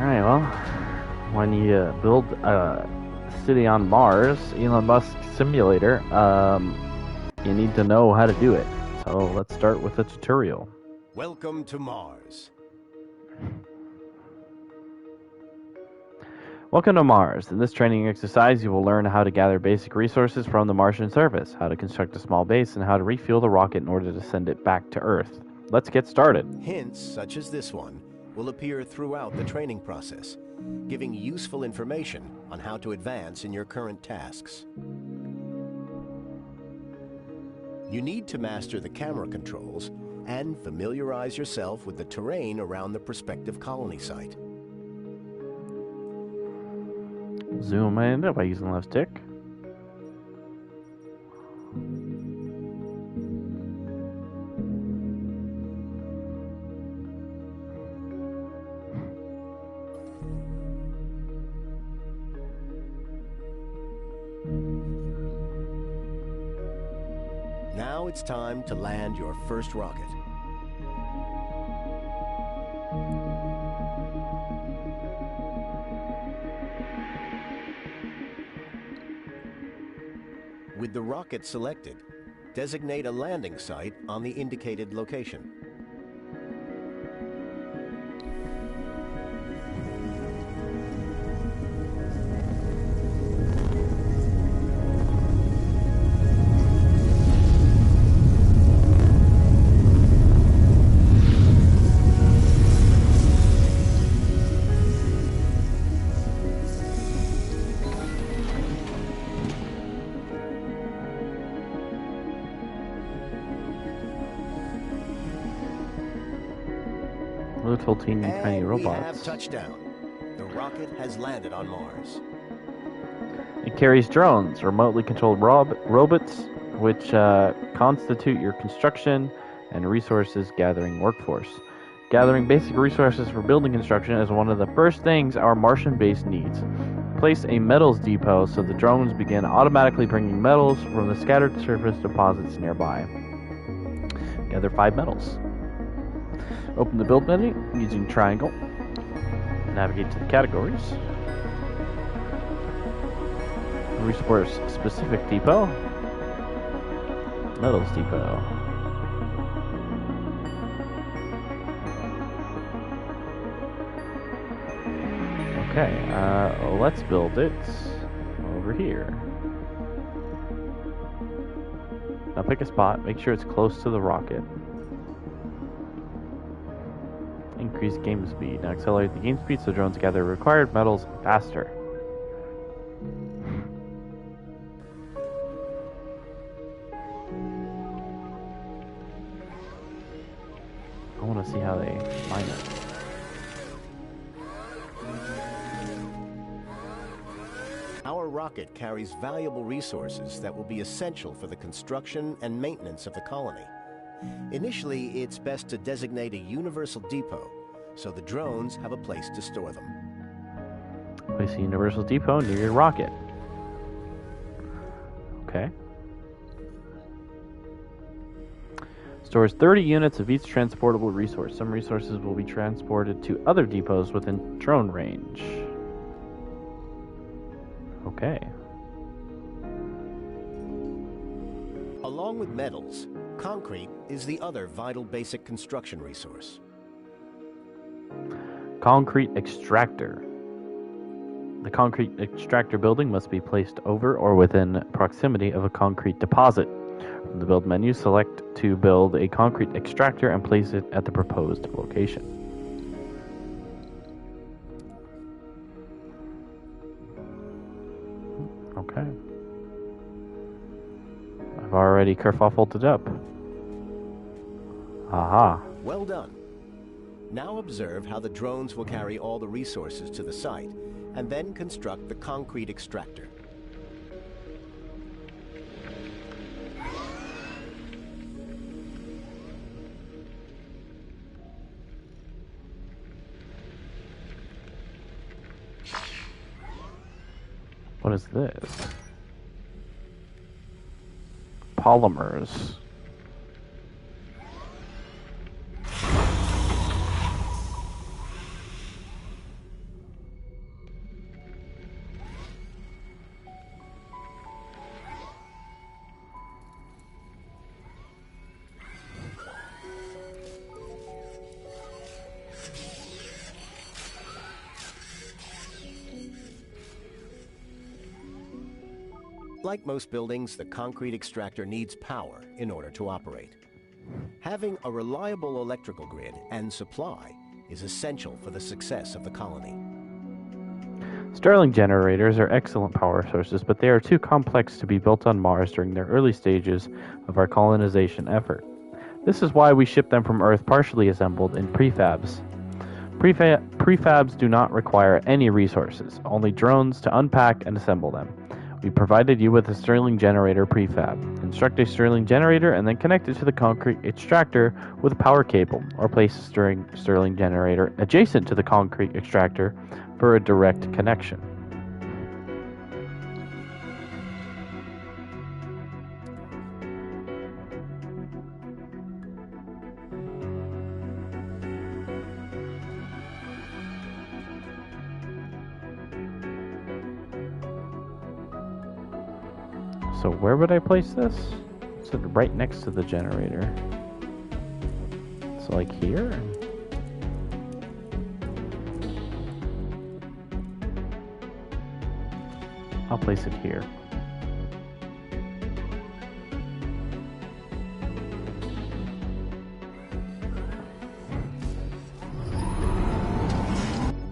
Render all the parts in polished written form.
Alright, well, when you build a city on Mars, Elon Musk simulator, you need to know how to do it. So let's start with a tutorial. Welcome to Mars. Welcome to Mars. In this training exercise, you will learn how to gather basic resources from the Martian surface, how to construct a small base, and how to refuel the rocket in order to send it back to Earth. Let's get started. Hints such as this one will appear throughout the training process, giving useful information on how to advance in your current tasks. You need to master the camera controls and familiarize yourself with the terrain around the prospective colony site. Zoom in by using left stick. Now it's time to land your first rocket. With the rocket selected, designate a landing site on the indicated location. Little teeny tiny And we have robots. touchdown. The rocket has landed on Mars. It carries drones, remotely controlled robots, which constitute your construction and resources gathering workforce. Gathering basic resources for building construction is one of the first things our Martian base needs. Place a metals depot so the drones begin automatically bringing metals from the scattered surface deposits nearby. Gather 5 metals. Open the build menu using triangle. Navigate to the categories. Resource specific depot. Metals depot. Okay, let's build it over here. Now pick a spot, make sure it's close to the rocket. Increase game speed. Now accelerate the game speed so drones gather required metals faster. I want to see how they mine it. Our rocket carries valuable resources that will be essential for the construction and maintenance of the colony. Initially, it's best to designate a universal depot so the drones have a place to store them. Place a universal depot near your rocket. Okay. Stores 30 units of each transportable resource. Some resources will be transported to other depots within drone range. Okay. Along with metals, concrete is the other vital basic construction resource. Concrete extractor. The concrete extractor building must be placed over or within proximity of a concrete deposit. From the build menu, select to build a concrete extractor and place it at the proposed location. Okay. I've already kerfuffled it up. Aha. Well done. Now observe how the drones will carry all the resources to the site and then construct the concrete extractor. What is this? Polymers. Like most buildings, the concrete extractor needs power in order to operate. Having a reliable electrical grid and supply is essential for the success of the colony. Stirling generators are excellent power sources, but they are too complex to be built on Mars during the early stages of our colonization effort. This is why we ship them from Earth partially assembled in prefabs. Prefabs do not require any resources, only drones to unpack and assemble them. We provided you with a Stirling generator prefab. Construct a Stirling generator and then connect it to the concrete extractor with a power cable, or place a Stirling generator adjacent to the concrete extractor for a direct connection. So where would I place this? It's right next to the generator. So like here? I'll place it here.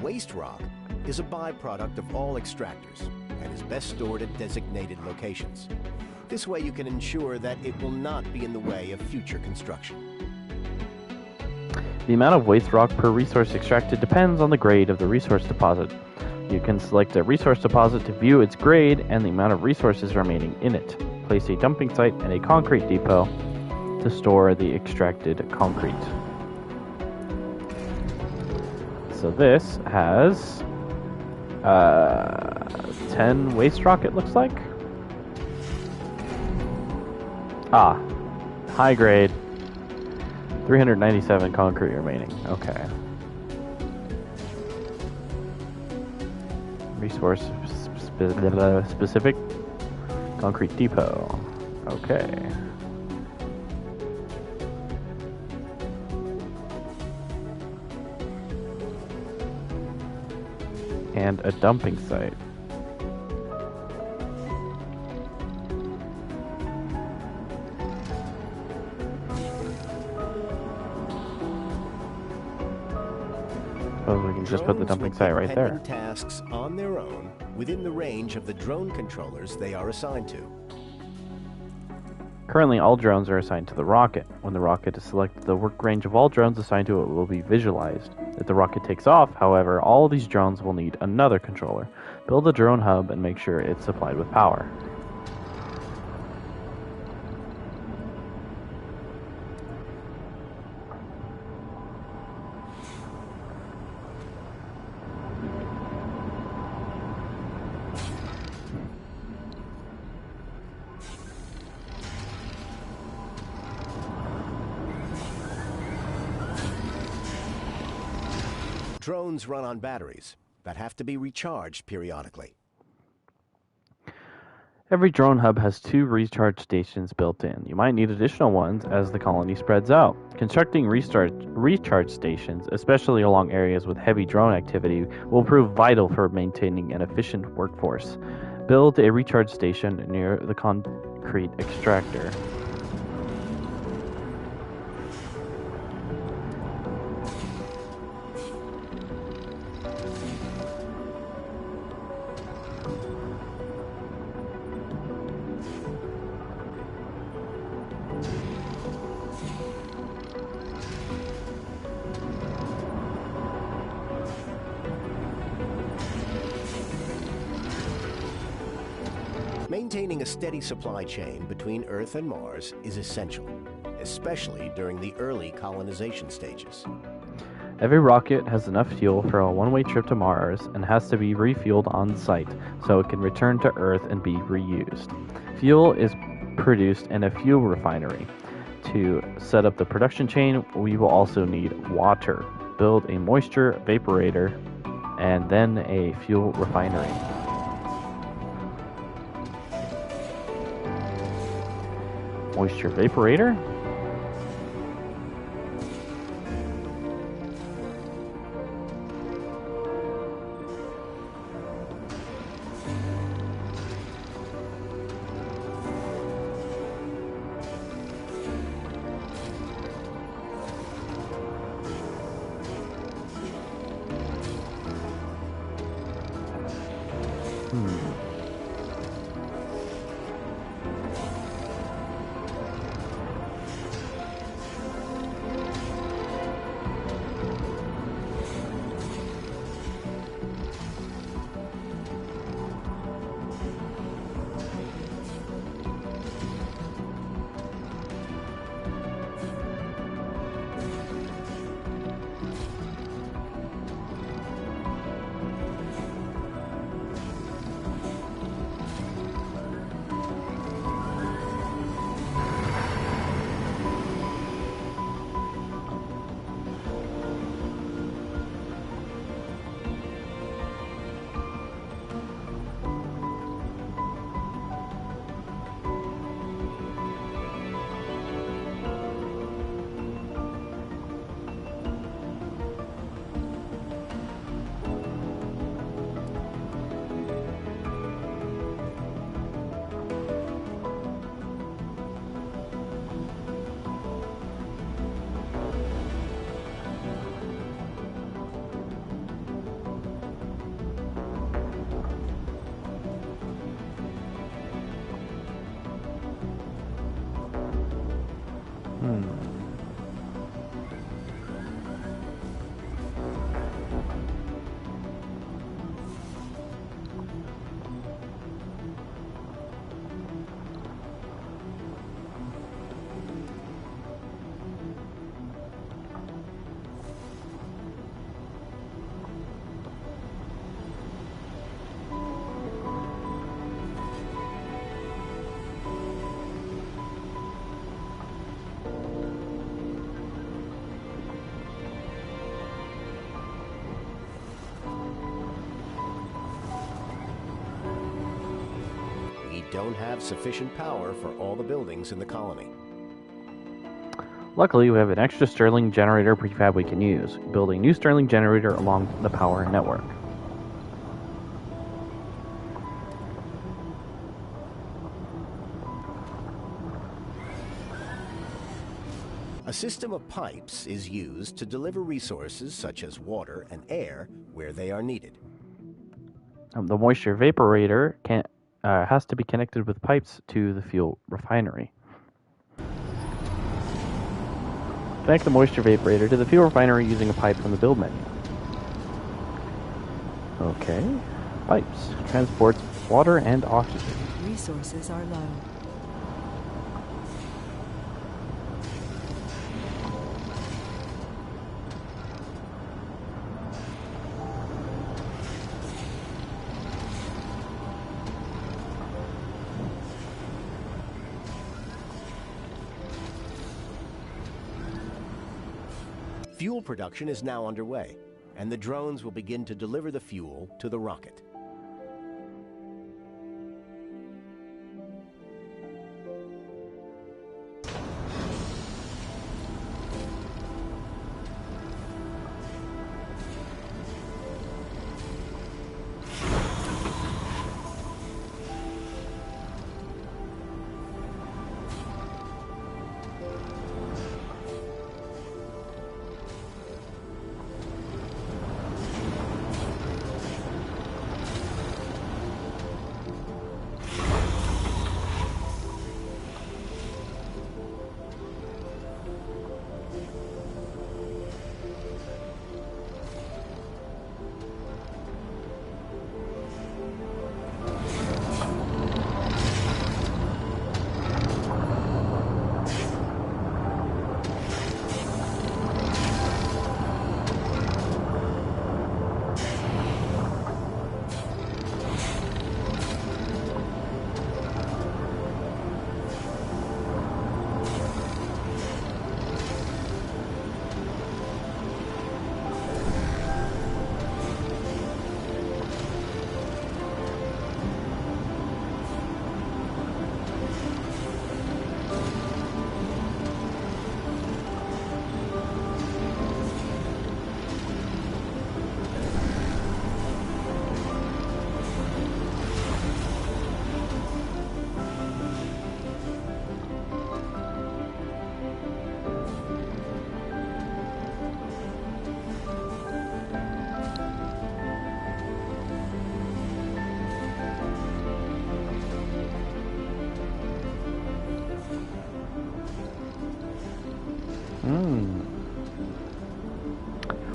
Waste rock is a byproduct of all extractors and is best stored at designated locations. This way you can ensure that it will not be in the way of future construction. The amount of waste rock per resource extracted depends on the grade of the resource deposit. You can select a resource deposit to view its grade and the amount of resources remaining in it. Place a dumping site and a concrete depot to store the extracted concrete. So this has 10 waste rock, it looks like. High grade. 397 concrete remaining. Okay. Resource specific concrete depot. Okay. And a dumping site. Suppose we can just put the dumping site right there. Tasks on their own within the range of the drone controllers they are assigned to. Currently, all drones are assigned to the rocket. When the rocket is selected, the work range of all drones assigned to it will be visualized. If the rocket takes off, however, all of these drones will need another controller. Build a drone hub and make sure it's supplied with power. Drones run on batteries that have to be recharged periodically. Every drone hub has 2 recharge stations built in. You might need additional ones as the colony spreads out. Constructing recharge stations, especially along areas with heavy drone activity, will prove vital for maintaining an efficient workforce. Build a recharge station near the concrete extractor. Maintaining a steady supply chain between Earth and Mars is essential, especially during the early colonization stages. Every rocket has enough fuel for a one-way trip to Mars and has to be refueled on site so it can return to Earth and be reused. Fuel is produced in a fuel refinery. To set up the production chain, we will also need water. Build a moisture vaporator and then a fuel refinery. Moisture vaporator. Don't have sufficient power for all the buildings in the colony. Luckily, we have an extra Stirling generator prefab we can use. Build a new Stirling generator along the power network. A system of pipes is used to deliver resources such as water and air where they are needed. The moisture vaporator has to be connected with pipes to the fuel refinery. Connect the moisture vaporator to the fuel refinery using a pipe from the build menu. Okay. Pipes. Transports water and oxygen. Resources are low. Fuel production is now underway, and the drones will begin to deliver the fuel to the rocket.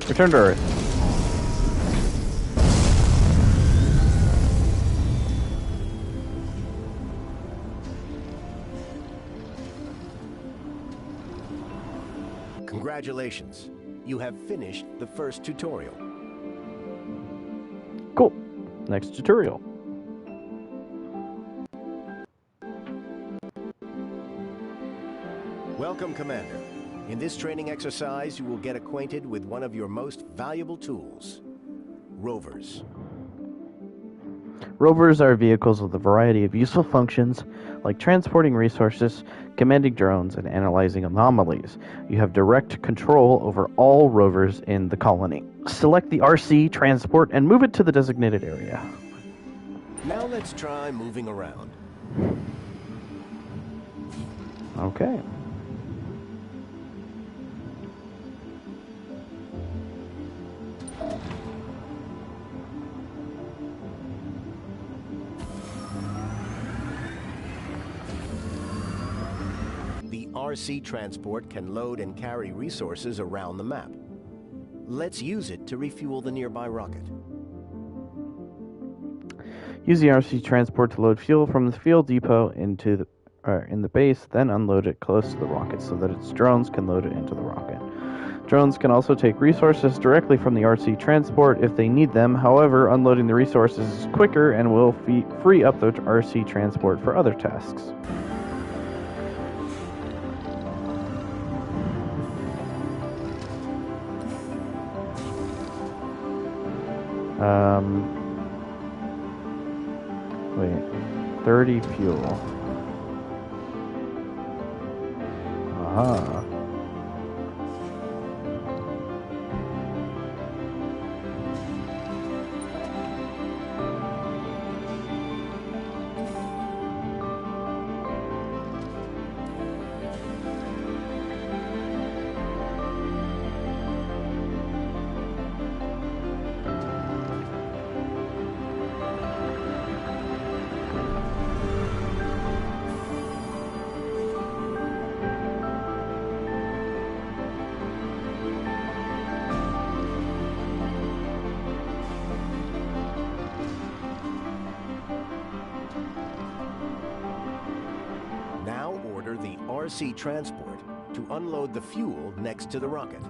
Return to Earth. Congratulations. You have finished the first tutorial. Cool. Next tutorial. Welcome, Commander. In this training exercise, you will get acquainted with one of your most valuable tools, rovers. Rovers are vehicles with a variety of useful functions, like transporting resources, commanding drones, and analyzing anomalies. You have direct control over all rovers in the colony. Select the RC transport and move it to the designated area. Now let's try moving around. Okay. The RC transport can load and carry resources around the map. Let's use it to refuel the nearby rocket. Use the RC transport to load fuel from the fuel depot into in the base, then unload it close to the rocket so that its drones can load it into the rocket. Drones can also take resources directly from the RC transport if they need them. However, unloading the resources is quicker and will free up the RC transport for other tasks. Wait, 30 fuel. Aha. Now order the RC transport to unload the fuel next to the rocket.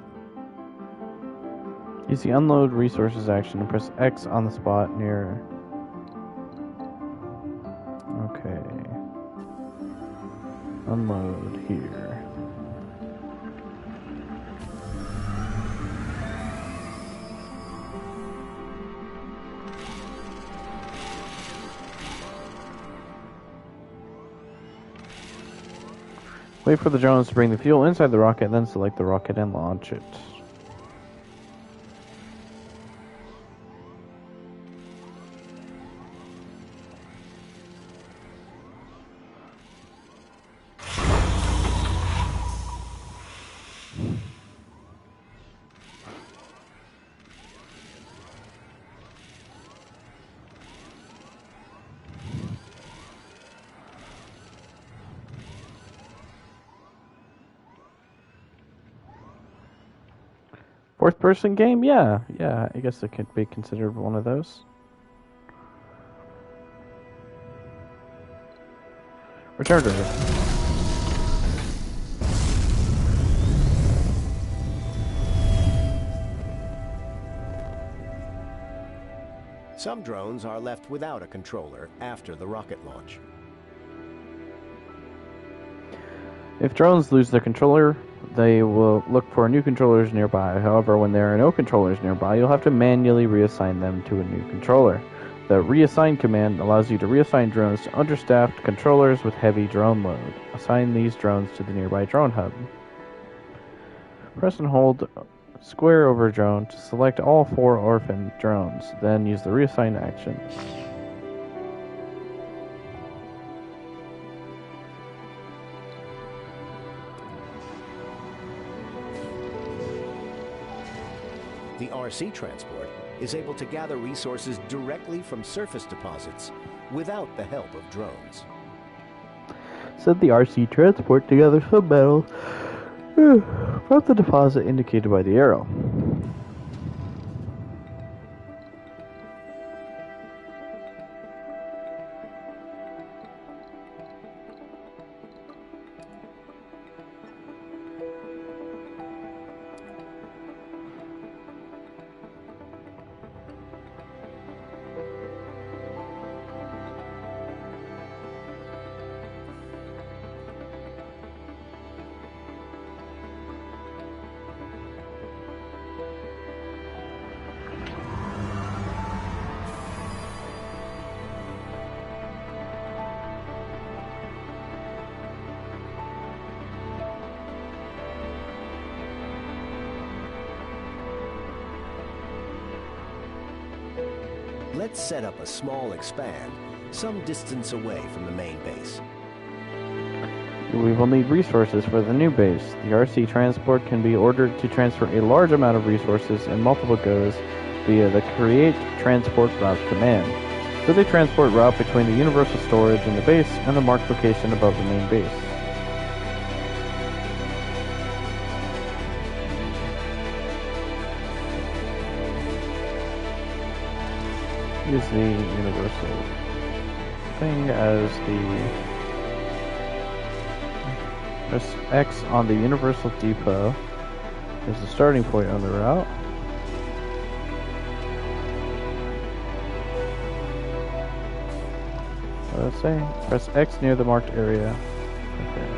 Use the unload resources action and press X on the spot near. Okay. Unload here. Wait for the drones to bring the fuel inside the rocket, then select the rocket and launch it. Fourth person game? Yeah, I guess it could be considered one of those. Return to Earth. Some drones are left without a controller after the rocket launch. If drones lose their controller, they will look for new controllers nearby. However, when there are no controllers nearby, you'll have to manually reassign them to a new controller. The reassign command allows you to reassign drones to understaffed controllers with heavy drone load. Assign these drones to the nearby drone hub. Press and hold square over drone to select all 4 orphan drones, then use the reassign action. The RC transport is able to gather resources directly from surface deposits without the help of drones. Send the RC transport to gather some metals From the deposit indicated by the arrow. Let's set up a small expand some distance away from the main base. We will need resources for the new base. The RC transport can be ordered to transfer a large amount of resources in multiple goes via the Create Transport Route command. With a transport route between the universal storage and the base and the marked location above the main base. Use the universal thing as the press X on the universal depot as the starting point on the route. What did I say? Press X near the marked area. Okay.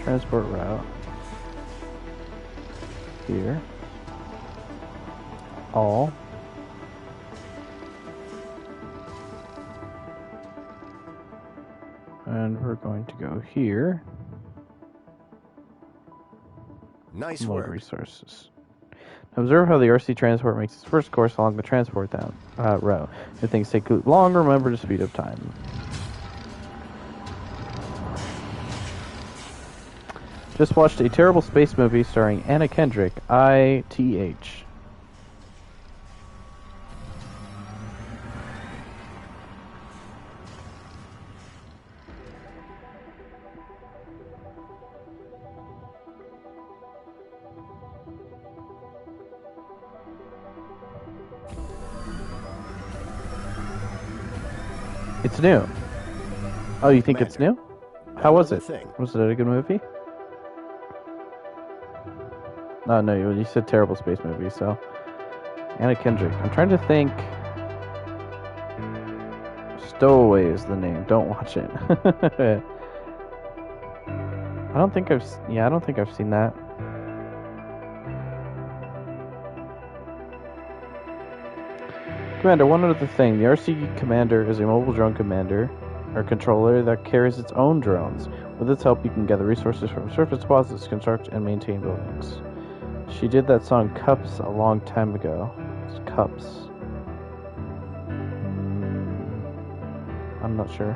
Transport route. Here. All. And we're going to go here. Nice Load work. resources. Observe how the RC transport makes its first course along the transport route. If things take too long, remember to speed up time. Just watched a terrible space movie starring Anna Kendrick, ITH. It's new. Oh, you think it's new? How was it? Was it a good movie? Oh, no, you said terrible space movie, so... Anna Kendrick. I'm trying to think... Stowaway is the name. Don't watch it. I don't think I've seen that. Commander, one other thing. The RC Commander is a mobile drone commander, or controller, that carries its own drones. With its help, you can gather resources from surface deposits, construct, and maintain buildings. She did that song Cups a long time ago. It's Cups. I'm not sure.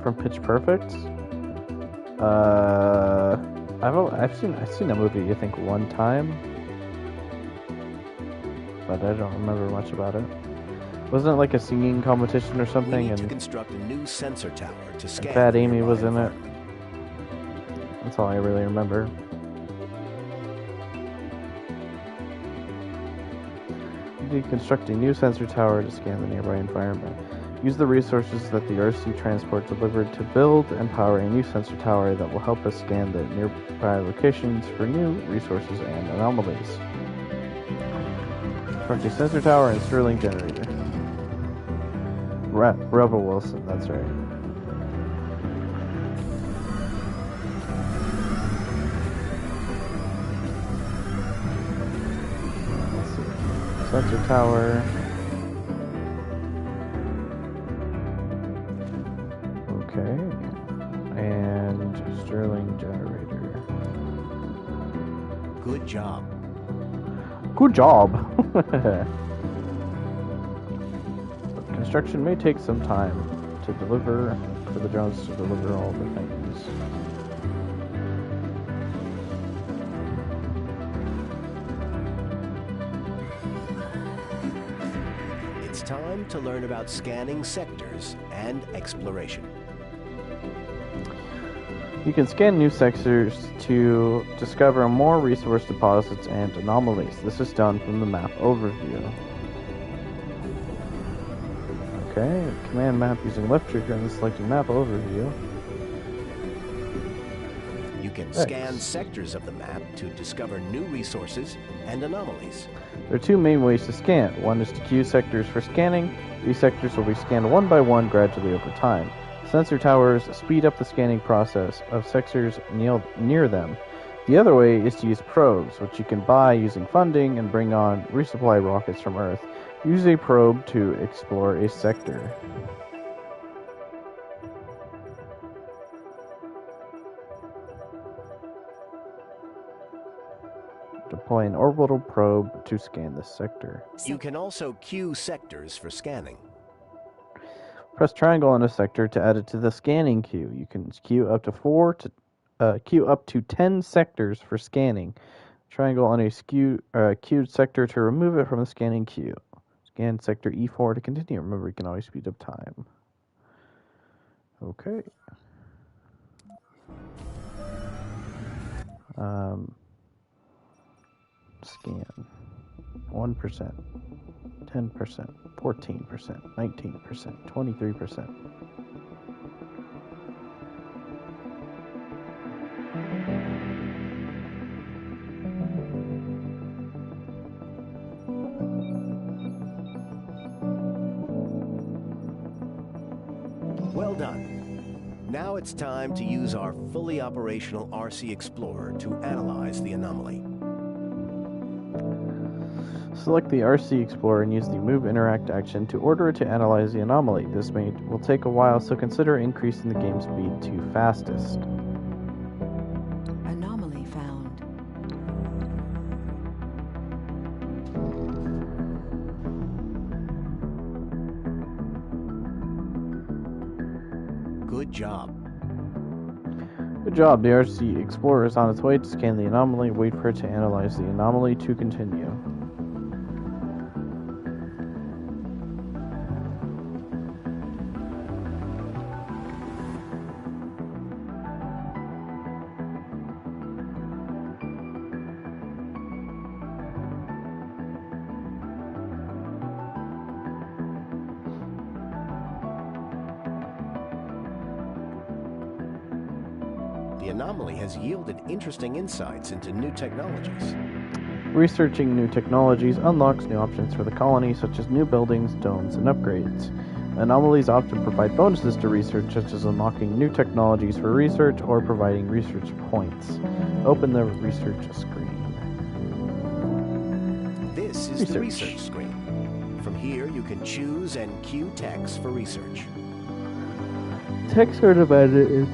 From Pitch Perfect? I've seen that movie, I think, one time, but I don't remember much about it. Wasn't it like a singing competition or something? We need to construct a new sensor tower to scan. Fat Amy was in it. That's all I really remember. We need to construct a new sensor tower to scan the nearby environment. Use the resources that the RC transport delivered to build and power a new sensor tower that will help us scan the nearby locations for new resources and anomalies. Construct a sensor tower and Stirling generator. Rebel Wilson, that's right. Let's see. Sensor tower. And Stirling generator. Good job. Good job. Construction may take some time for the drones to deliver all the things. It's time to learn about scanning sectors and exploration. You can scan new sectors to discover more resource deposits and anomalies. This is done from the map overview. Okay, command map using left trigger and selecting map overview. You can scan sectors of the map to discover new resources and anomalies. There are two main ways to scan. One is to queue sectors for scanning. These sectors will be scanned one by one gradually over time. Sensor towers speed up the scanning process of sectors near them. The other way is to use probes, which you can buy using funding and bring on resupply rockets from Earth. Use a probe to explore a sector. Deploy an orbital probe to scan this sector. You can also queue sectors for scanning. Press triangle on a sector to add it to the scanning queue. You can queue up to 10 sectors for scanning. Triangle on a queued sector to remove it from the scanning queue. Scan sector E4 to continue. Remember, you can always speed up time. Okay. Scan. 1%, 10%, 14%, 19%, 23%. Well done. Now it's time to use our fully operational RC Explorer to analyze the anomaly. Select the RC Explorer and use the Move Interact action to order it to analyze the anomaly. This will take a while, so consider increasing the game speed to fastest. Anomaly found. Good job. Good job. The RC Explorer is on its way to scan the anomaly. Wait for it to analyze the anomaly to continue. The anomaly has yielded interesting insights into new technologies. Researching new technologies unlocks new options for the colony, such as new buildings, domes, and upgrades. Anomalies often provide bonuses to research, such as unlocking new technologies for research or providing research points. Open the research screen. This is the research screen. From here, you can choose and queue techs for research. Techs are divided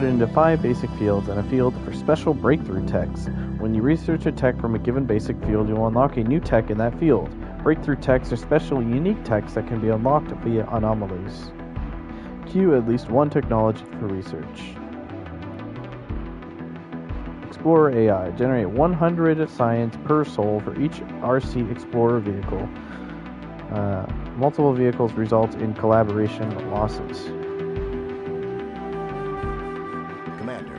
into 5 basic fields and a field for special breakthrough techs. When you research a tech from a given basic field, you'll unlock a new tech in that field. Breakthrough techs are special, unique techs that can be unlocked via anomalies. Queue at least one technology for research. Explorer AI. Generate 100 science per soul for each RC Explorer vehicle. Multiple vehicles result in collaboration losses. Commander,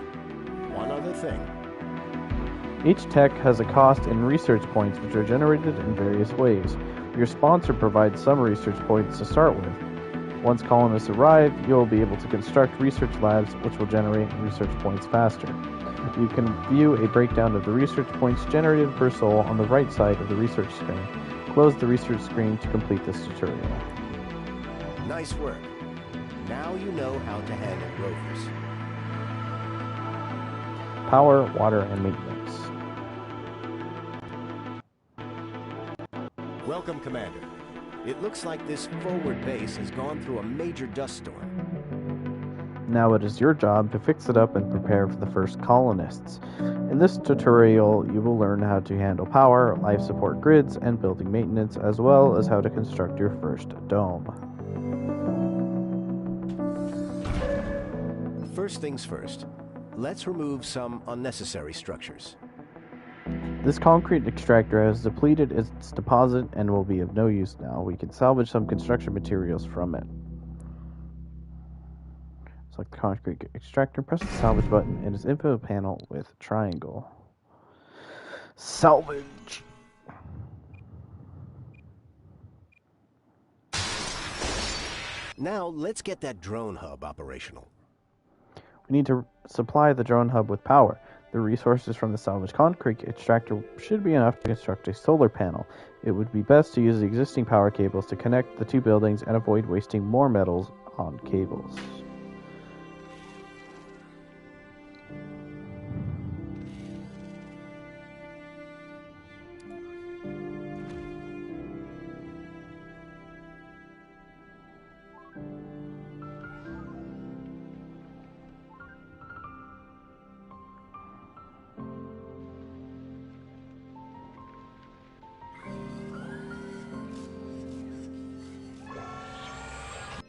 one other thing. Each tech has a cost in research points, which are generated in various ways. Your sponsor provides some research points to start with. Once colonists arrive, you'll be able to construct research labs, which will generate research points faster. You can view a breakdown of the research points generated per soul on the right side of the research screen. Close the research screen to complete this tutorial. Nice work. Now you know how to handle rovers. Power, water, and maintenance. Welcome, Commander. It looks like this forward base has gone through a major dust storm. Now it is your job to fix it up and prepare for the first colonists. In this tutorial, you will learn how to handle power, life support grids, and building maintenance, as well as how to construct your first dome. First things first, let's remove some unnecessary structures. This concrete extractor has depleted its deposit and will be of no use now. We can salvage some construction materials from it. Select the concrete extractor, press the salvage button in its info panel with triangle. Salvage! Now let's get that drone hub operational. We need to supply the drone hub with power. The resources from the salvaged concrete extractor should be enough to construct a solar panel. It would be best to use the existing power cables to connect the two buildings and avoid wasting more metals on cables.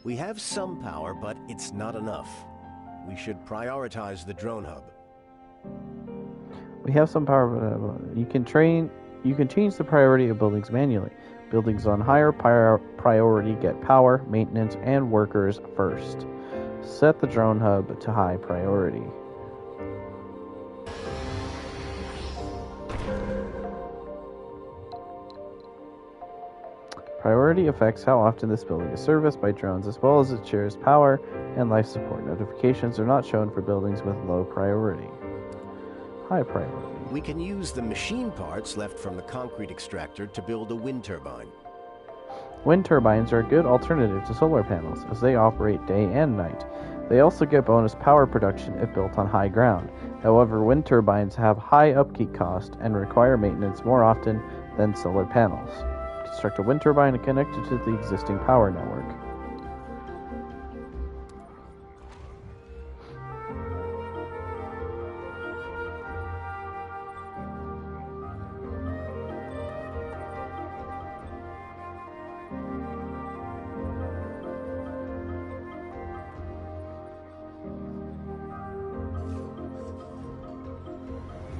We have some power, but it's not enough. We should prioritize the drone hub. We have some power, but you can change the priority of buildings manually. Buildings on higher priority get power, maintenance, and workers first. Set the drone hub to high priority. Priority affects how often this building is serviced by drones, as well as it shares power and life support. Notifications are not shown for buildings with low priority. High priority. We can use the machine parts left from the concrete extractor to build a wind turbine. Wind turbines are a good alternative to solar panels, as they operate day and night. They also get bonus power production if built on high ground. However, wind turbines have high upkeep cost and require maintenance more often than solar panels. Construct a wind turbine and connect it to the existing power network.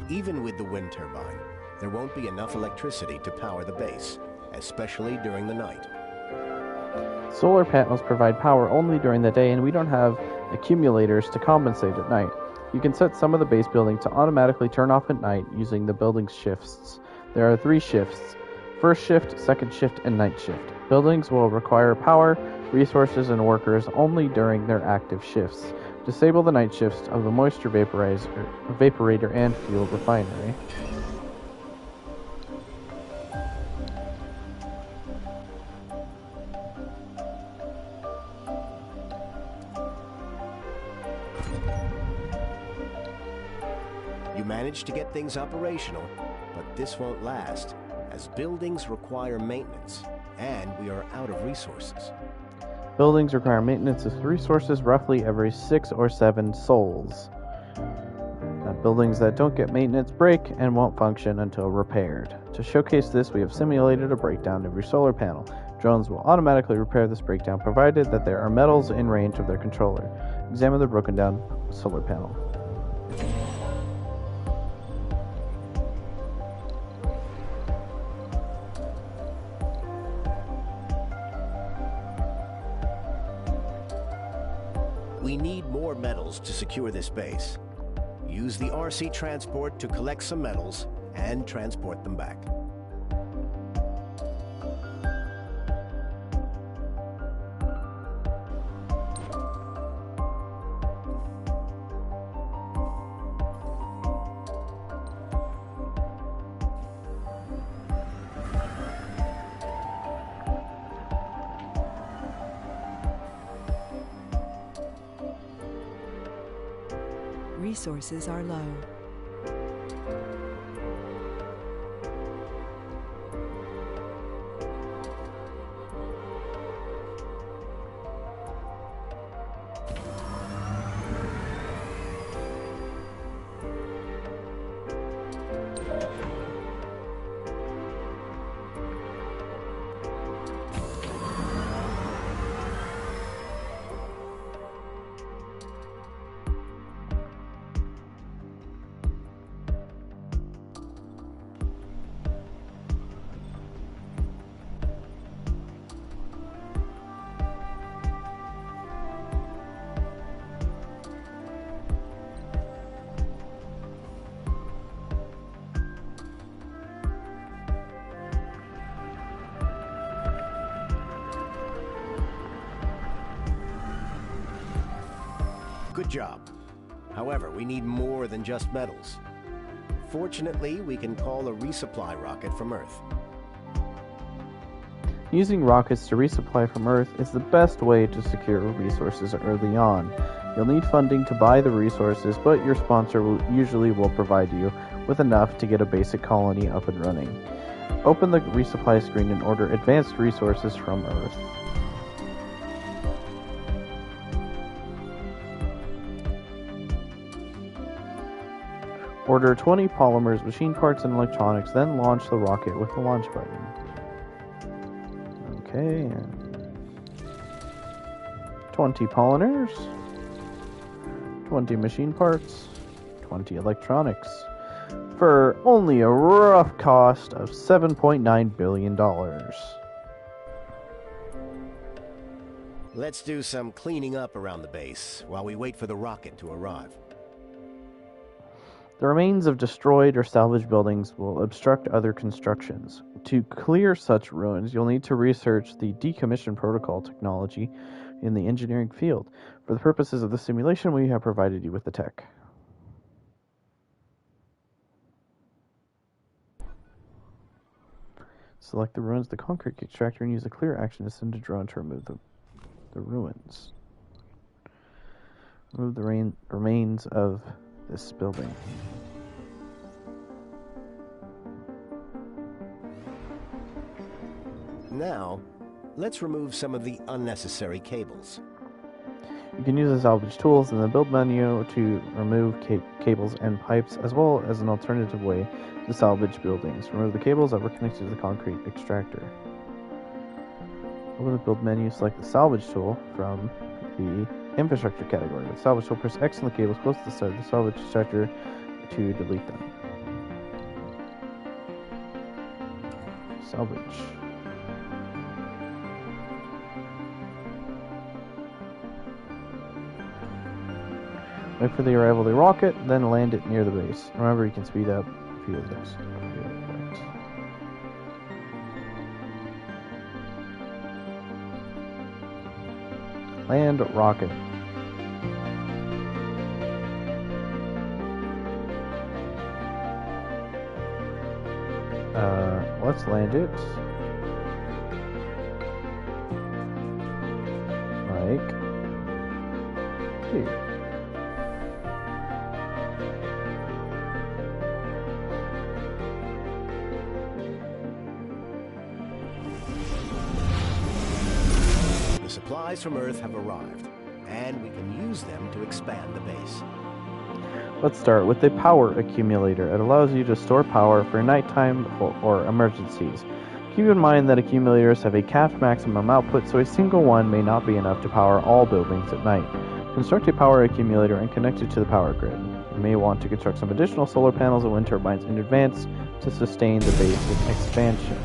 Even with the wind turbine, there won't be enough electricity to power the base, especially during the night. Solar panels provide power only during the day, and we don't have accumulators to compensate at night. You can set some of the base building to automatically turn off at night using the building's shifts. There are 3 shifts: first shift, second shift, and night shift. Buildings will require power, resources, and workers only during their active shifts. Disable the night shifts of the moisture vaporator and fuel refinery. You managed to get things operational, but this won't last, as buildings require maintenance, and we are out of resources. Buildings require maintenance of resources roughly every 6 or 7 sols. Buildings that don't get maintenance break and won't function until repaired. To showcase this, we have simulated a breakdown of your solar panel. Drones will automatically repair this breakdown provided that there are metals in range of their controller. Examine the broken down solar panel. We need more metals to secure this base. Use the RC transport to collect some metals and transport them back. Resources are low. Good job. However, we need more than just metals. Fortunately, we can call a resupply rocket from Earth. Using rockets to resupply from Earth is the best way to secure resources early on. You'll need funding to buy the resources, but your sponsor usually will provide you with enough to get a basic colony up and running. Open the resupply screen and order advanced resources from Earth. Order 20 polymers, machine parts, and electronics, then launch the rocket with the launch button. Okay. 20 polymers, 20 machine parts, 20 electronics, for only a rough cost of $7.9 billion. Let's do some cleaning up around the base while we wait for the rocket to arrive. The remains of destroyed or salvaged buildings will obstruct other constructions. To clear such ruins, you'll need to research the decommission protocol technology in the engineering field. For the purposes of the simulation, we have provided you with the tech. Select the ruins of the concrete extractor and use the clear action to send a drone to remove the ruins. Remove the remains of this building. Now, let's remove some of the unnecessary cables. You can use the salvage tools in the build menu to remove cables and pipes, as well as an alternative way to salvage buildings. Remove the cables that were connected to the concrete extractor. Open the build menu, select the salvage tool from the infrastructure category. With the salvage tool, press X on the cables close to the side of the salvage extractor to delete them. Salvage. Wait for the arrival of the rocket, then land it near the base. Remember, you can speed up if you do this. Land rocket. Let's land it. Like here. The supplies from Earth have arrived, and we can use them to expand the base. Let's start with the power accumulator. It allows you to store power for nighttime or emergencies. Keep in mind that accumulators have a capped maximum output, so a single one may not be enough to power all buildings at night. Construct a power accumulator and connect it to the power grid. You may want to construct some additional solar panels and wind turbines in advance to sustain the base's expansion.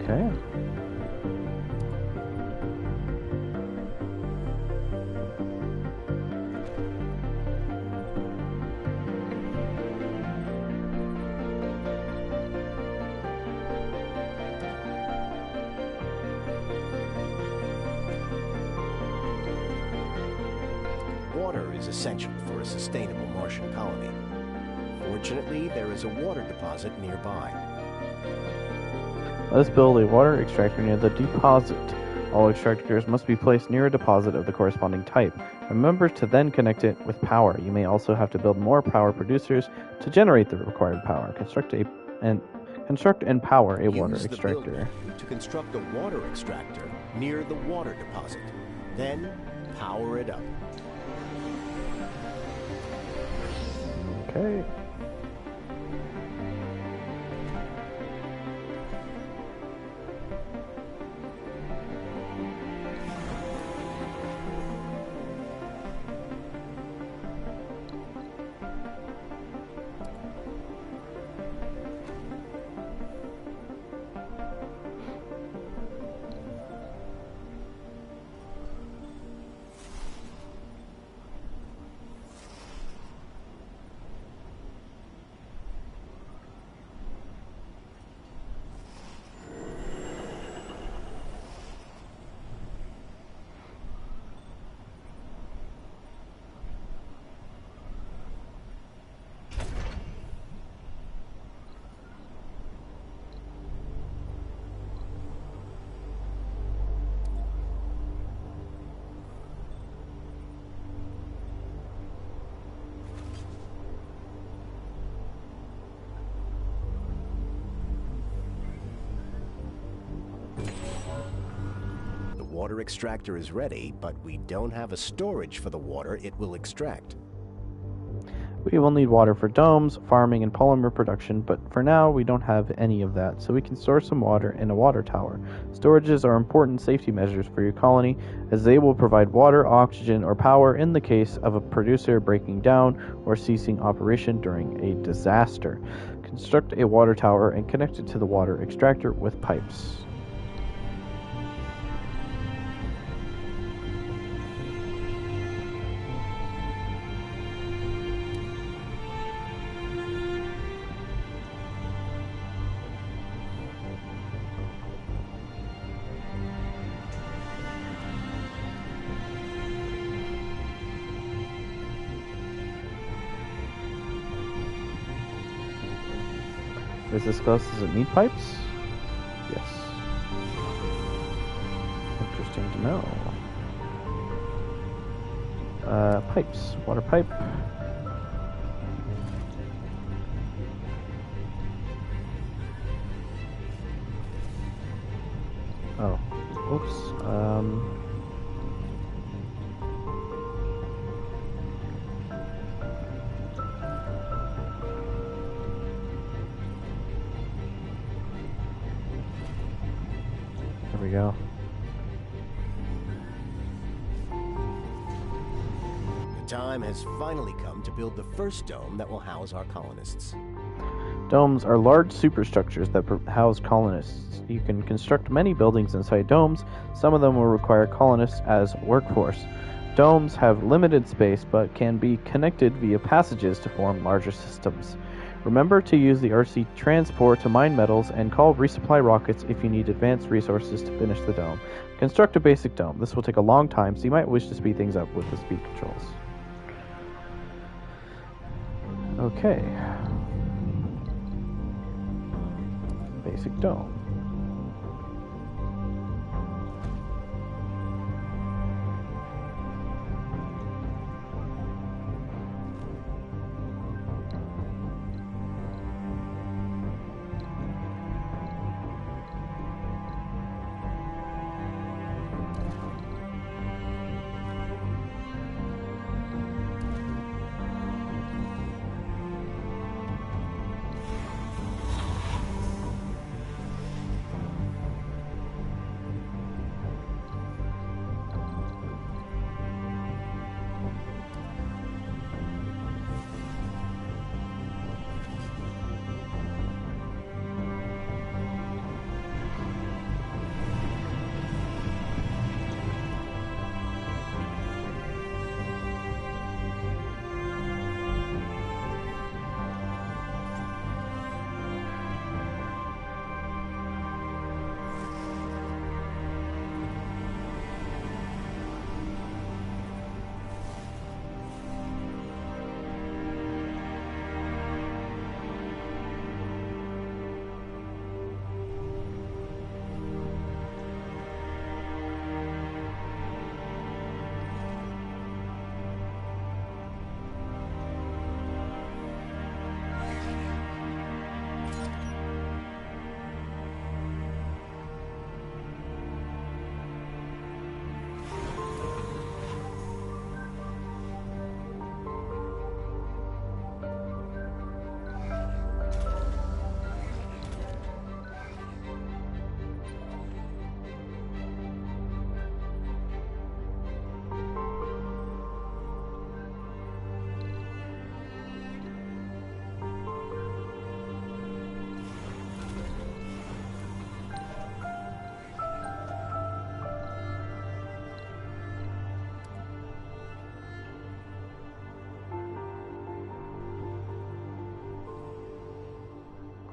Okay. Water is essential for a sustainable Martian colony. Fortunately, there is a water deposit nearby. Let us build a water extractor near the deposit. All extractors must be placed near a deposit of the corresponding type. Remember to then connect it with power. You may also have to build more power producers to generate the required power. Construct and power a water extractor. To construct a water extractor near the water deposit. Then power it up. Okay. water extractor is ready, but we don't have a storage for the water it will extract. We will need water for domes, farming, and polymer production, but for now we don't have any of that, so we can store some water in a water tower. Storages are important safety measures for your colony, as they will provide water, oxygen, or power in the case of a producer breaking down or ceasing operation during a disaster. Construct a water tower and connect it to the water extractor with pipes. Is this close? Does it need pipes? Yes. Interesting to know. Pipes. Water pipe. Oh. Oops. There we go. The time has finally come to build the first dome that will house our colonists. Domes are large superstructures that house colonists. You can construct many buildings inside domes. Some of them will require colonists as workforce. Domes have limited space but can be connected via passages to form larger systems. Remember to use the RC transport to mine metals and call resupply rockets if you need advanced resources to finish the dome. Construct a basic dome. This will take a long time, so you might wish to speed things up with the speed controls. Okay. Basic dome.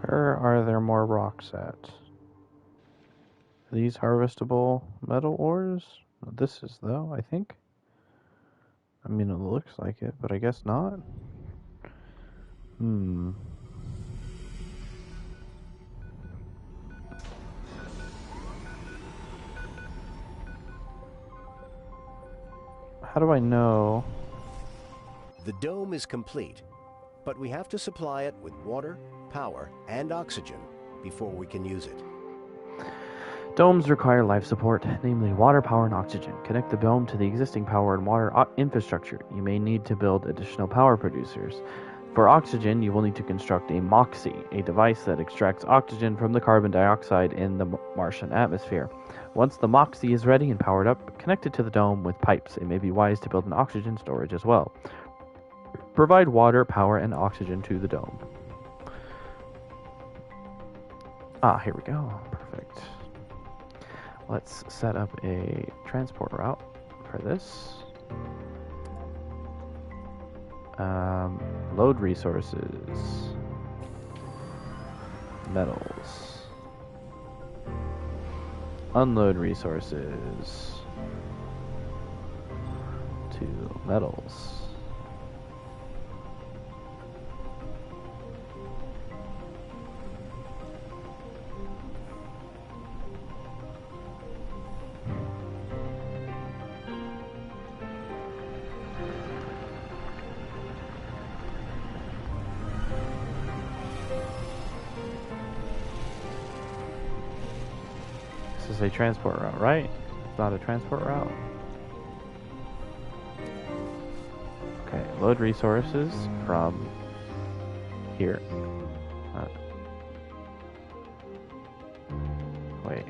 Where are there more rocks at? Are these harvestable metal ores? This is, though, I think. I mean, it looks like it, but I guess not. How do I know? The dome is complete, but we have to supply it with water, power, and oxygen before we can use it. Domes require life support, namely water, power, and oxygen. Connect the dome to the existing power and water infrastructure. You may need to build additional power producers. For oxygen, you will need to construct a MOXIE, a device that extracts oxygen from the carbon dioxide in the Martian atmosphere. Once the MOXIE is ready and powered up, connect it to the dome with pipes. It may be wise to build an oxygen storage as well. Provide water, power, and oxygen to the dome. Here we go. Perfect. Let's set up a transport route for this. Load resources. Metals. Unload resources. To metals. This is a transport route, right? It's not a transport route. Okay, load resources from here. Wait.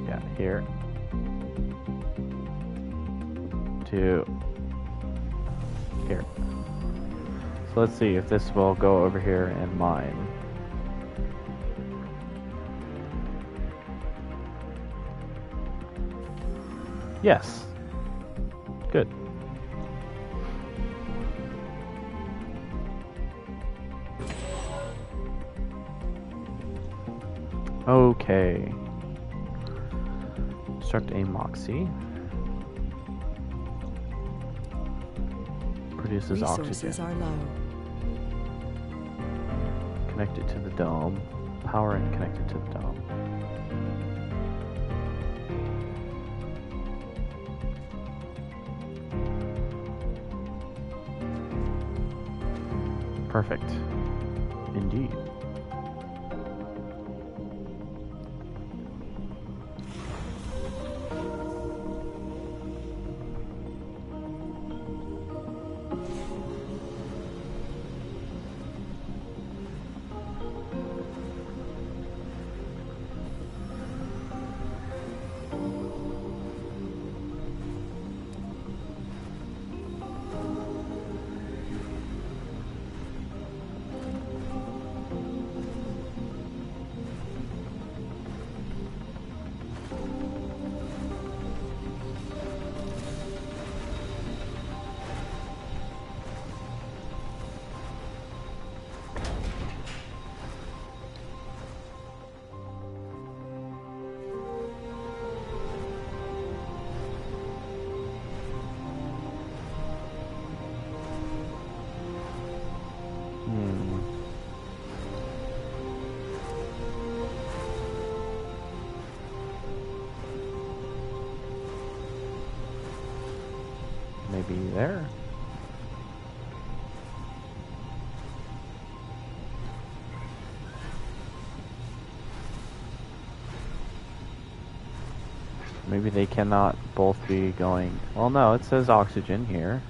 Yeah, here. To here. So let's see if this will go over here and mine. Yes. Good. Okay. Construct a MOXIE. Produces Resources oxygen. are low. Connect it to the dome. Power and connect it to the dome. Perfect. Indeed. Maybe there. Maybe they cannot both be going. Well, no, it says oxygen here.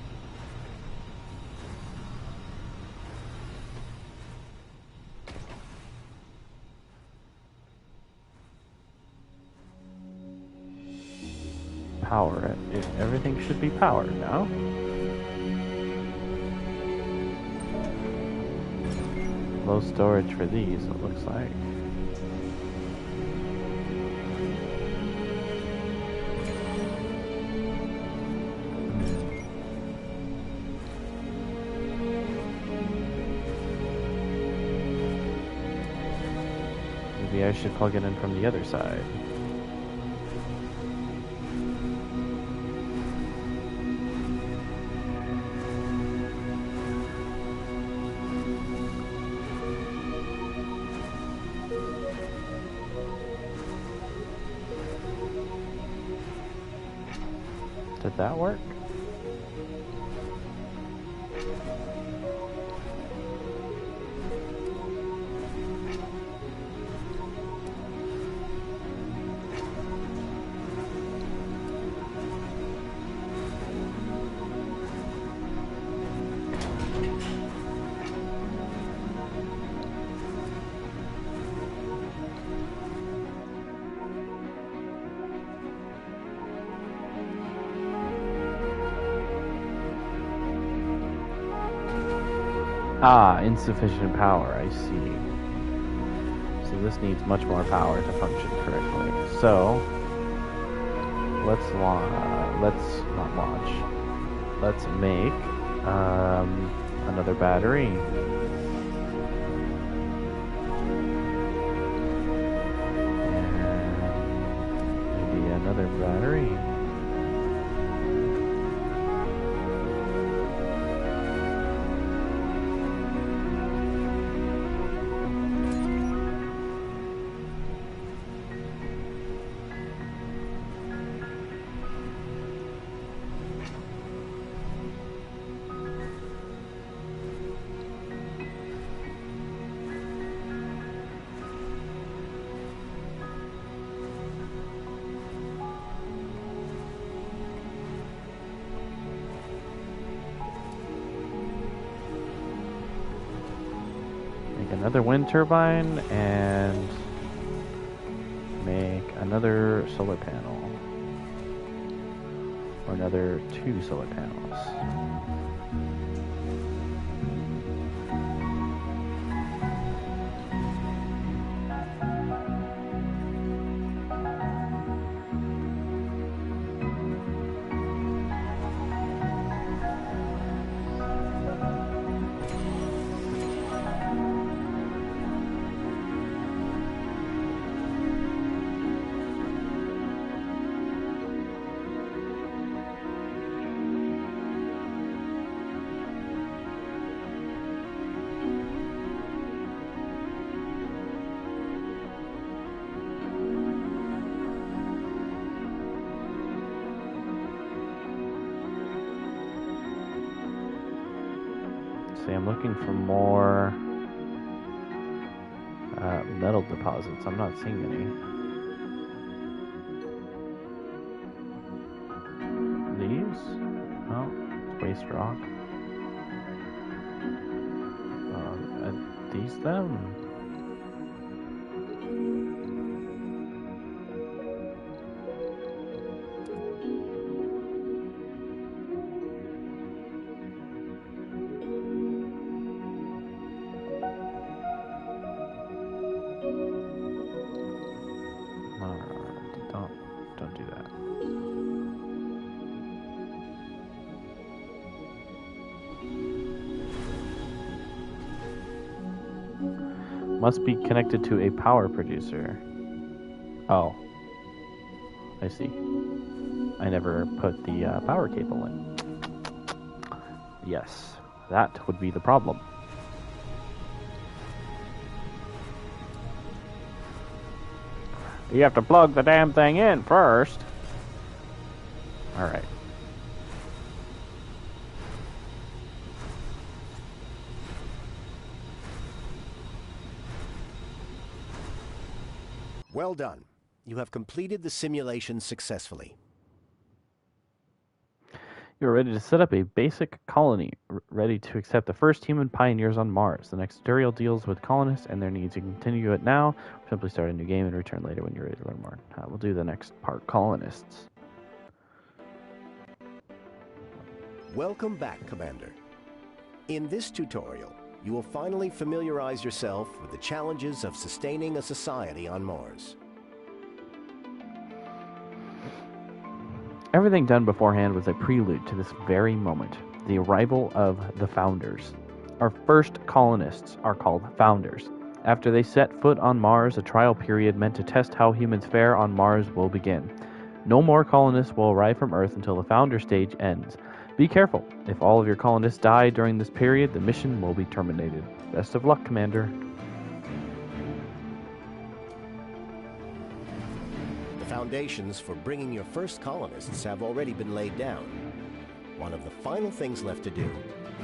Power it. Everything should be powered now. Low storage for these, it looks like. Maybe I should plug it in from the other side. Did that work? Ah, insufficient power, I see. So this needs much more power to function correctly. So, let's not launch. Let's make another battery. And maybe another battery. Another wind turbine and make another solar panel, or another 2 solar panels. See, I'm looking for more metal deposits. I'm not seeing any. These? Oh, it's waste rock. Are these them? Don't do that. Must be connected to a power producer. Oh. I see. I never put the power cable in. Yes, that would be the problem. You have to plug the damn thing in first. Alright. Well done. You have completed the simulation successfully. You are ready to set up a basic colony, ready to accept the first human pioneers on Mars. The next tutorial deals with colonists and their needs. You can continue it now, or simply start a new game and return later when you're ready to learn more. We'll do the next part, colonists. Welcome back, Commander. In this tutorial, you will finally familiarize yourself with the challenges of sustaining a society on Mars. Everything done beforehand was a prelude to this very moment, the arrival of the Founders. Our first colonists are called Founders. After they set foot on Mars, a trial period meant to test how humans fare on Mars will begin. No more colonists will arrive from Earth until the Founder stage ends. Be careful. If all of your colonists die during this period, the mission will be terminated. Best of luck, Commander. Foundations for bringing your first colonists have already been laid down. One of the final things left to do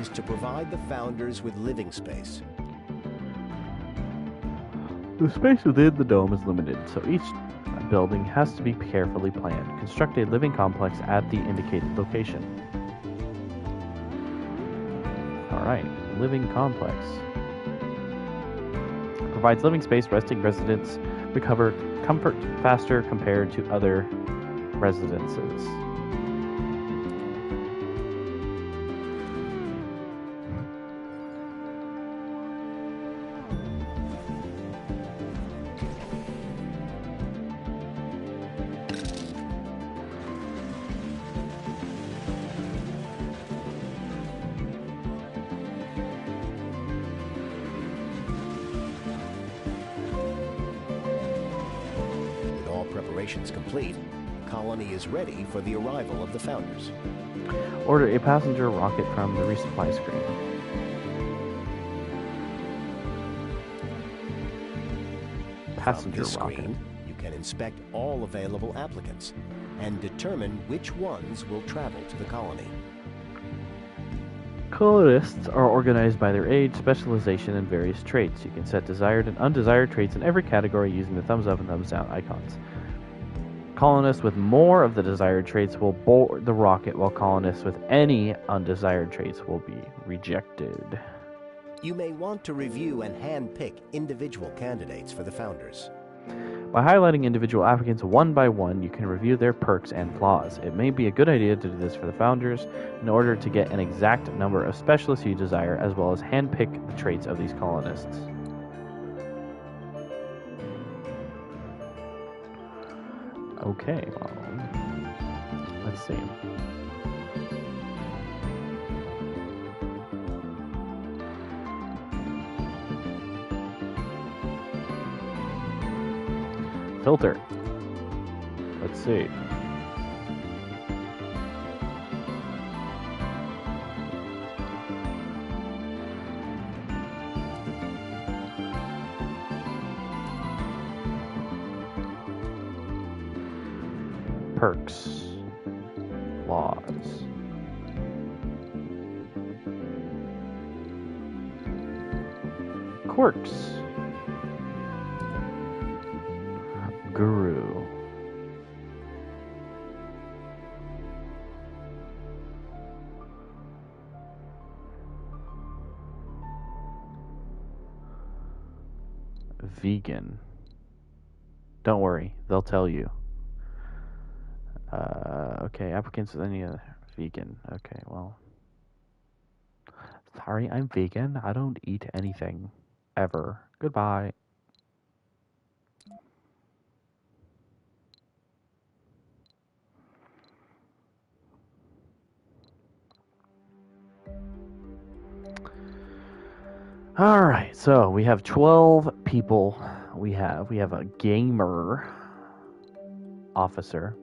is to provide the Founders with living space. The space within the dome is limited, so each building has to be carefully planned. Construct a living complex at the indicated location. Alright, living complex. Provides living space, resting residents recover comfort faster compared to other residences. preparations complete, the colony is ready for the arrival of the founders. Order a passenger rocket from the resupply screen. Passenger From this rocket. screen, you can inspect all available applicants and determine which ones will travel to the colony. Colonists are organized by their age, specialization, and various traits. You can set desired and undesired traits in every category using the thumbs up and thumbs down icons. Colonists with more of the desired traits will board the rocket, while colonists with any undesired traits will be rejected. You may want to review and hand-pick individual candidates for the founders. By highlighting individual applicants one by one, you can review their perks and flaws. It may be a good idea to do this for the founders in order to get an exact number of specialists you desire, as well as hand-pick the traits of these colonists. Okay, well, let's see. Filter. Let's see. Perks. Laws. Quirks. Guru. Vegan. Don't worry, they'll tell you. Okay, applicants with any other vegan. Okay, well. Sorry, I'm vegan. I don't eat anything. Ever. Goodbye. Alright, so we have 12 people. We have a gamer officer.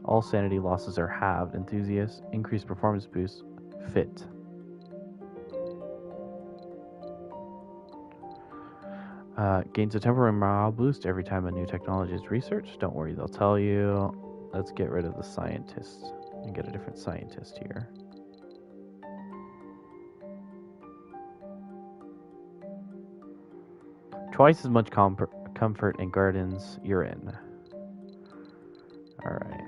All sanity losses are halved. Enthusiast, increased performance boost, fit. Gains a temporary morale boost every time a new technology is researched. Don't worry, they'll tell you. Let's get rid of the scientist and get a different scientist here. Twice as much comfort in gardens you're in. Alright.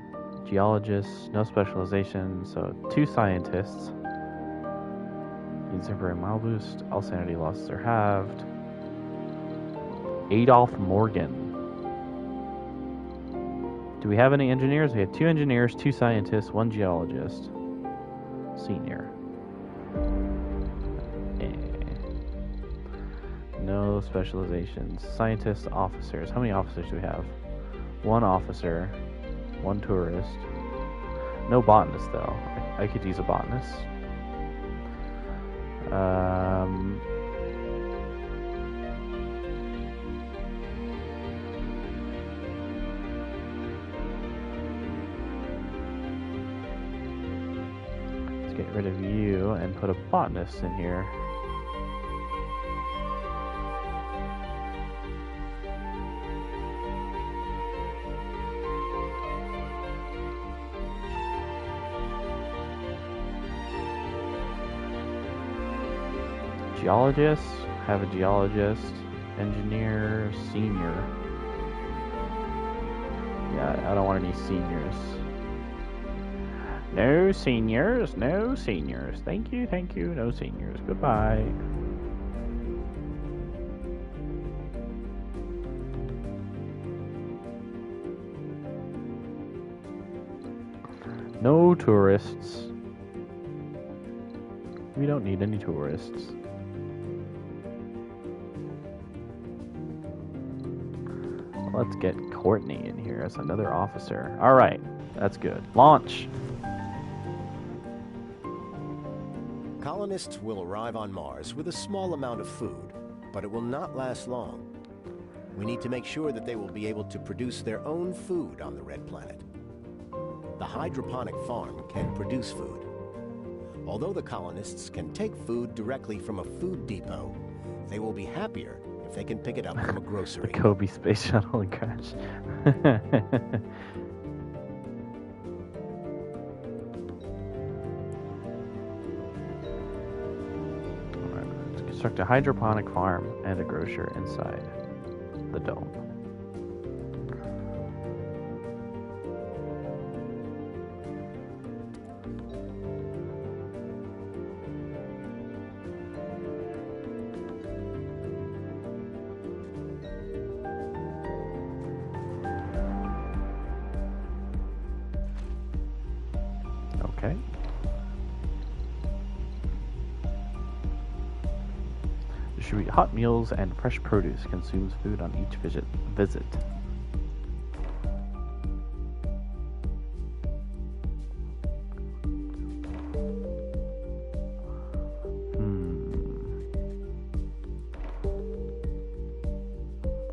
Geologists, no specialization, so 2 scientists. Gains temporary morale boost. All sanity losses are halved. Adolf Morgan. Do we have any engineers? We have 2 engineers, 2 scientists, 1 geologist. Senior. No specializations. Scientists, officers. How many officers do we have? 1 officer, 1 tourist. No botanist, though. I could use a botanist. Let's get rid of you and put a botanist in here. Geologist, have a geologist, engineer, senior. Yeah, I don't want any seniors. No seniors, no seniors. Thank you, no seniors. Goodbye. No tourists. We don't need any tourists. Let's get Courtney in here as another officer. Alright, that's good. Launch! Colonists will arrive on Mars with a small amount of food, but it will not last long. We need to make sure that they will be able to produce their own food on the Red Planet. The hydroponic farm can produce food. Although the colonists can take food directly from a food depot, they will be happier if they can pick it up from a The grocery. Kobe space shuttle crash. Alright, let's construct a hydroponic farm and a grocer inside the dome. Okay. Distribute hot meals and fresh produce. Consumes food on each visit.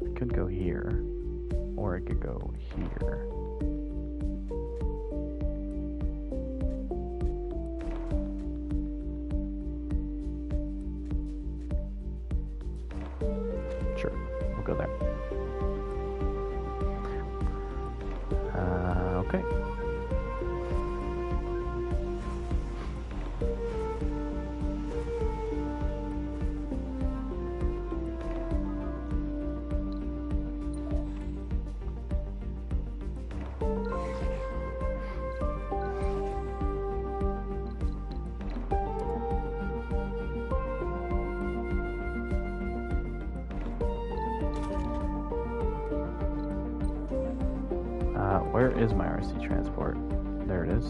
It could go here, or it could go here. Sure, we'll go there. Okay. Where is my RC transport? There it is.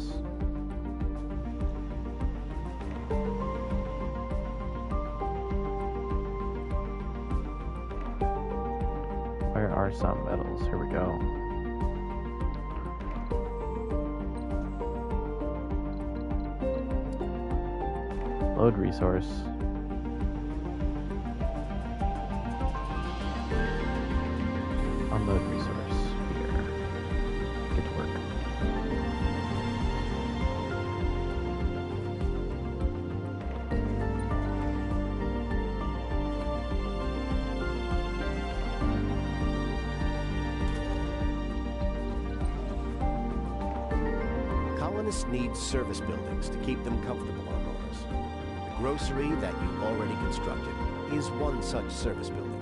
Where are some metals? Here we go. Load resource. Unload resource. Here. Get to work. Colonists need service buildings to keep them comfortable on Mars. The grocery that you already constructed is one such service building.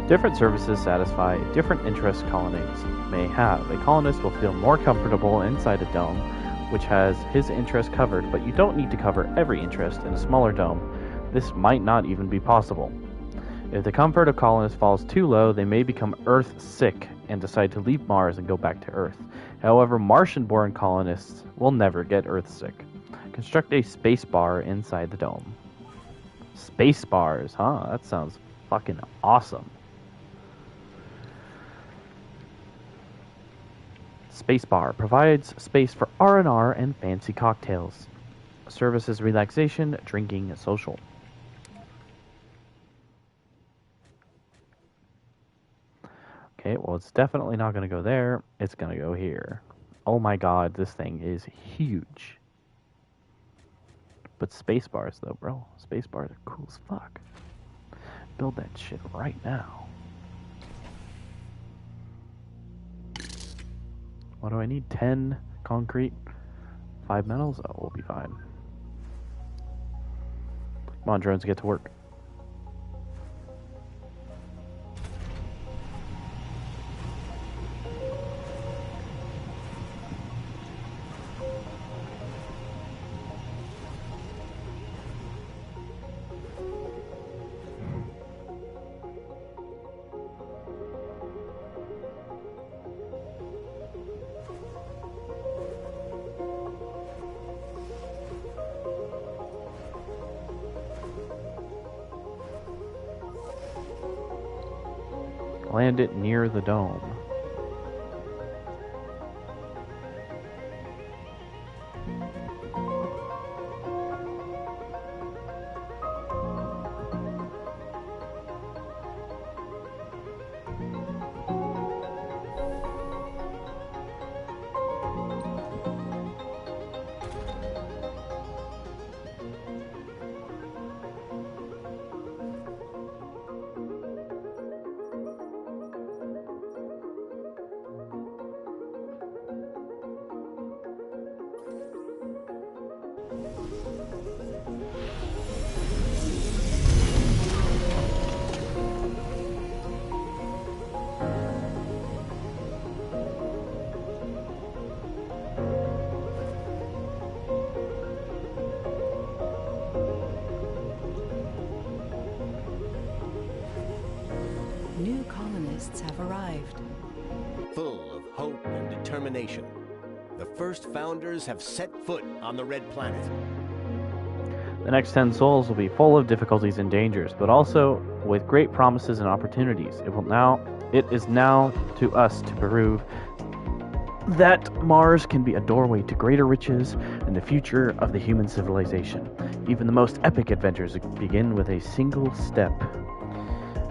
Different services satisfy different interests colonists may have. A colonist will feel more comfortable inside a dome which has his interest covered, but you don't need to cover every interest in a smaller dome. This might not even be possible. If the comfort of colonists falls too low, they may become Earth sick and decide to leave Mars and go back to Earth. However, Martian-born colonists will never get Earth sick. Construct a space bar inside the dome. Space bars, huh? That sounds fucking awesome. Space bar provides space for R&R and fancy cocktails. Services relaxation, drinking, social. Okay, well, it's definitely not going to go there. It's going to go here. Oh my god, this thing is huge. But space bars, though, bro. Space bars are cool as fuck. Build that shit right now. What do I need? 10 concrete, 5 metals? Oh, we'll be fine. Come on, drones, get to work. Land it near the dome. arrived. Full of hope and determination, the first founders have set foot on the Red Planet. The next 10 souls will be full of difficulties and dangers, but also with great promises and opportunities. It is now to us to prove that Mars can be a doorway to greater riches and the future of the human civilization. Even the most epic adventures begin with a single step.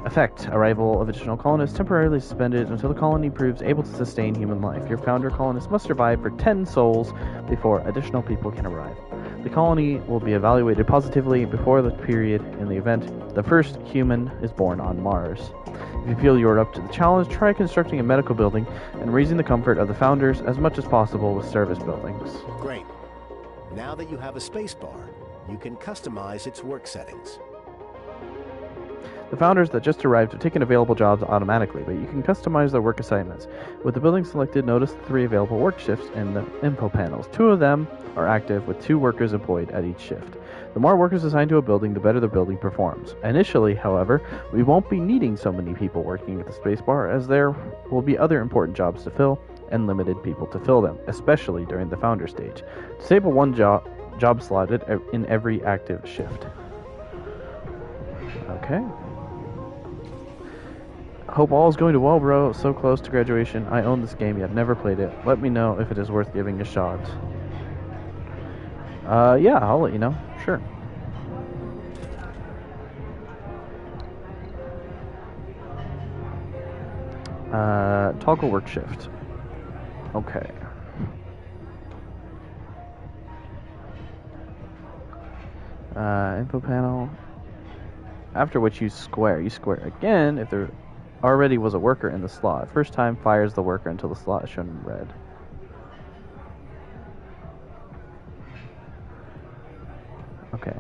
Effect: arrival of additional colonists temporarily suspended until the colony proves able to sustain human life. Your founder colonists must survive for 10 souls before additional people can arrive. The colony will be evaluated positively before the period in the event the first human is born on Mars. If you feel you're up to the challenge, try constructing a medical building and raising the comfort of the founders as much as possible with service buildings. Great. Now that you have a spacebar, you can customize its work settings. The founders that just arrived have taken available jobs automatically, but you can customize their work assignments. With the building selected, notice the 3 available work shifts in the info panels. 2 of them are active, with 2 workers employed at each shift. The more workers assigned to a building, the better the building performs. Initially, however, we won't be needing so many people working at the spacebar, as there will be other important jobs to fill, and limited people to fill them, especially during the founder stage. Disable 1 job slotted in every active shift. Okay. Hope all is going to well, bro. So close to graduation. I own this game, yet never played it. Let me know if it is worth giving a shot. Yeah, I'll let you know. Sure. Toggle work shift. Okay. Info panel. After which you square. You square again if there already was a worker in the slot. First time fires the worker until the slot is shown in red. Okay.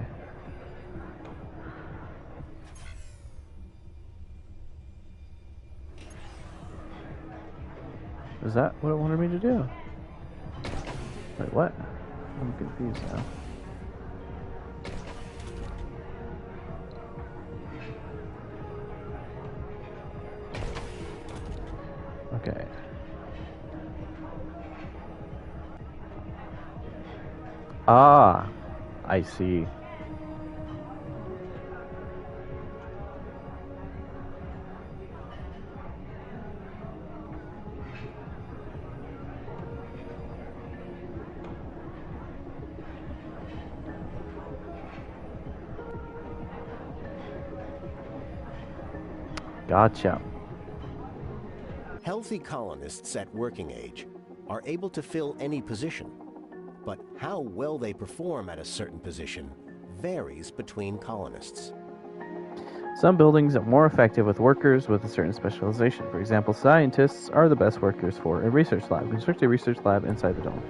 Is that what it wanted me to do? Wait, what? I'm confused now. Okay. Ah, I see. Gotcha. Healthy colonists at working age are able to fill any position, but how well they perform at a certain position varies between colonists. Some buildings are more effective with workers with a certain specialization. For example, scientists are the best workers for a research lab. Construct a research lab inside the dome.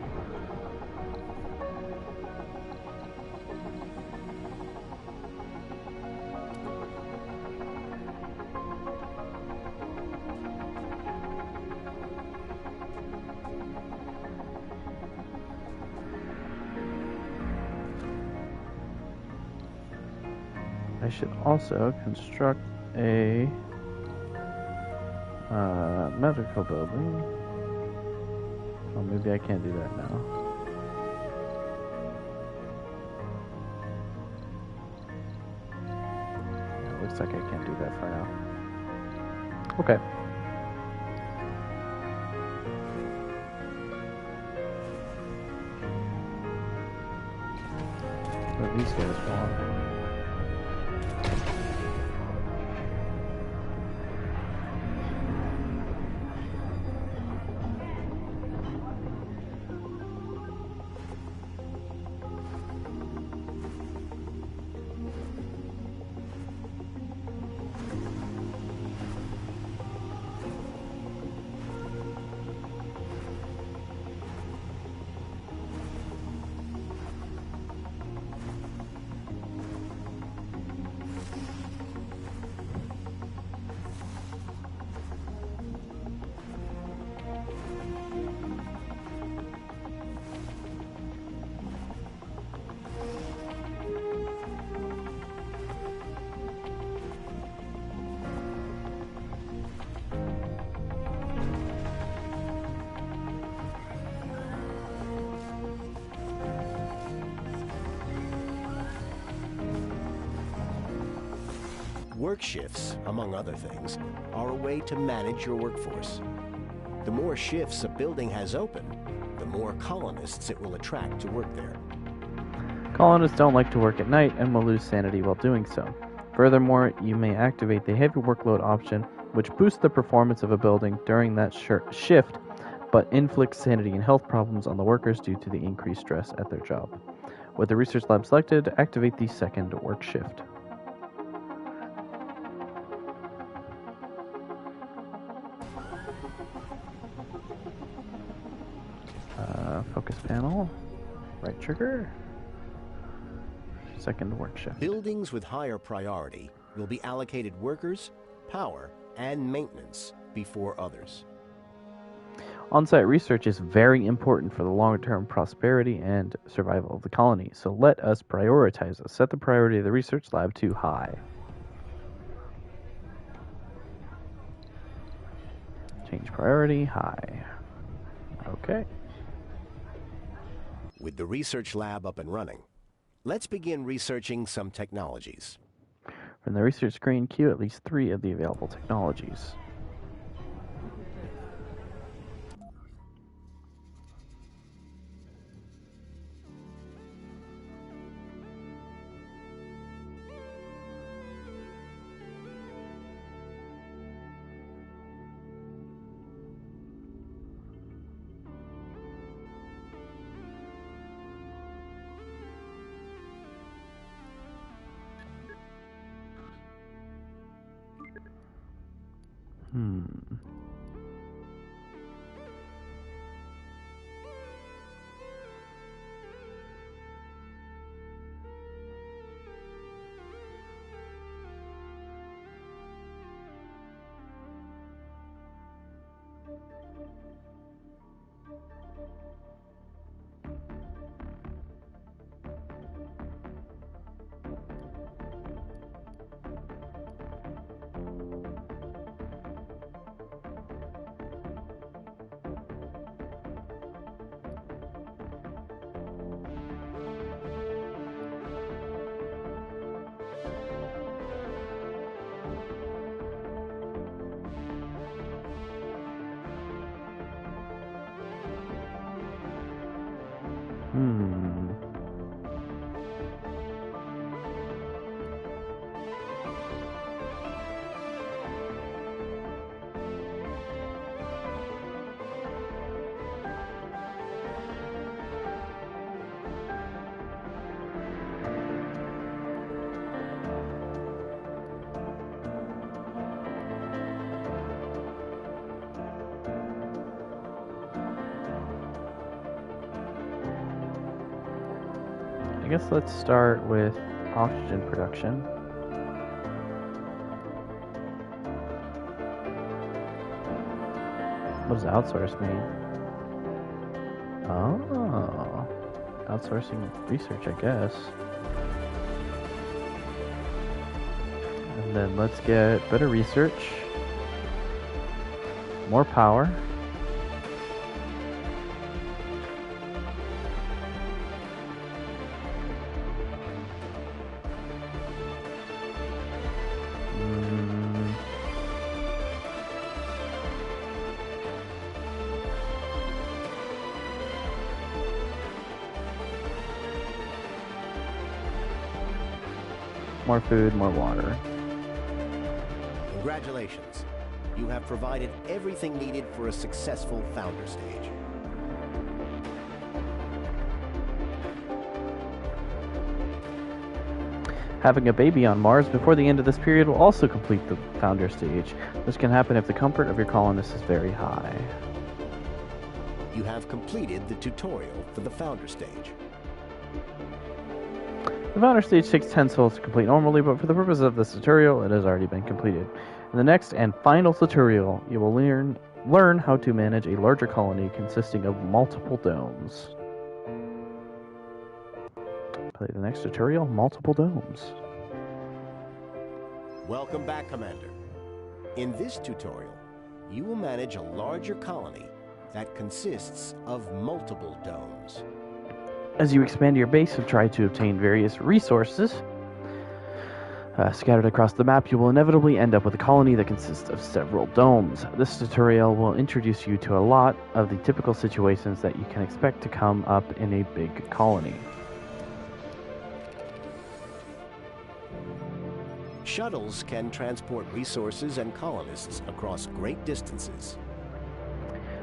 I should also construct a medical building. Oh, maybe I can't do that now. Yeah, looks like I can't do that for now. Okay. But these guys belong. Work shifts, among other things, are a way to manage your workforce. The more shifts a building has open, the more colonists it will attract to work there. Colonists don't like to work at night and will lose sanity while doing so. Furthermore, you may activate the heavy workload option, which boosts the performance of a building during that shift, but inflicts sanity and health problems on the workers due to the increased stress at their job. With the research lab selected, activate the second work shift. Focus panel, right trigger, second work shift. Buildings with higher priority will be allocated workers, power, and maintenance before others. On-site research is very important for the long-term prosperity and survival of the colony, so let us prioritize it. Set the priority of the research lab to high. Change priority, high. Okay. With the research lab up and running, let's begin researching some technologies. From the research screen, queue at least 3 of the available technologies. I guess let's start with oxygen production. What does outsource mean? Oh, outsourcing research, I guess. And then let's get better research, more power. More food, more water. Congratulations. You have provided everything needed for a successful founder stage. Having a baby on Mars before the end of this period will also complete the founder stage. This can happen if the comfort of your colonists is very high. You have completed the tutorial for the founder stage. The founder stage takes 10 souls to complete normally, but for the purpose of this tutorial, it has already been completed. In the next and final tutorial, you will learn how to manage a larger colony consisting of multiple domes. Play the next tutorial, multiple domes. Welcome back, Commander. In this tutorial, you will manage a larger colony that consists of multiple domes. As you expand your base and try to obtain various resources, Scattered across the map, you will inevitably end up with a colony that consists of several domes. This tutorial will introduce you to a lot of the typical situations that you can expect to come up in a big colony. Shuttles can transport resources and colonists across great distances.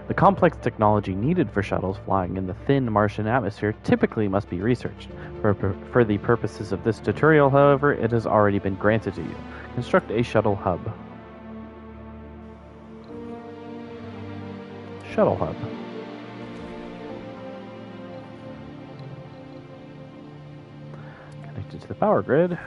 The complex technology needed for shuttles flying in the thin Martian atmosphere typically must be researched. For the purposes of this tutorial, however, it has already been granted to you. Construct a shuttle hub. Shuttle hub. Connected to the power grid.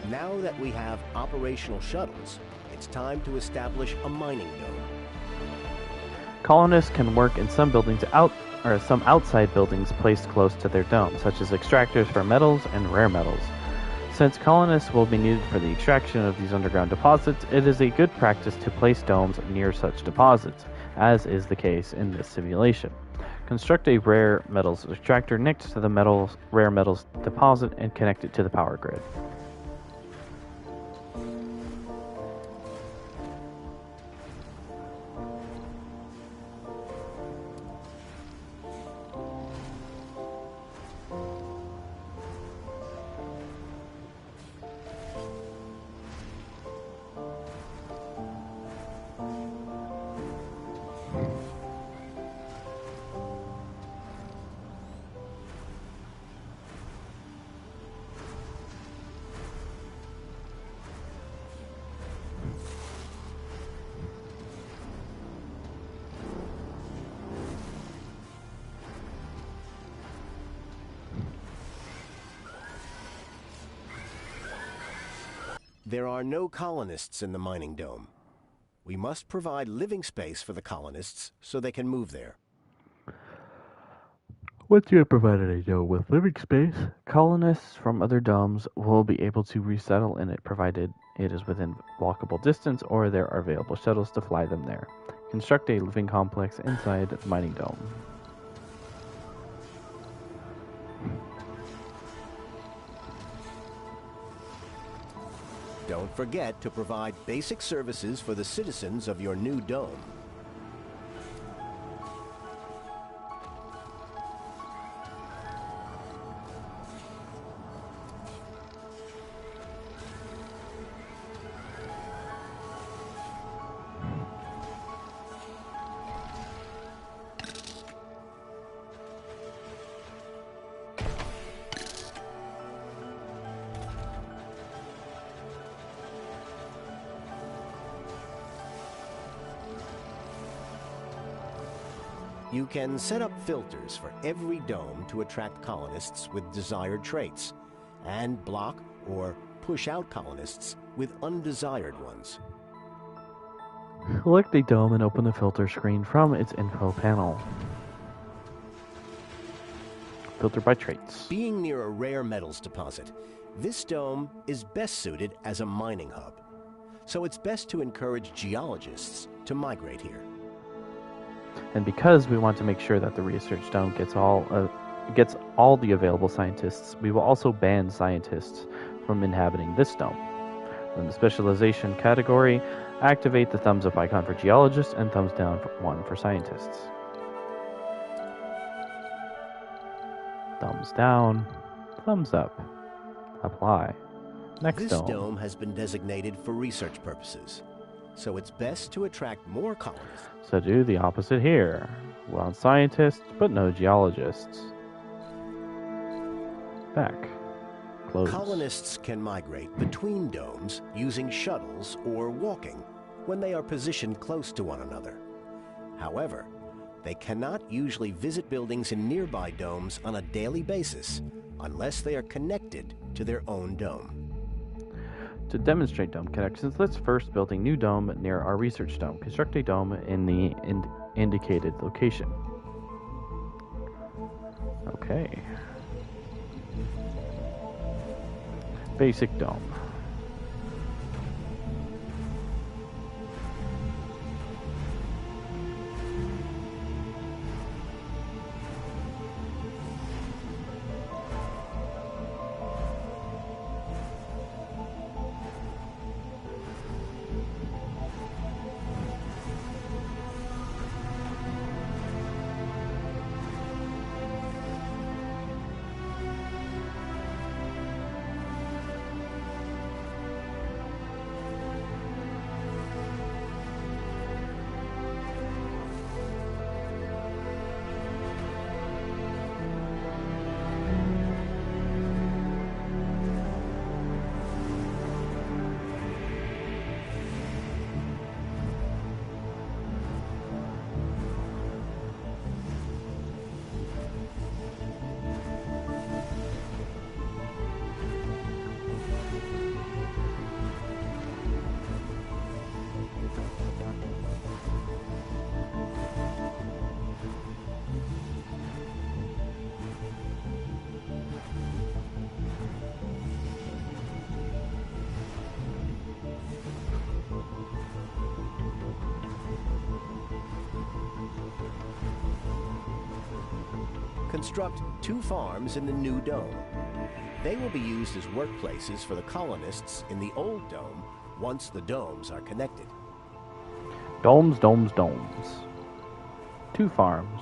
Now that we have operational shuttles, it's time to establish a mining dome. Colonists can work in some buildings some outside buildings placed close to their dome, such as extractors for metals and rare metals. Since colonists will be needed for the extraction of these underground deposits, it is a good practice to place domes near such deposits, as is the case in this simulation. Construct a rare metals extractor next to the rare metals deposit and connect it to the power grid. There are no colonists in the mining dome. We must provide living space for the colonists so they can move there. Once you have provided a dome with living space, colonists from other domes will be able to resettle in it, provided it is within walkable distance or there are available shuttles to fly them there. Construct a living complex inside the mining dome. Don't forget to provide basic services for the citizens of your new dome. You can set up filters for every dome to attract colonists with desired traits, and block or push out colonists with undesired ones. Select a dome and open the filter screen from its info panel. Filter by traits. Being near a rare metals deposit, this dome is best suited as a mining hub, so it's best to encourage geologists to migrate here. And because we want to make sure that the research dome gets all the available scientists, we will also ban scientists from inhabiting this dome. In the specialization category, activate the thumbs up icon for geologists and thumbs down one for scientists. Thumbs down, thumbs up, apply. Next This dome has been designated for research purposes, so it's best to attract more colonists. So do the opposite here. We want scientists, but no geologists. Back. Close. Colonists can migrate between domes using shuttles or walking when they are positioned close to one another. However, they cannot usually visit buildings in nearby domes on a daily basis unless they are connected to their own dome. To demonstrate dome connections, let's first build a new dome near our research dome. Construct a dome in the indicated location. Okay. Basic dome. Construct 2 farms in the new dome. They will be used as workplaces for the colonists in the old dome once the domes are connected. Domes, domes, domes. 2 farms.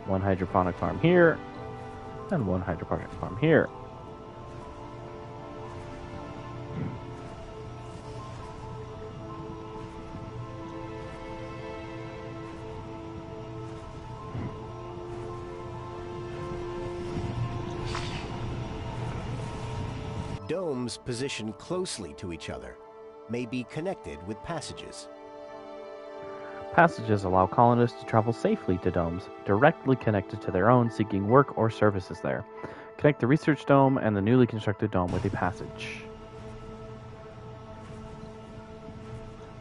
1 hydroponic farm here, and 1 hydroponic farm here. Domes positioned closely to each other may be connected with passages. Passages allow colonists to travel safely to domes, directly connected to their own, seeking work or services there. Connect the research dome and the newly constructed dome with a passage.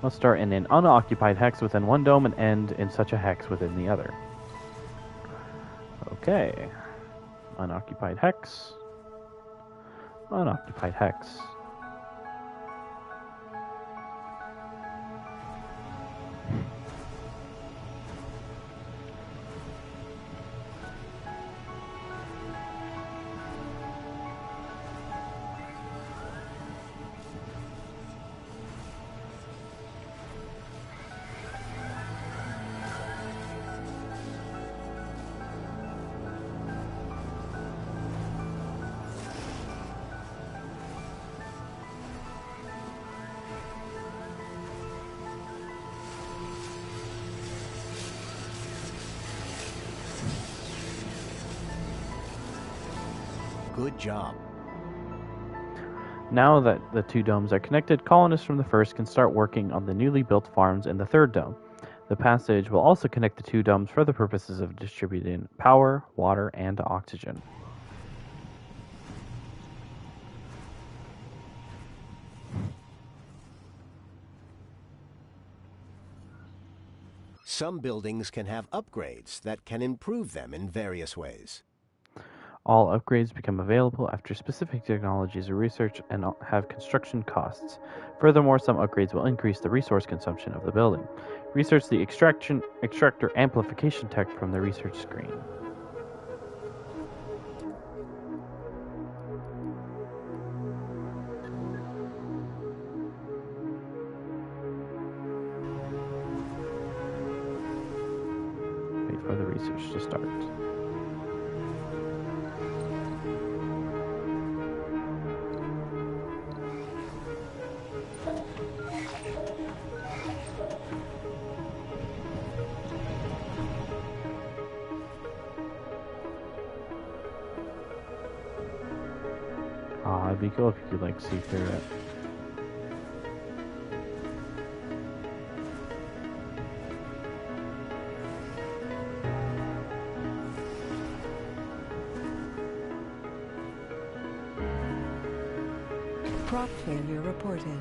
Must start in an unoccupied hex within one dome and end in such a hex within the other. Okay. Unoccupied hex. Unoccupied hex. Good job. Now that the 2 domes are connected, colonists from the first can start working on the newly built farms in the 3rd dome. The passage will also connect the 2 domes for the purposes of distributing power, water, and oxygen. Some buildings can have upgrades that can improve them in various ways. All upgrades become available after specific technologies are researched and have construction costs. Furthermore, some upgrades will increase the resource consumption of the building. Research the extractor amplification tech from the research screen. Wait for the research to start. It'd be cool if you could like see through it. Prop failure reported.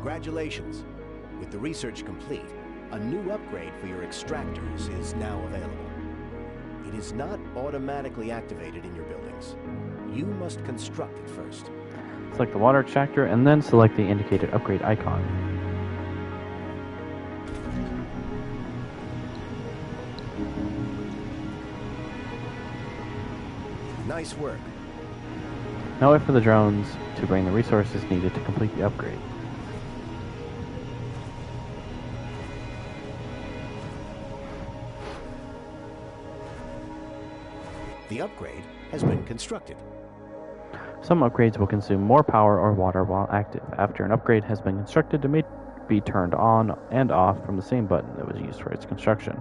Congratulations. With the research complete, a new upgrade for your extractors is now available. It is not automatically activated in your buildings. You must construct it first. Select the water extractor and then select the indicated upgrade icon. Nice work. Now wait for the drones to bring the resources needed to complete the upgrade. The upgrade has been constructed. Some upgrades will consume more power or water while active. After an upgrade has been constructed, it may be turned on and off from the same button that was used for its construction.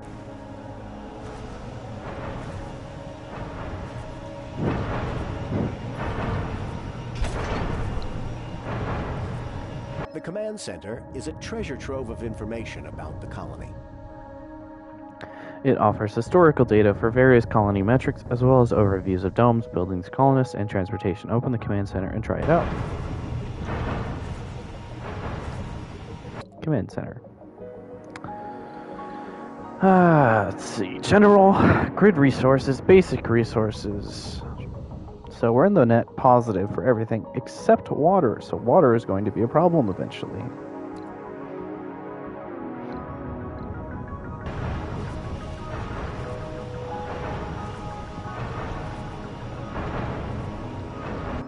The command center is a treasure trove of information about the colony. It offers historical data for various colony metrics, as well as overviews of domes, buildings, colonists, and transportation. Open the command center and try it out. Command center. Let's see. General, grid resources, basic resources. So we're in the net positive for everything except water. So water is going to be a problem eventually.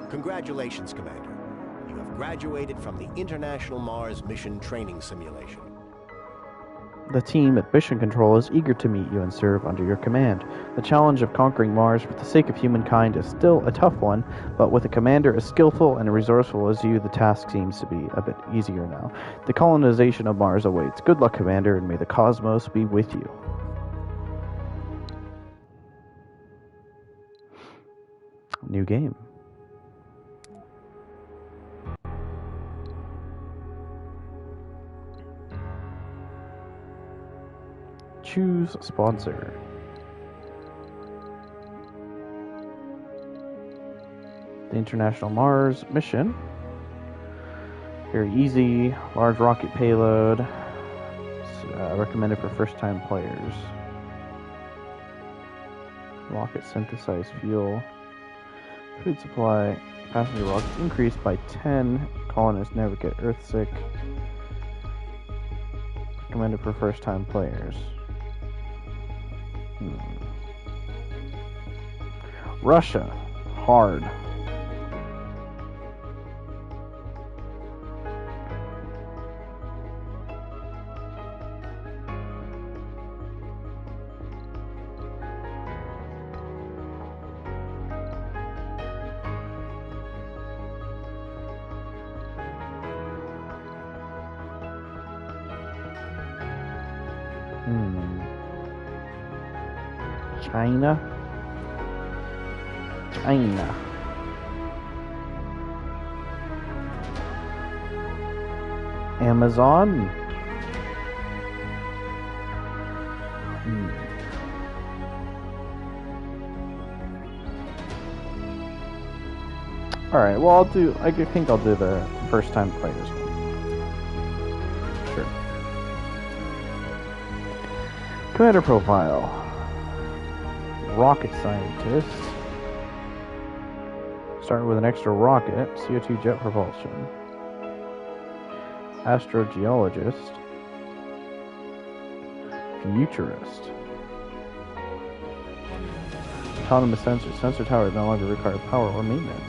Congratulations, Commander. You have graduated from the International Mars Mission Training Simulation. The team at Mission Control is eager to meet you and serve under your command. The challenge of conquering Mars for the sake of humankind is still a tough one, but with a commander as skillful and resourceful as you, the task seems to be a bit easier now. The colonization of Mars awaits. Good luck, Commander, and may the cosmos be with you. New game. Choose sponsor. The International Mars Mission. Very easy, large rocket payload. Recommended for first-time players. Rocket synthesized fuel. Food supply. Passenger rockets increased by 10. Colonists never get Earthsick. Recommended for first-time players. Russia, hard. China. Amazon. Alright, well I think I'll do the first time players one. Sure. Commander profile. Rocket scientist. Starting with an extra rocket, CO2 jet propulsion. Astrogeologist. Futurist. Autonomous sensor. Sensor tower no longer require power or maintenance.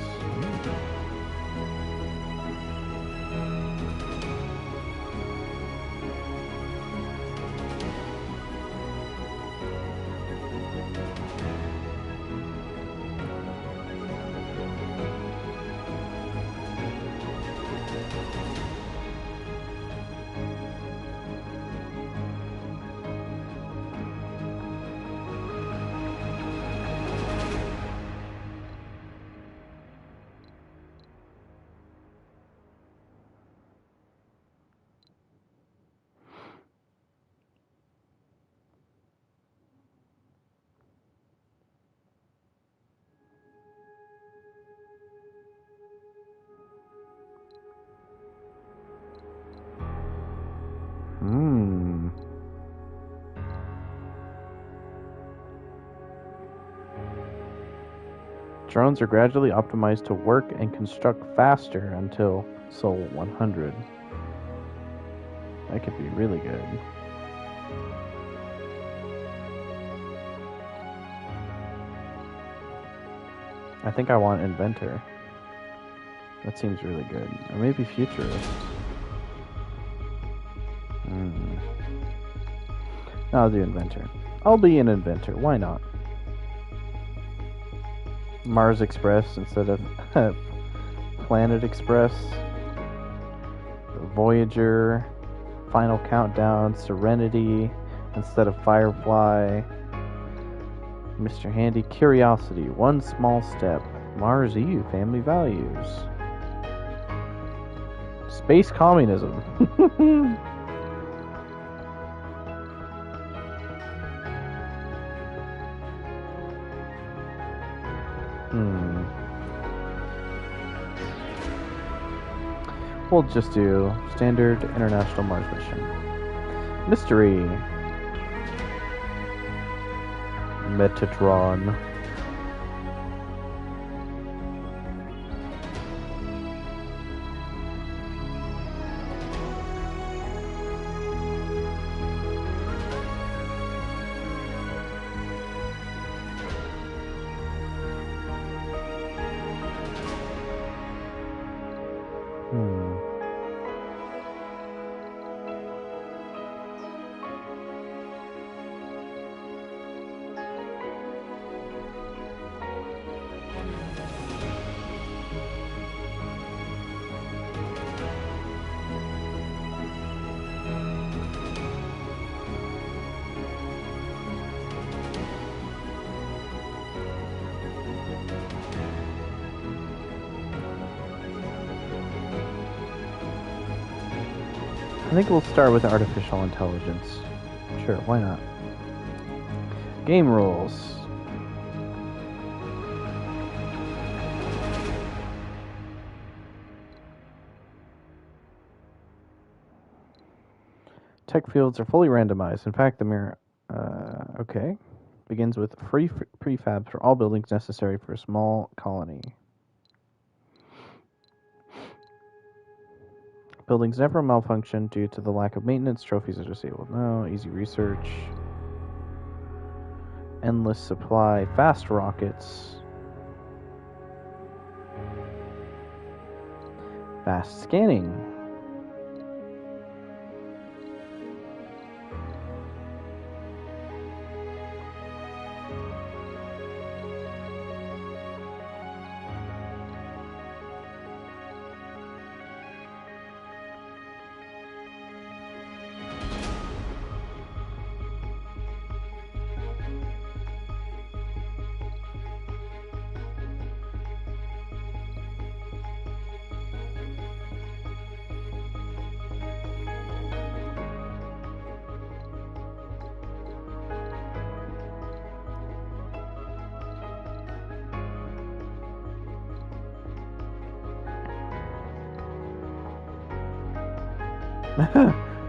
Drones are gradually optimized to work and construct faster until Sol 100. That could be really good. I think I want Inventor. That seems really good. Or maybe Futurist. I'll do Inventor. I'll be an Inventor. Why not? Mars Express instead of Planet Express. Voyager. Final Countdown. Serenity instead of Firefly. Mr. Handy. Curiosity. One small step. Mars EU. Family values. Space communism. We'll just do standard international Mars mission. Mystery. Metatron. I think we'll start with artificial intelligence. Sure, why not? Game rules. Tech fields are fully randomized. In fact, the mirror... okay. Begins with free prefabs for all buildings necessary for a small colony. Buildings never malfunction due to the lack of maintenance. Trophies are disabled. No. Easy research. Endless supply. Fast rockets. Fast scanning.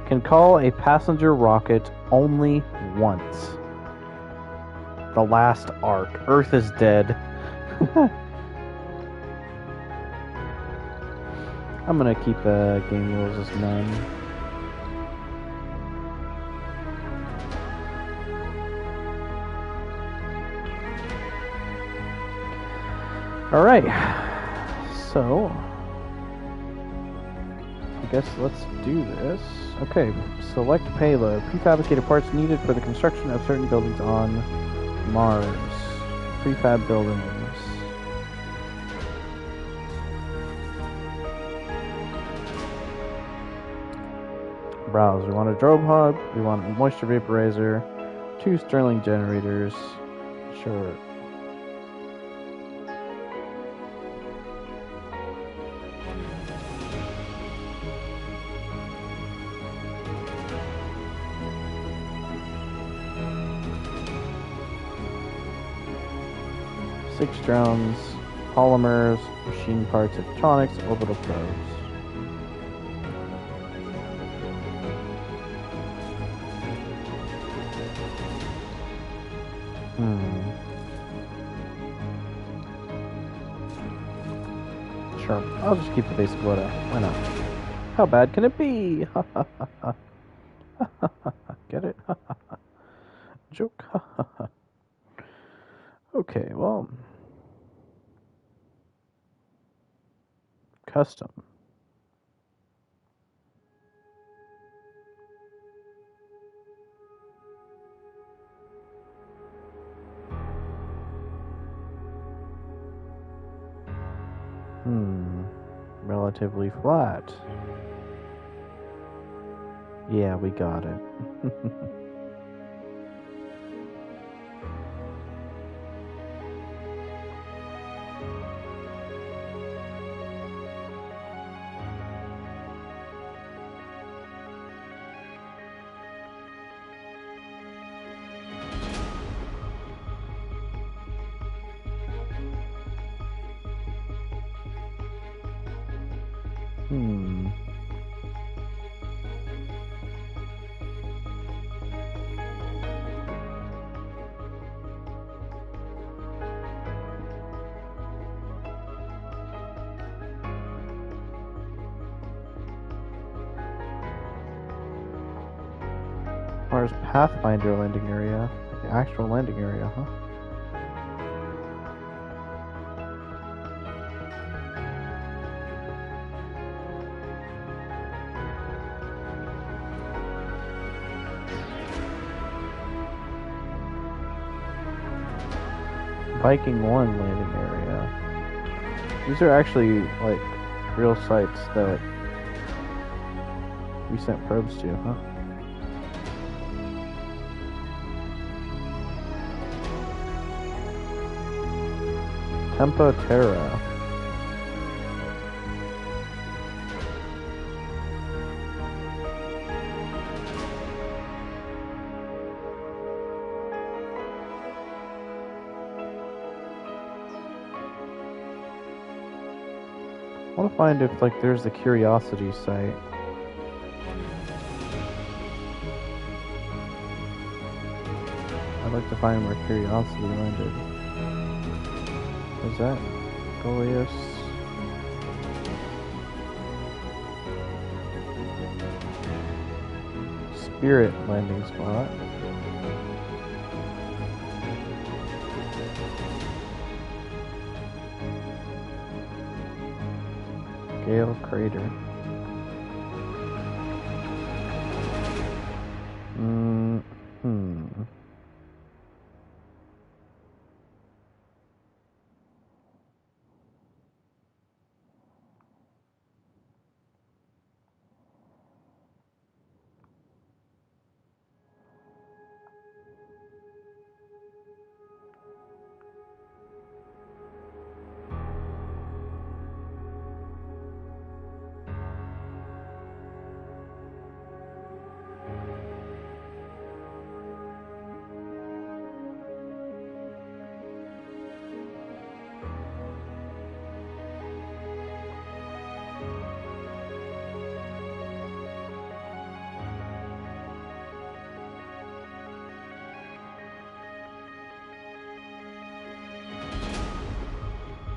Can call a passenger rocket only once. The last arc. Earth is dead. I'm gonna keep game rules as none. Alright. So... I guess let's do this. Okay, select payload. Prefabricated parts needed for the construction of certain buildings on Mars. Prefab buildings. Browse. We want a drobe hub. We want a moisture vaporizer. 2 Stirling generators. Sure. Six drones, polymers, machine parts, electronics, orbital probes. Sure, I'll just keep the basic quota. Why not? How bad can it be? Get it? Joke. Okay, well. Custom. Relatively flat. Yeah, we got it. Mars Pathfinder landing area. The actual landing area, huh? Viking 1 landing area. These are actually, like, real sites that we sent probes to, huh? Tempo Terra. I want to find if, like, there's the Curiosity site. I'd like to find where Curiosity landed. Was that Goliath? Spirit landing spot. Gale Crater.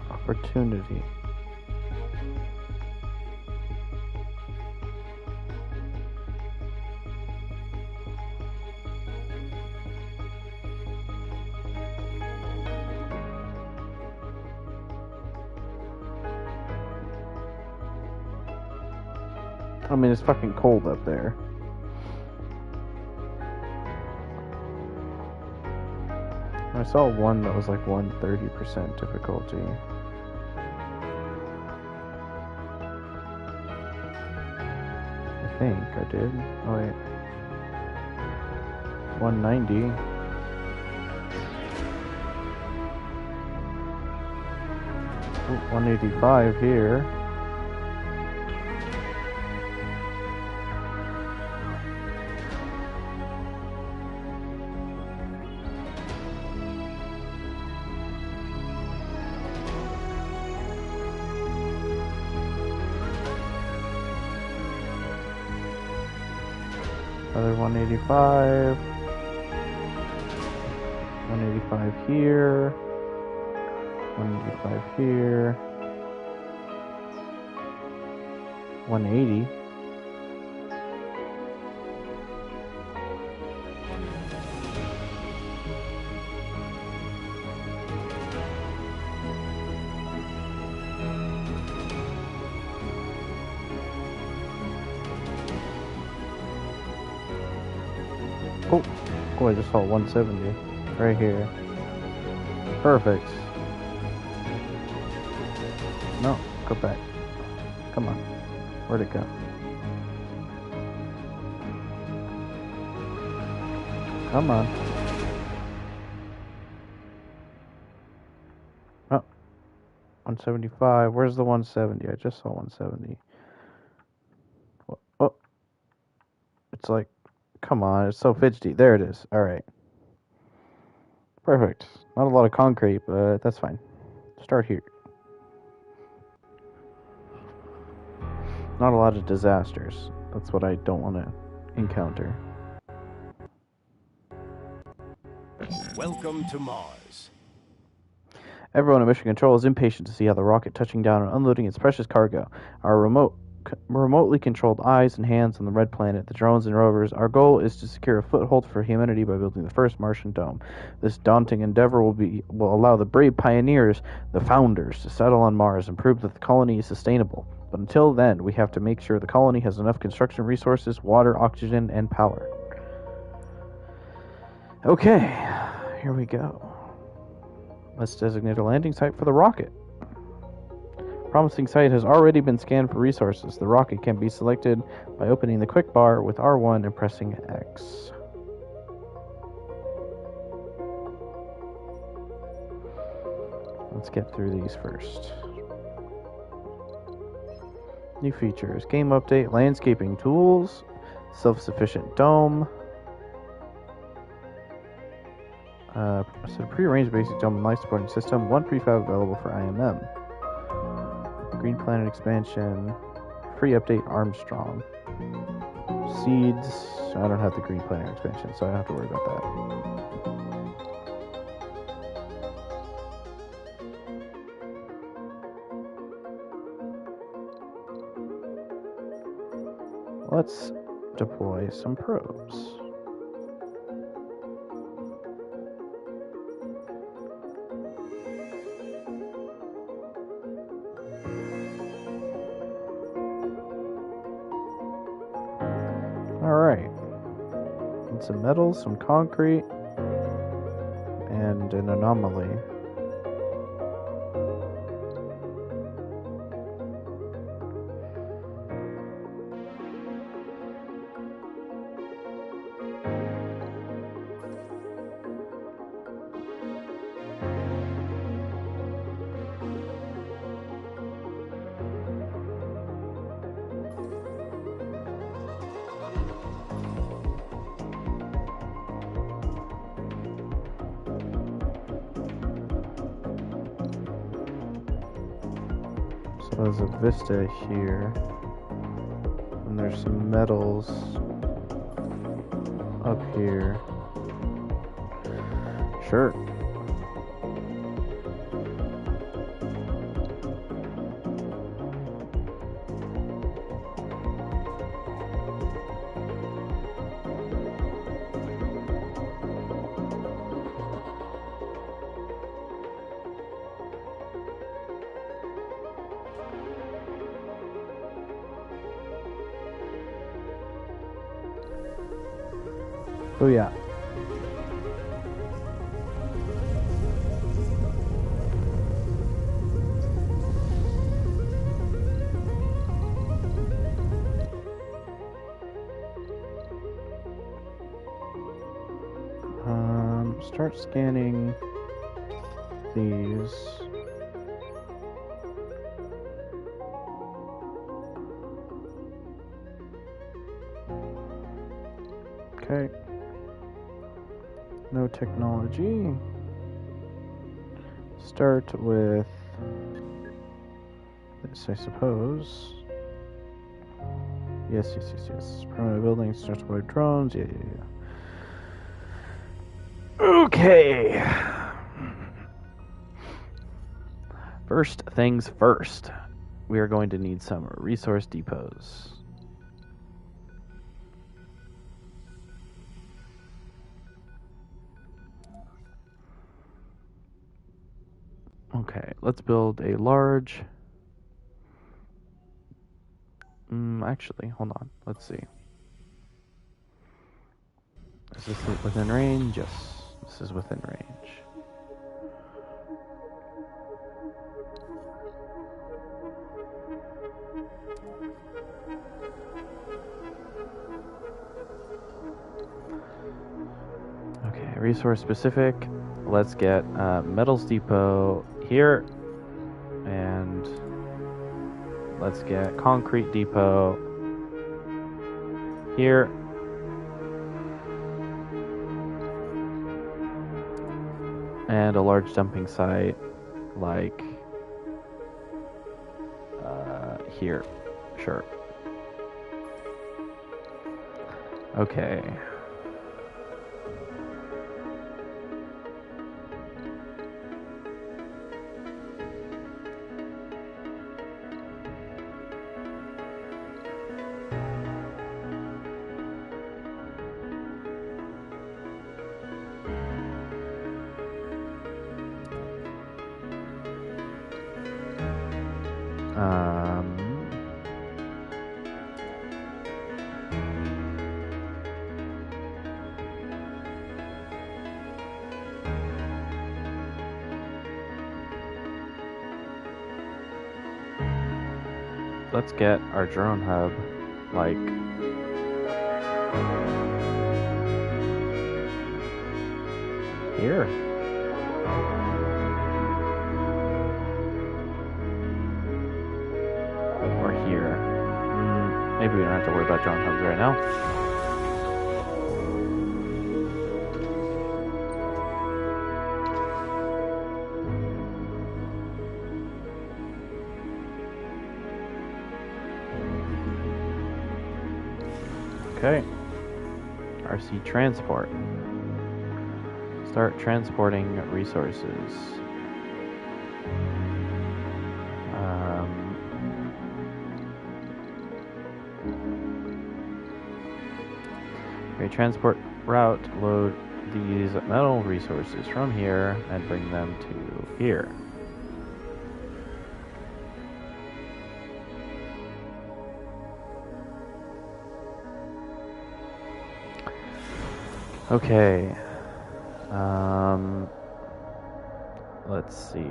Opportunity. I mean, it's fucking cold up there. I saw one that was like 130% difficulty. I think I did. Oh wait. 190. Oh, 185 here. Another 185. 185 here. 185 here. 180. Oh, I just saw 170 right here. Perfect. No, go back. Come on. Where'd it go? Come on. Oh, 175. Where's the 170? I just saw 170. Oh, it's like, come on. It's so fidgety. There it is. All right. Perfect. Not a lot of concrete, but that's fine. Start here. Not a lot of disasters. That's what I don't want to encounter. Welcome to Mars. Everyone at Mission Control is impatient to see how the rocket touching down and unloading its precious cargo. Our remotely controlled eyes and hands on the red planet, the drones and rovers, our goal is to secure a foothold for humanity by building the first Martian dome. This daunting endeavor will allow the brave pioneers, the founders, to settle on Mars and prove that the colony is sustainable. But until then, we have to make sure the colony has enough construction resources, water, oxygen, and power. Okay, here we go. Let's designate a landing site for the rocket. Promising site has already been scanned for resources. The rocket can be selected by opening the quick bar with R1 and pressing X. Let's get through these first. New features. Game update, landscaping tools, self-sufficient dome. Pre-arranged basic dome and life supporting system. One prefab available for IMM. Green planet expansion. Free update Armstrong. Seeds. I don't have the green planet expansion, so I don't have to worry about that. Let's deploy some probes. Alright. And some metals, some concrete, and an anomaly. So there's a vista here, and there's some metals up here. Sure. Oh yeah. Start scanning these. Okay. No technology. Start with this, I suppose. Yes. Permanent buildings, start with drones. Yeah. Okay. First things first. we are going to need some resource depots. Okay, let's build a large... actually, hold on. Let's see. Is this within range? Yes, this is within range. Okay, resource specific. Let's get metals depot here, and let's get concrete depot here. And a large dumping site like here. Sure. Okay. Let's get our drone hub, like, here. Or here. Maybe we don't have to worry about drone hubs right now. Okay. RC transport. Start transporting resources. Transport route, load these metal resources from here and bring them to here. Okay. Let's see.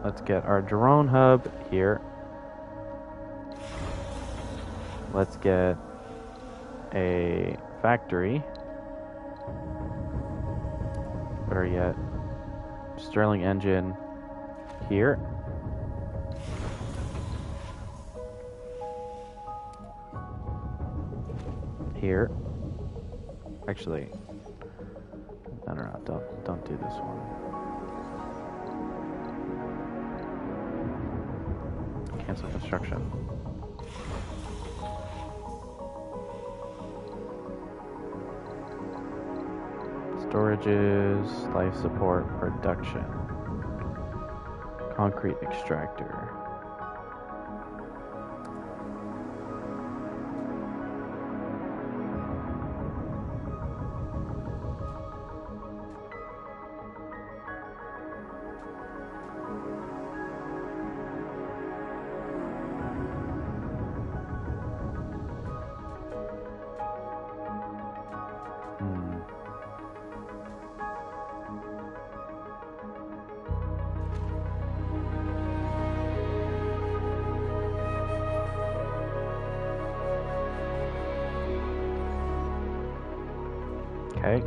Let's get our drone hub here. Let's get a factory. Better yet, Stirling engine here. Here. Actually, no, don't do this one. Cancel construction. Storages, life support, production. Concrete extractor. Okay.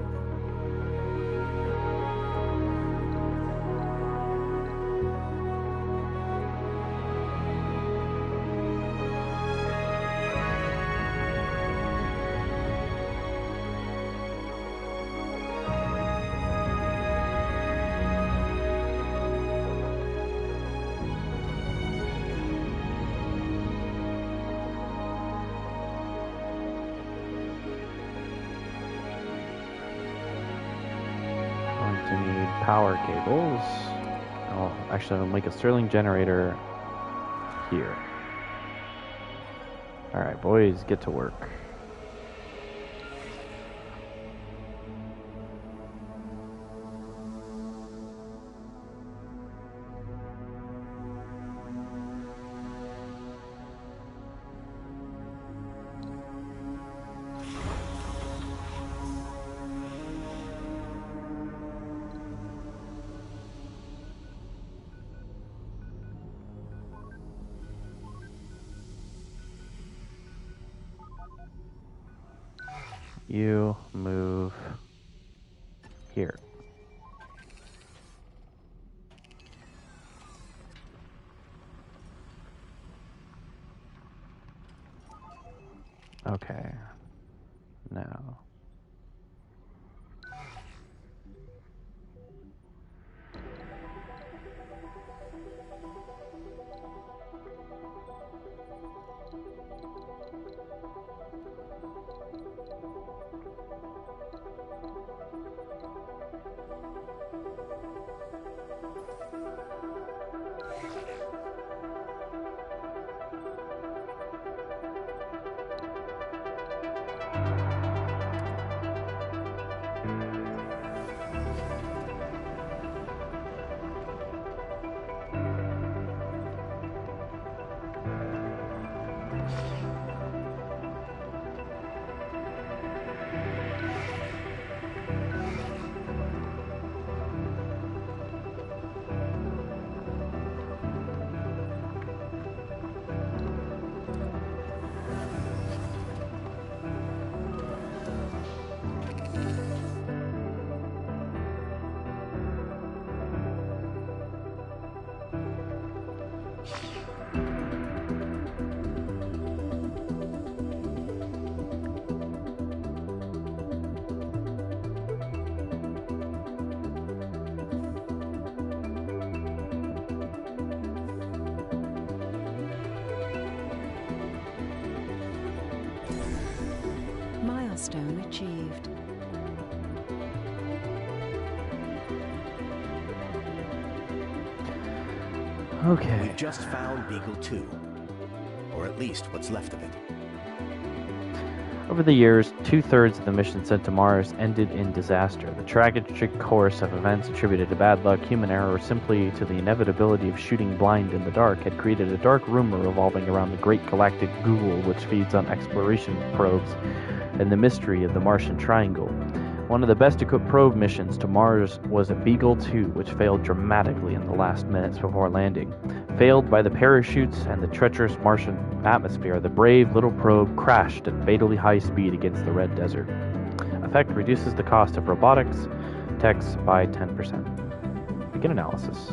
to need power cables. Oh, actually, I'll make a Stirling generator here. Alright, boys, get to work. You move here. Okay. Now. Milestone achieved. Okay. We've just found Beagle 2, or at least what's left of it. Over the years, 2/3 of the missions sent to Mars ended in disaster. The tragic course of events attributed to bad luck, human error, or simply to the inevitability of shooting blind in the dark had created a dark rumor revolving around the great galactic Google, which feeds on exploration probes and the mystery of the Martian Triangle. One of the best-equipped probe missions to Mars was a Beagle 2, which failed dramatically in the last minutes before landing. Failed by the parachutes and the treacherous Martian atmosphere, the brave little probe crashed at fatally high speed against the red desert. Effect reduces the cost of robotics techs by 10%. Begin analysis.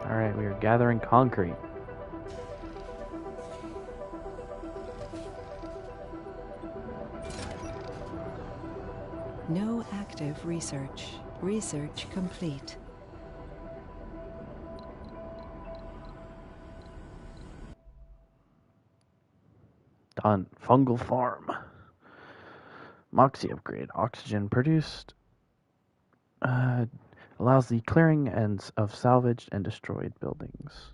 Alright, we are gathering concrete. No active research. Research complete. Done. Fungal farm. Moxie upgrade. Oxygen produced. Allows the clearing ends of salvaged and destroyed buildings.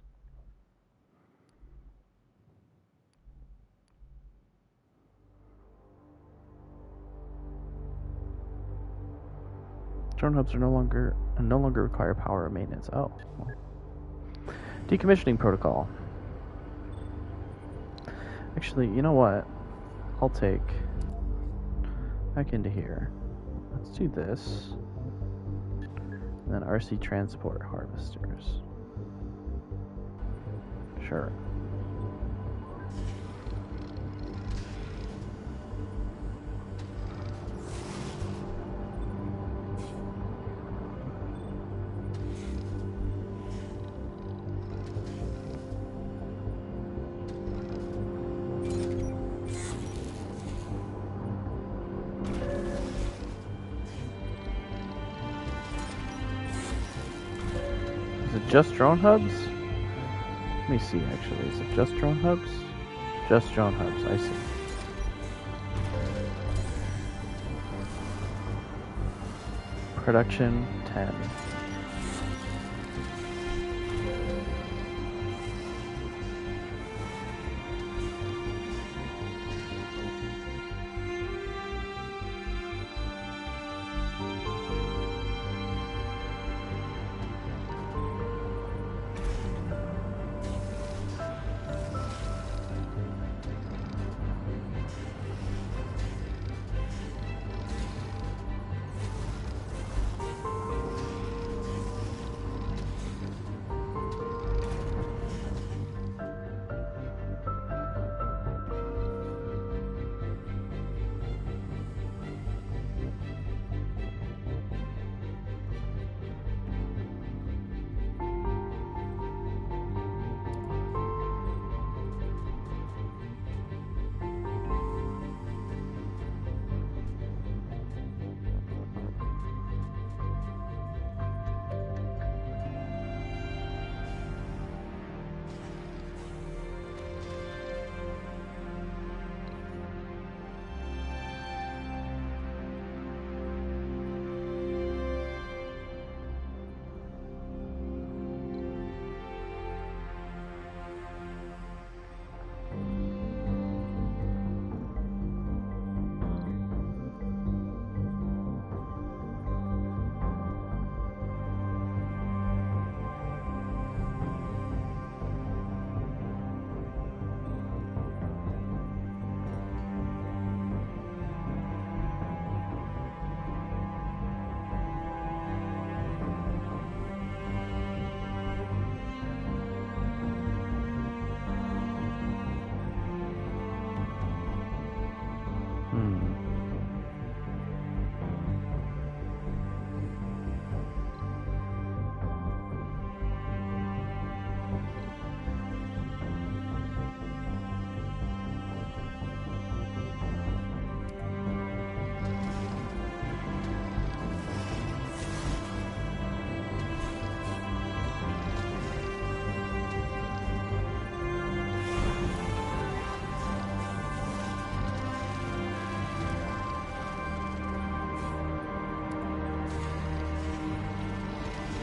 Drone hubs are no longer require power or maintenance. Oh. Decommissioning protocol. Actually, you know what? I'll take back into here. Let's do this. And then RC transport harvesters. Sure. Is it just drone hubs? Let me see, actually. Is it just drone hubs? Just drone hubs, I see. Production 10.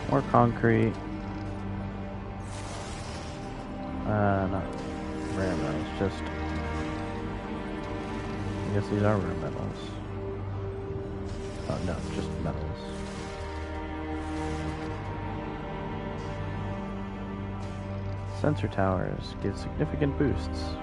More concrete. Not rare metals, just... I guess these are rare metals. Oh, no, just metals. Sensor towers give significant boosts.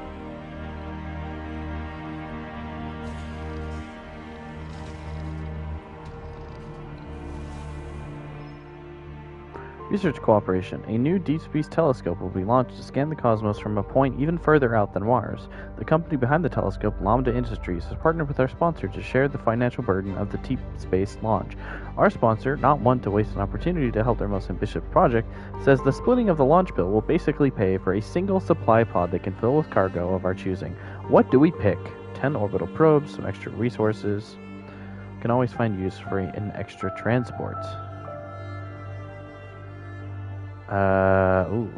Research cooperation. A new deep space telescope will be launched to scan the cosmos from a point even further out than Mars. The company behind the telescope, Lambda Industries, has partnered with our sponsor to share the financial burden of the deep space launch. Our sponsor, not one to waste an opportunity to help their most ambitious project, says the splitting of the launch bill will basically pay for a single supply pod that can fill with cargo of our choosing. What do we pick? 10 orbital probes, some extra resources. Can always find use for an extra transport. Ooh.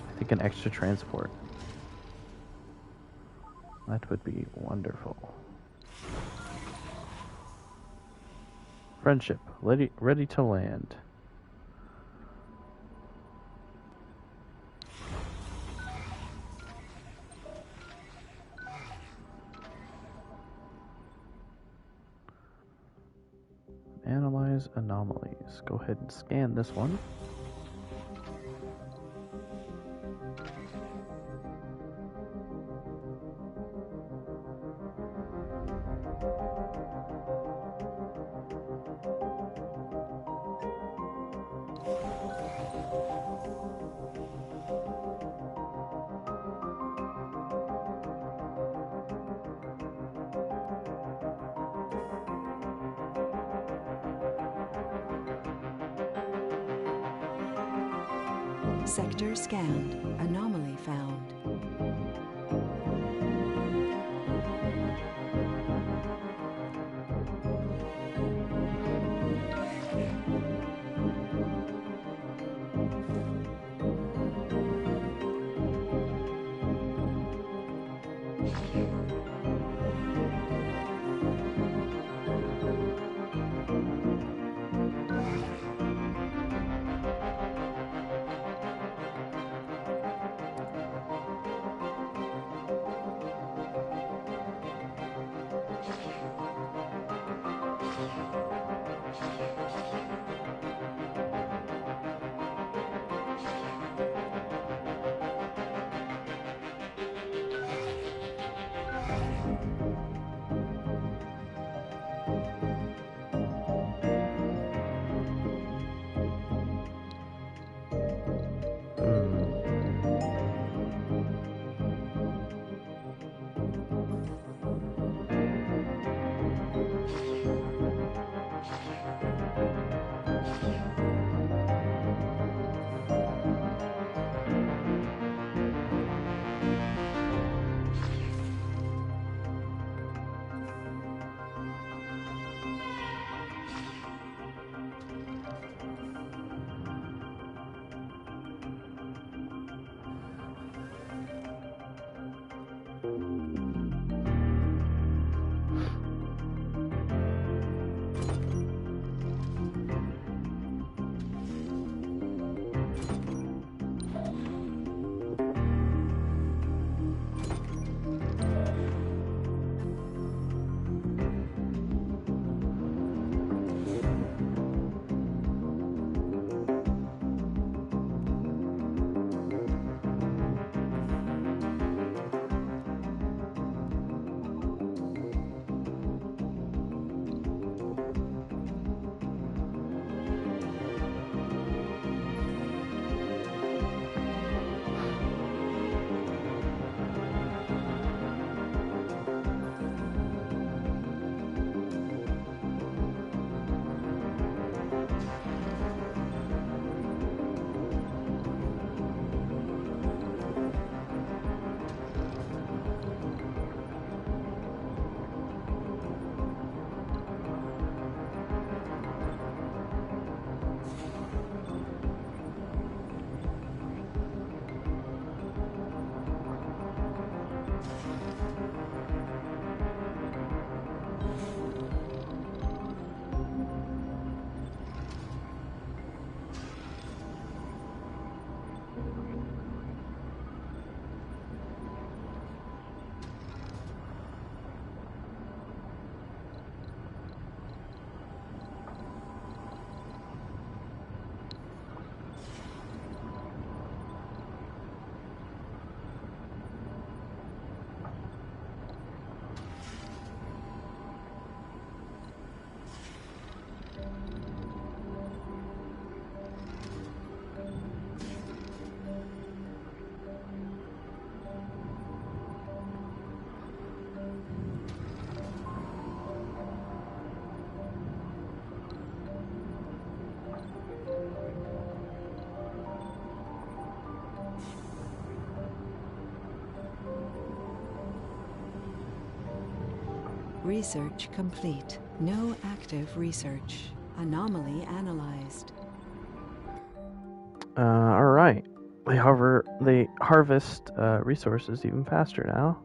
I think an extra transport. That would be wonderful. Friendship, ready to land. Analyze anomalies. Go ahead and scan this one. Sector scanned. Anomaly found. Research complete. No active research. Anomaly analyzed. All right. They harvest resources even faster now,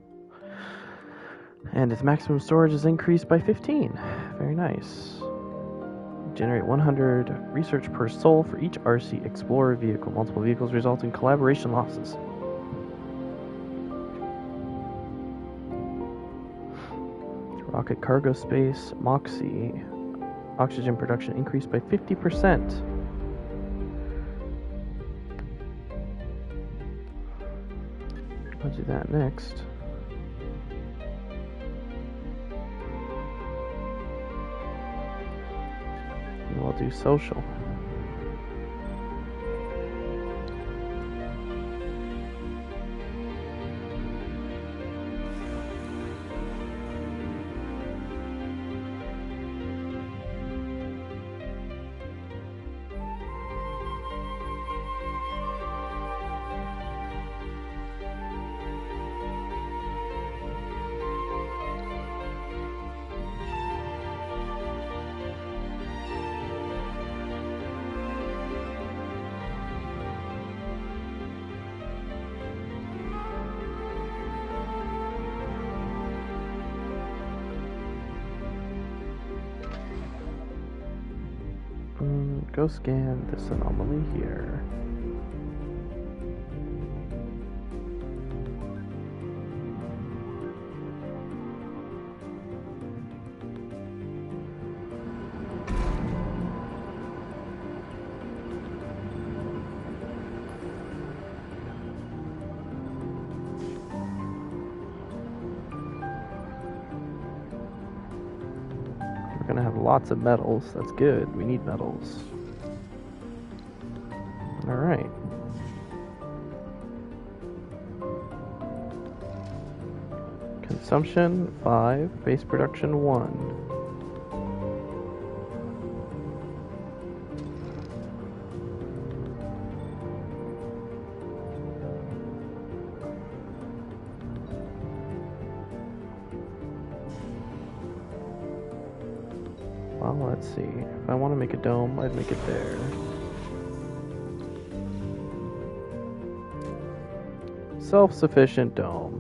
and its maximum storage is increased by 15. Very nice. Generate 100 research per soul for each RC Explorer vehicle. Multiple vehicles result in collaboration losses. Rocket cargo space, Moxie. Oxygen production increased by 50%. I'll do that next. And we'll do social. Go scan this anomaly here. We're gonna have lots of metals. That's good. We need metals. All right. Consumption 5, base production 1. Well, let's see. If I want to make a dome, I'd make it there. Self-sufficient dome.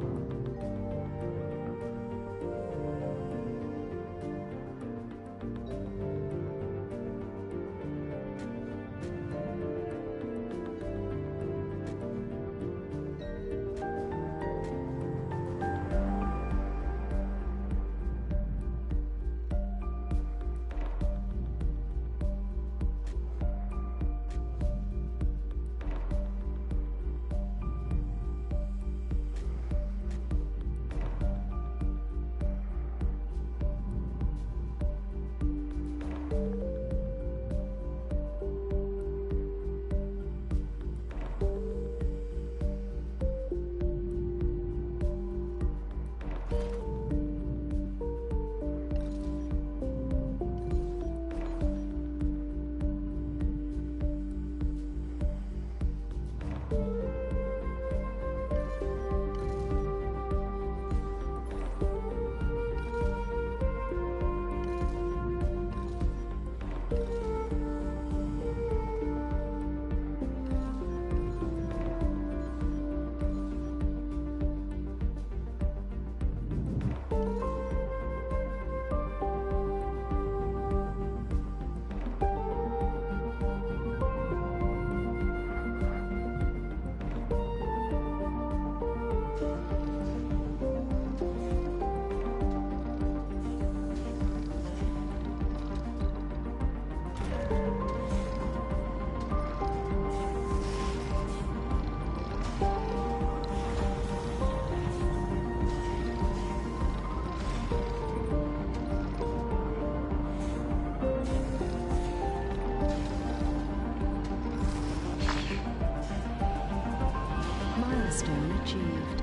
Milestone achieved.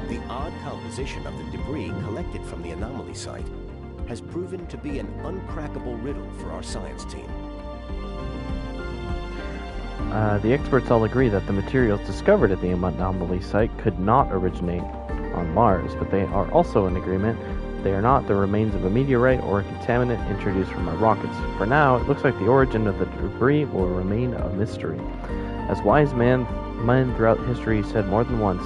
The odd composition of the debris collected from the anomaly site has proven to be an uncrackable riddle for our science team. The experts all agree that the materials discovered at the anomaly site could not originate on Mars, but they are also in agreement they are not the remains of a meteorite or a contaminant introduced from our rockets. For now, it looks like the origin of the debris will remain a mystery. As wise men throughout history said more than once,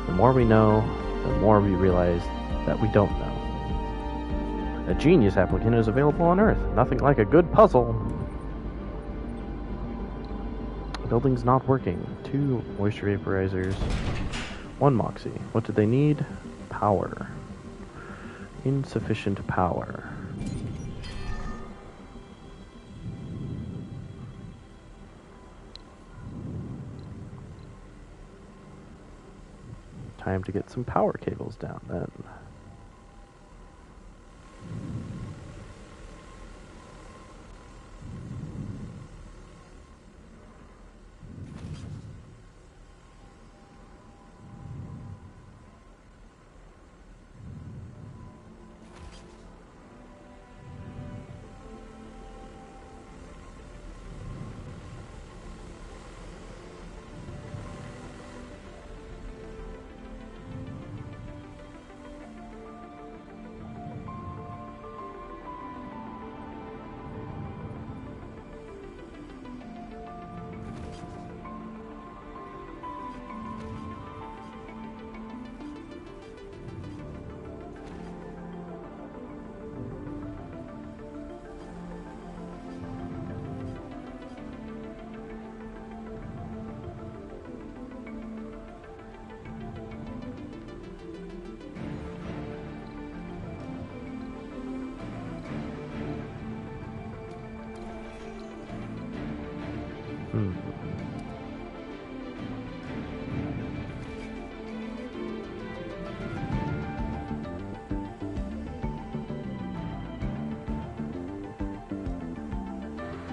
the more we know, the more we realize that we don't know. A genius applicant is available on Earth. Nothing like a good puzzle. Building's not working. 2 moisture vaporizers. 1 moxie. What did they need? Power. Insufficient power. Time to get some power cables down then.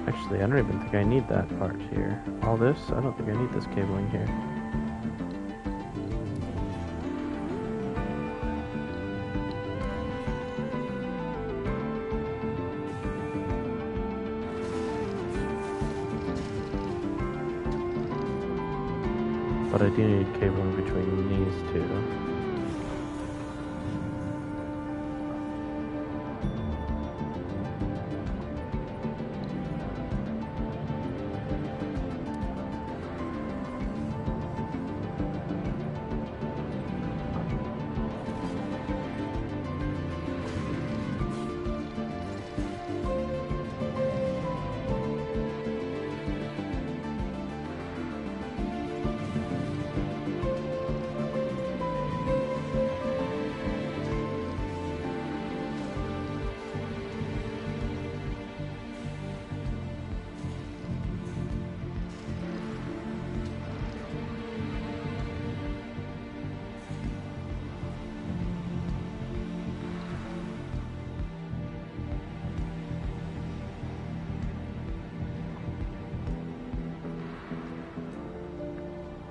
Actually, I don't even think I need that part here. All this? I don't think I need this cabling here. But I do need cabling between these two.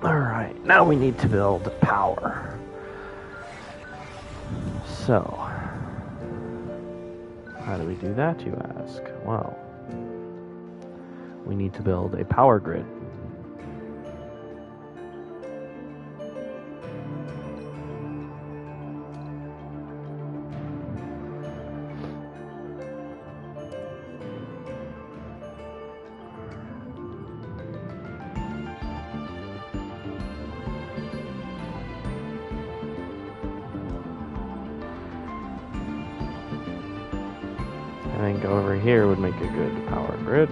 Alright, now we need to build power. So, how do we do that, you ask? Well, we need to build a power grid. I think over here would make a good power grid.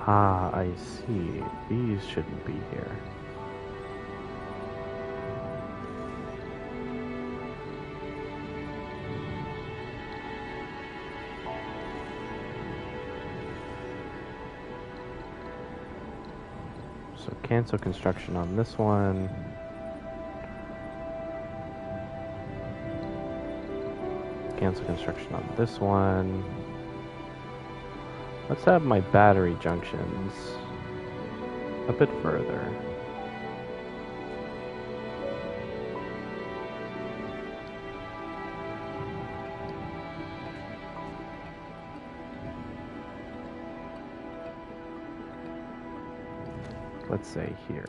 Ah, I see. These shouldn't be here. So cancel construction on this one. Cancel construction on this one. Let's have my battery junctions a bit further. Let's say here.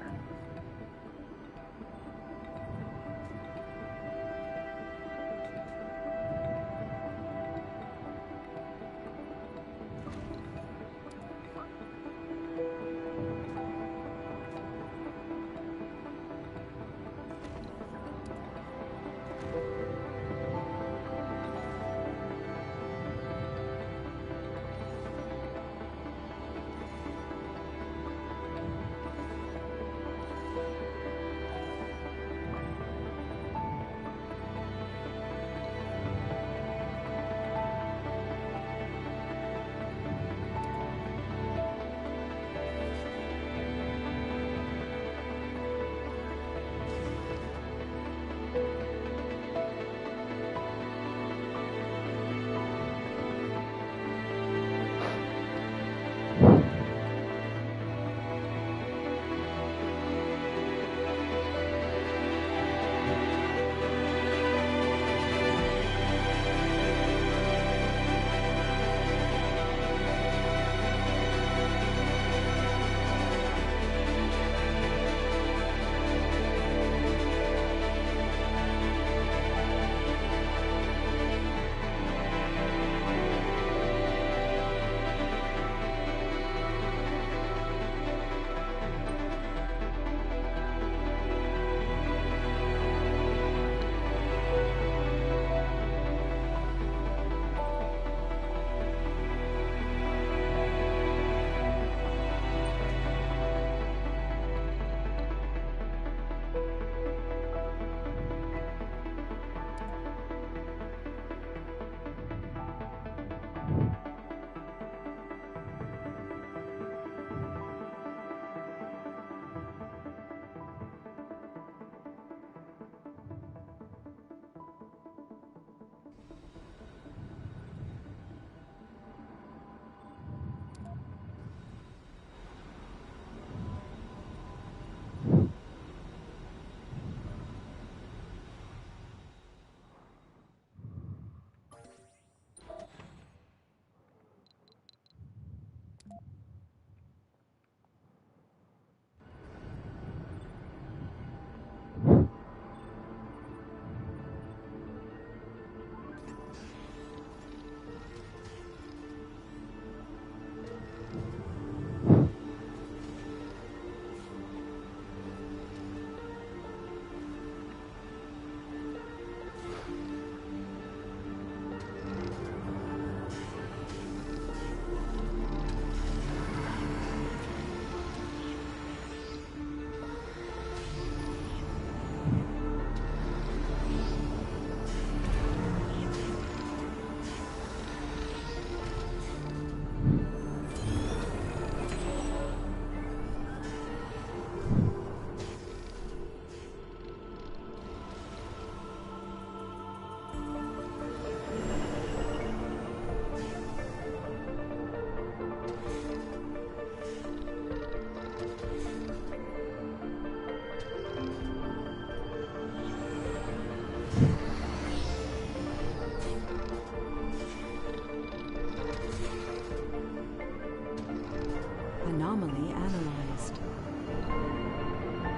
Anomaly analyzed.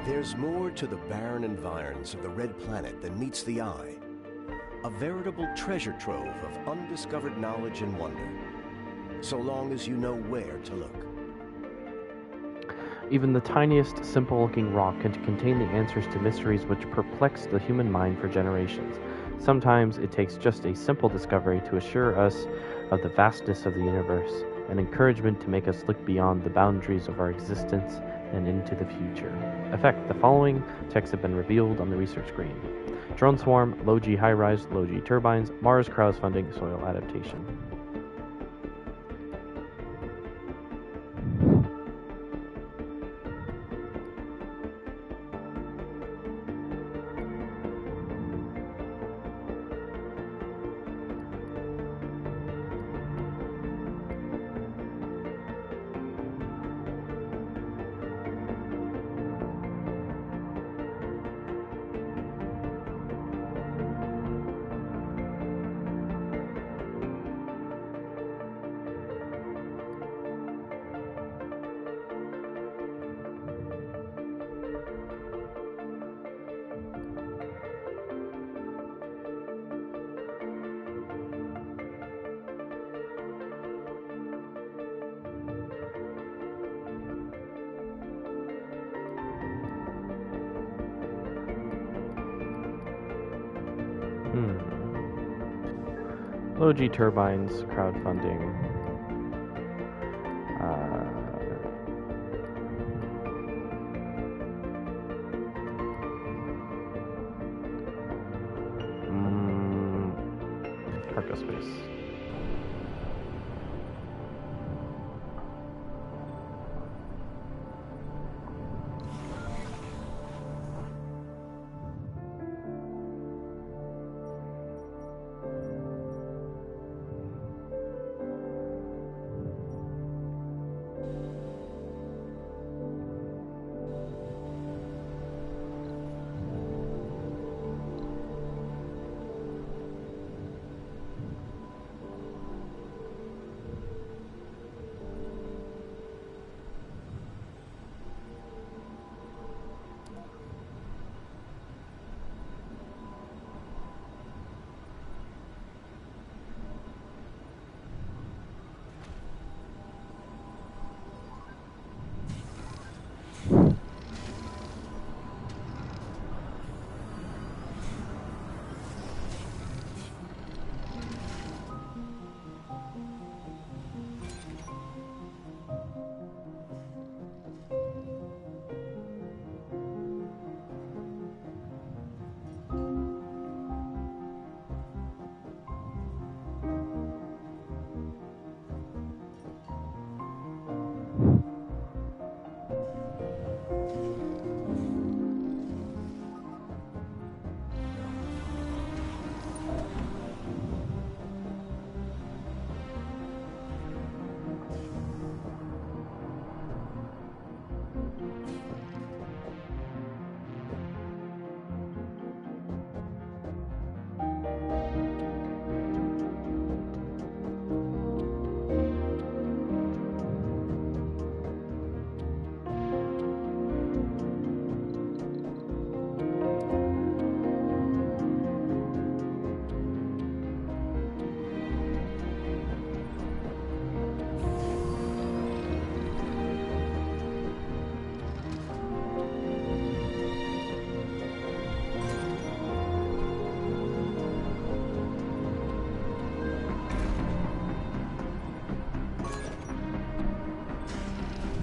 There's more to the barren environs of the red planet than meets the eye. A veritable treasure trove of undiscovered knowledge and wonder. So long as you know where to look. Even the tiniest, simple-looking rock can contain the answers to mysteries which perplex the human mind for generations. Sometimes it takes just a simple discovery to assure us of the vastness of the universe, an encouragement to make us look beyond the boundaries of our existence and into the future. Effect: the following texts have been revealed on the research screen. Drone swarm, low-G high-rise, low-G turbines, Mars crowdfunding, soil adaptation. Low-G turbines, crowdfunding. Cargo space.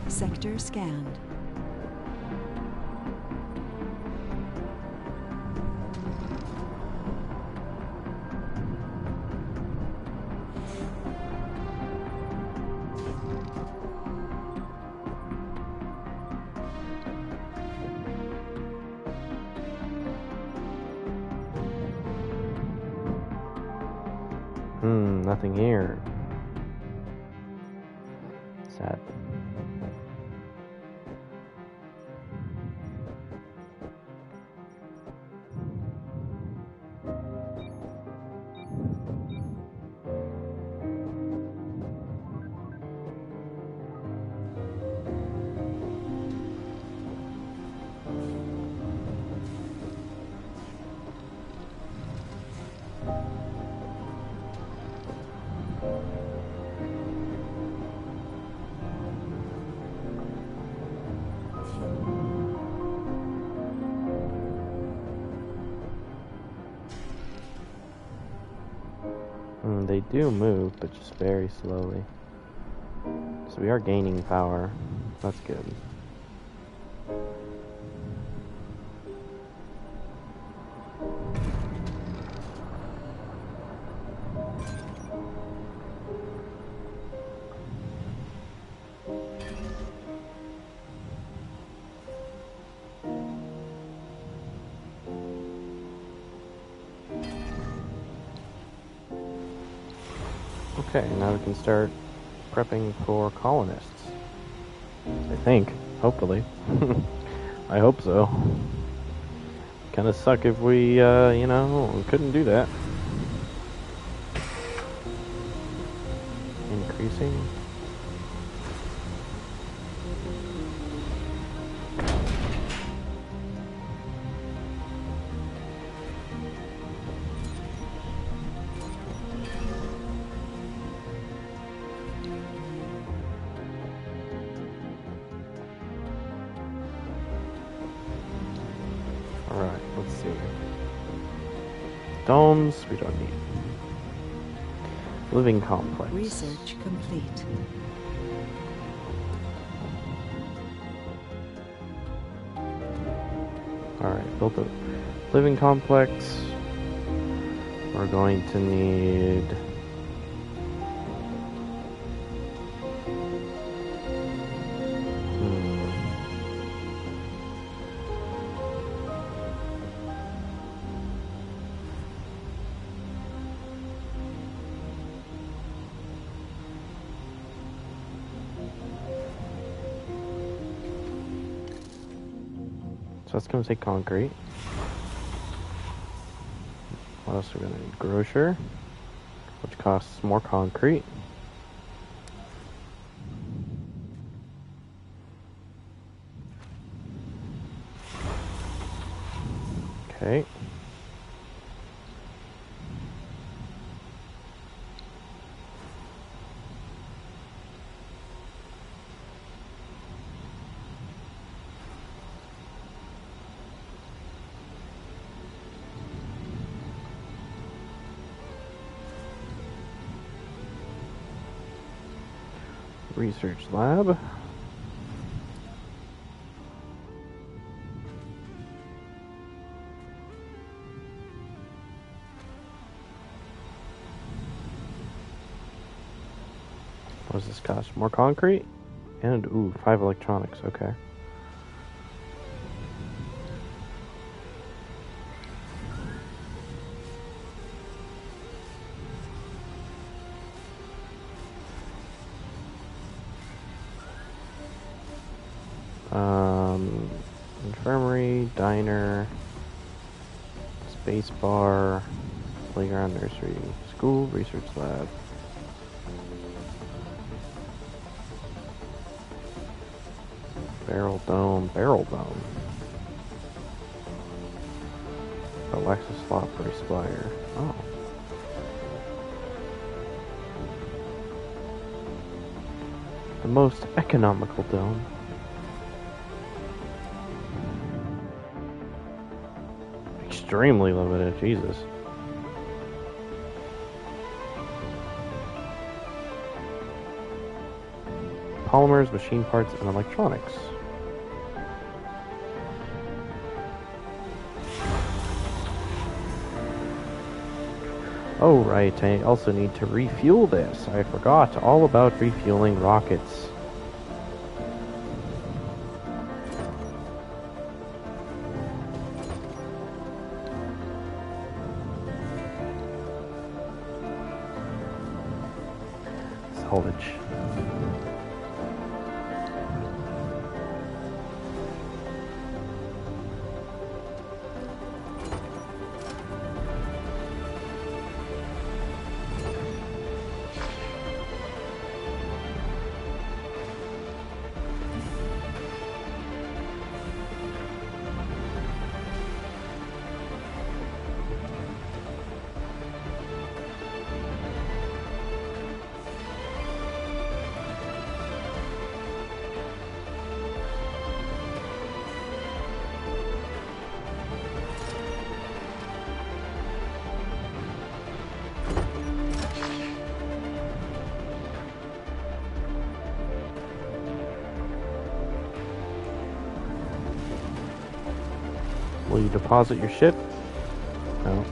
Sector scanned. Nothing here. Sad. They do move, but just very slowly. So we are gaining power. That's good. Okay, now we can start prepping for colonists. I think. Hopefully. I hope so. Kinda suck if we, couldn't do that. Increasing. Alright, let's see. Domes, we don't need. Living complex. Research complete. Alright, built a living complex. We're going to need... So that's going to take concrete. What else are we going to need? Grocer, which costs more concrete. Okay. Research lab. What does this cost? More concrete? And, ooh, 5 electronics, okay. Infirmary, diner, space bar, playground, nursery, school, research lab. Barrel dome. Alexa slot for a spire. Oh. The most economical dome. Extremely limited, Jesus. Polymers, machine parts, and electronics. Oh right, I also need to refuel this. I forgot all about refueling rockets. Salvage. Will you deposit your ship? No.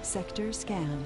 Sector scanned.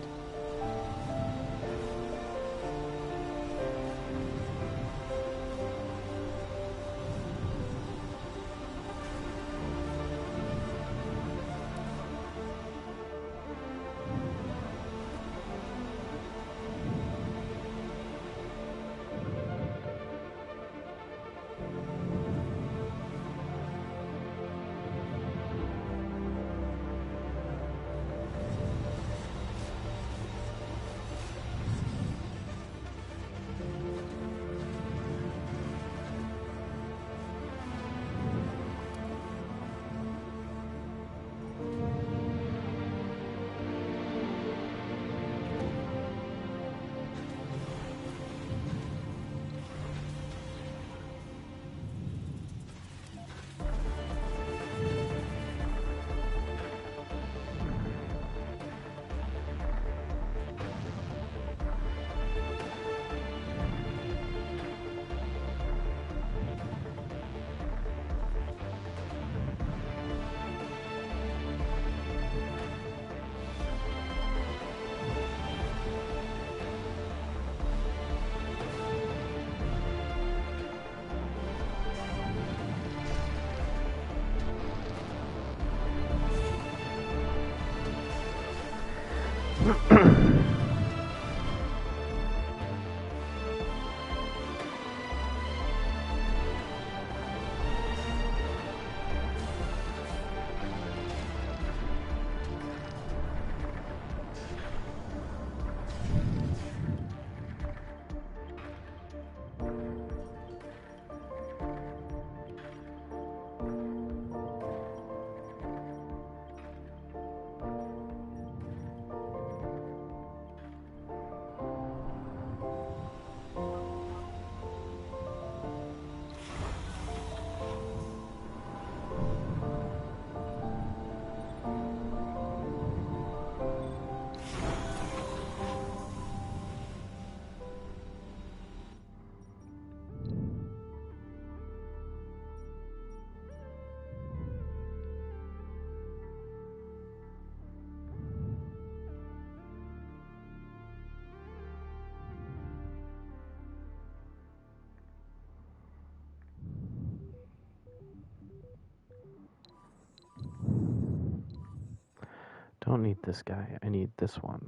Don't need this guy. I need this one.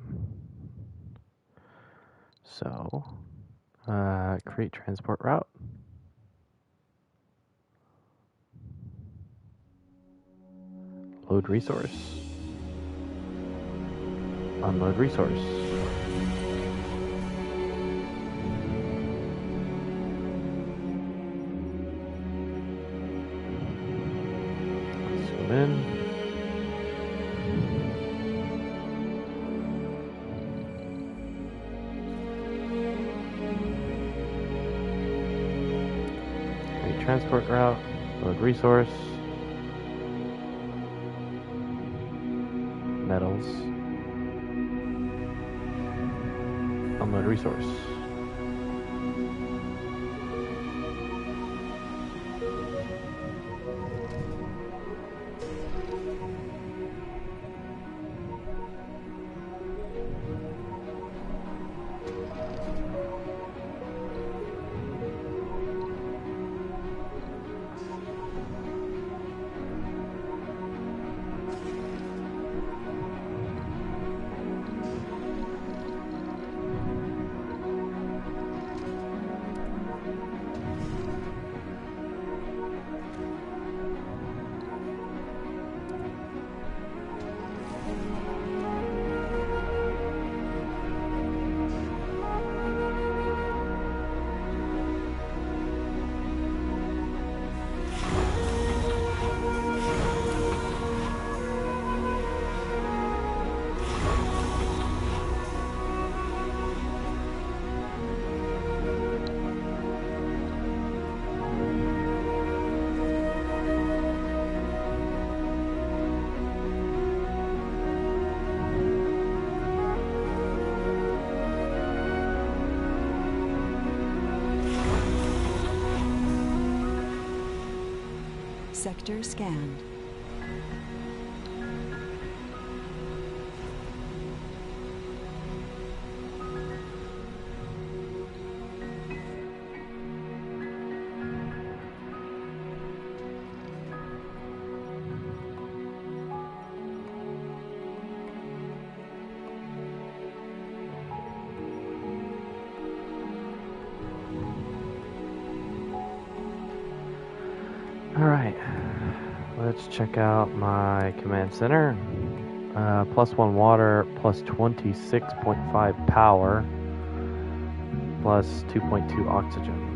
So, create transport route. Load resource. Unload resource. Zoom in. Transport route, load resource, metals, unload resource. Sector scanned. Alright, let's check out my command center. +1 water, +26.5 power, +2.2 oxygen.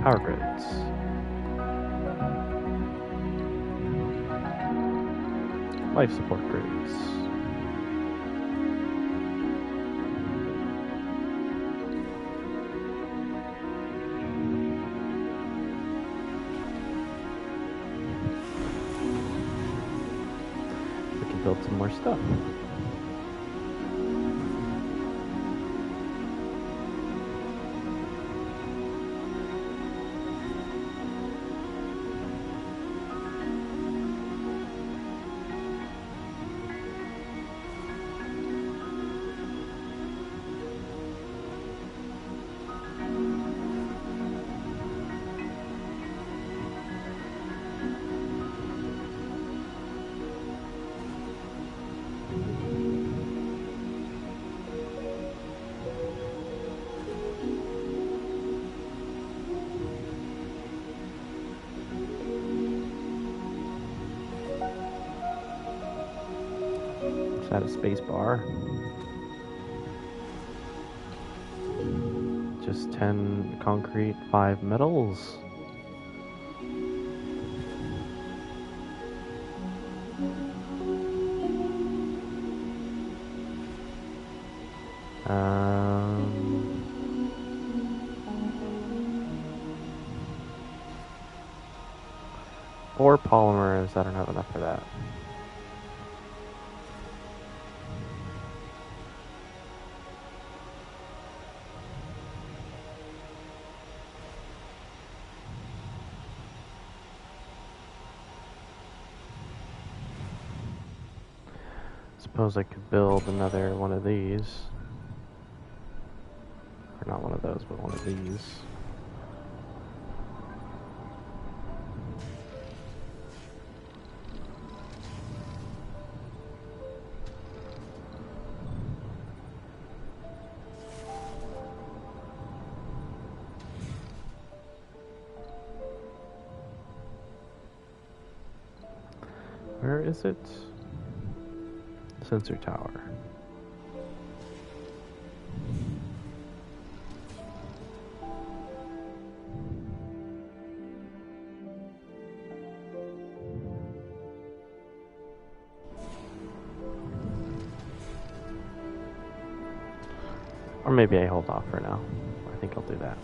Power grids. Life support grids. Build some more stuff. At a space bar. Just 10 concrete, 5 metals. Four polymers. I don't have enough for that. Suppose I could build another one of these. Or not one of those, but one of these. Where is it? Sensor tower. Or maybe I hold off for now. I think I'll do that.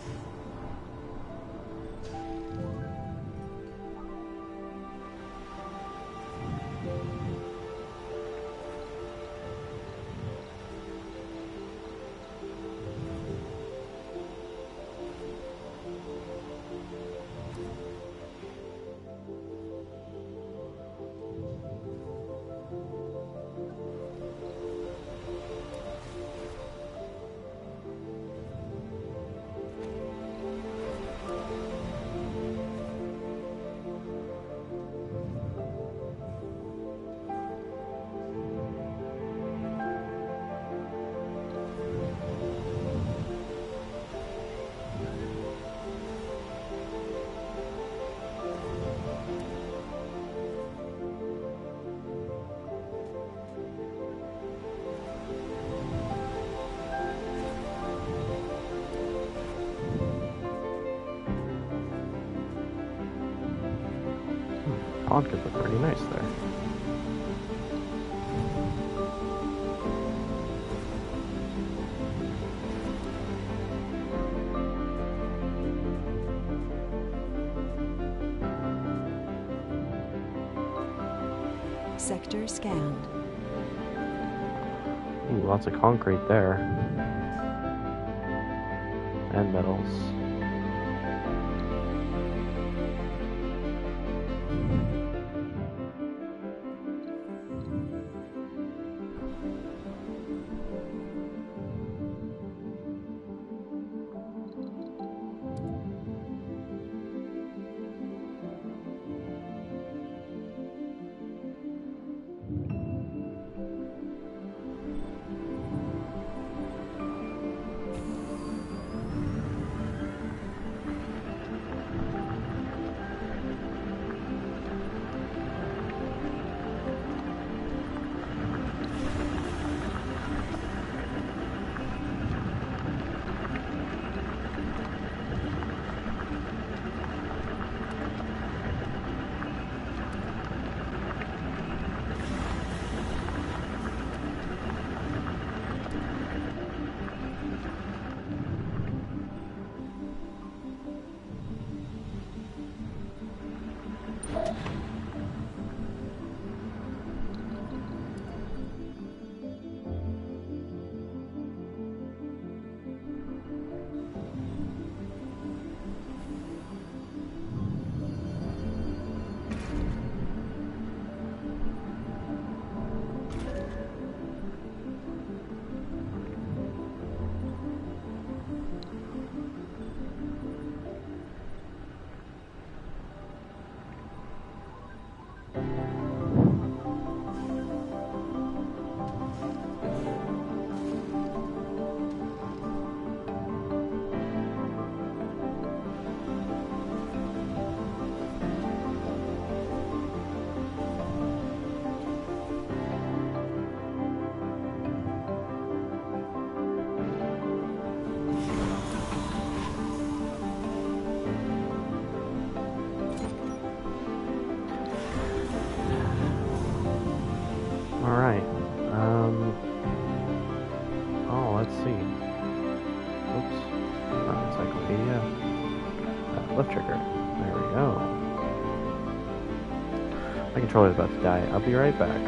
Pond could look pretty nice there. Sector scanned. Ooh, lots of concrete there. And metals. Alright. Oh, let's see. Oops. Not encyclopedia. Left trigger. There we go. My controller's about to die. I'll be right back.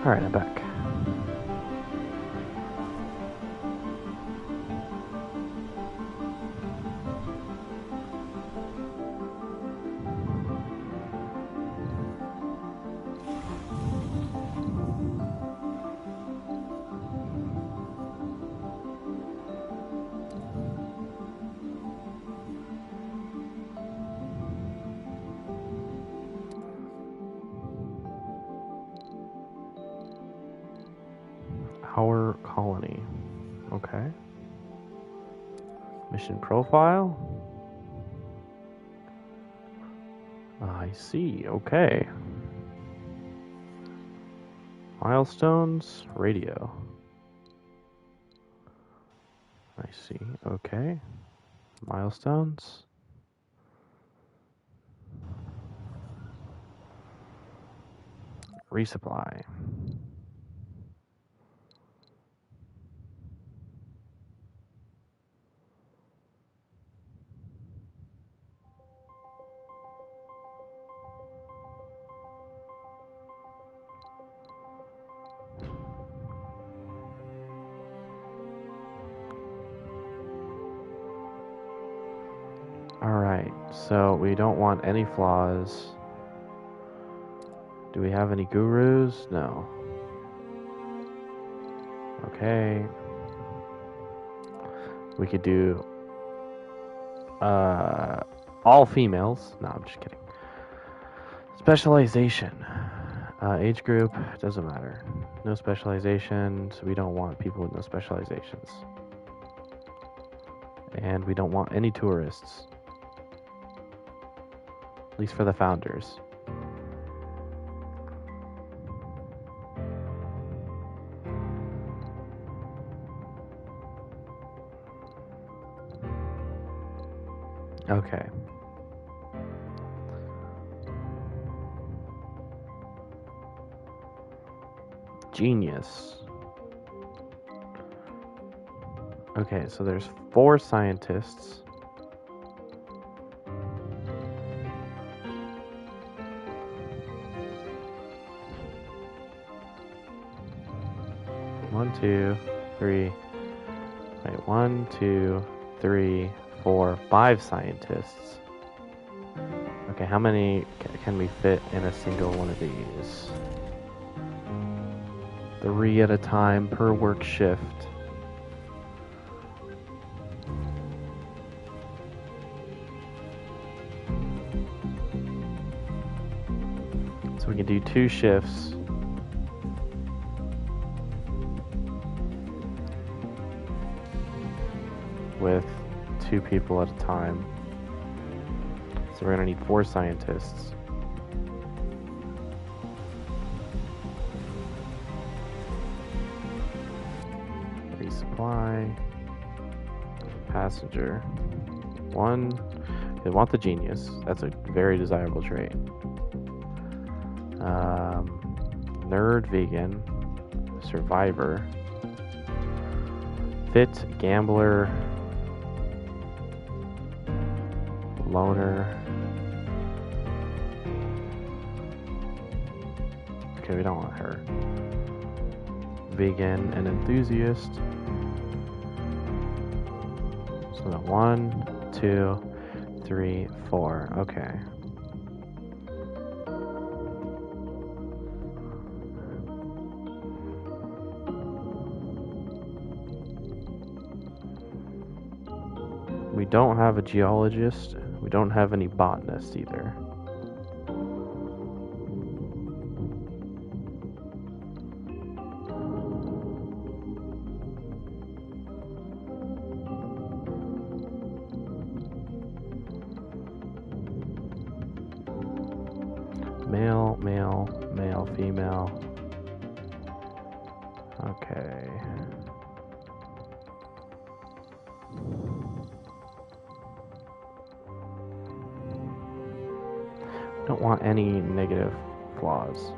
Alright, I'm back. Our colony. Okay. Mission profile. I see. Okay. Milestones. Radio. I see. Okay. Milestones. Resupply. Alright, so we don't want any flaws. Do we have any gurus? No. Okay. We could do all females. No, I'm just kidding. Specialization. Age group, doesn't matter. No specializations. We don't want people with no specializations. And we don't want any tourists. At least for the founders. Okay. genius. Okay, so there's 4 scientists. One, two, three. Wait, 1, 2, 3, 4, 5 scientists. Okay, how many can we fit in a single one of these? 3 at a time per work shift. So we can do 2 shifts. With 2 people at a time. So we're gonna need 4 scientists. Resupply. Passenger. 1. They want the genius. That's a very desirable trait. Nerd, vegan, survivor, fit, gambler, loner. Okay, we don't want her. Vegan and enthusiast. So that 1, 2, 3, 4. Okay. We don't have a geologist. We don't have any botanists either. Male, male, male, female. Okay. Don't want any negative flaws.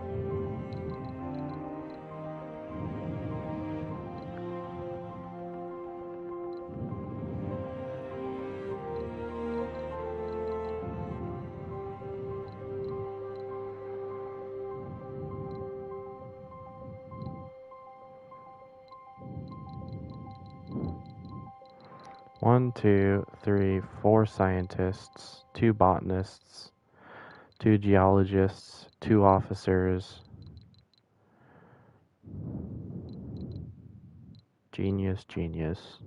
One, 2, 3, 4 scientists, 2 botanists, 2 geologists, 2 officers. Genius, genius.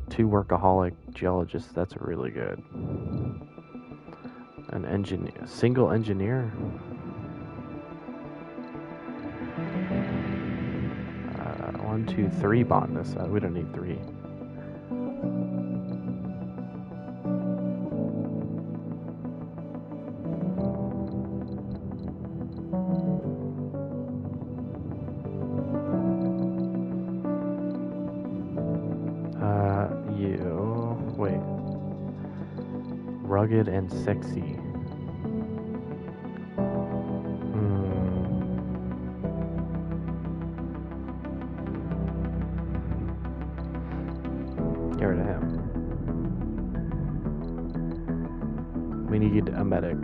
Two workaholic geologists, that's really good. An engineer, single engineer. 1, 2, 3 botanists. We don't need 3. Wait. Rugged and sexy. Get rid of him. We need a medic.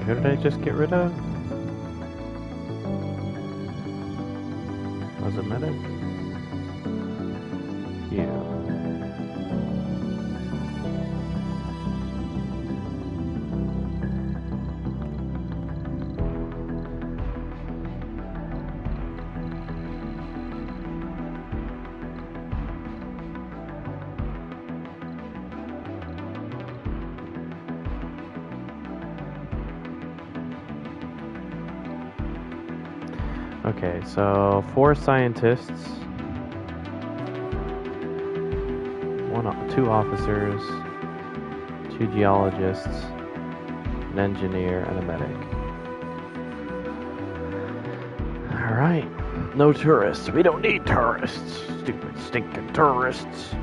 Who did I just get rid of? medic. You. Okay, so 4 scientists, 2 officers, 2 geologists, an engineer, and a medic. Alright, no tourists. We don't need tourists. Stupid, stinking tourists.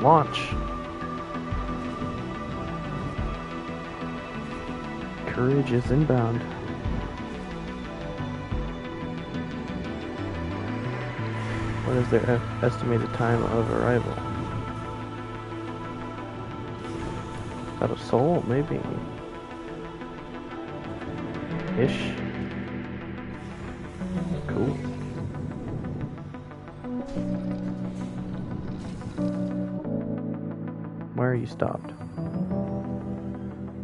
Launch. Courage is inbound. What is their estimated time of arrival? Is that a soul? Maybe. Ish. Cool. Where are you stopped?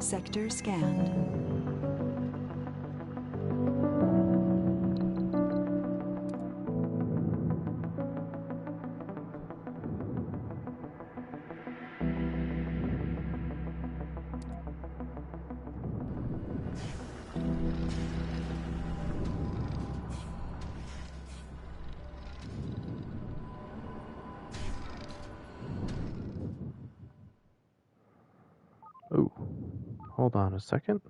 Sector scanned. Oh, hold on a second.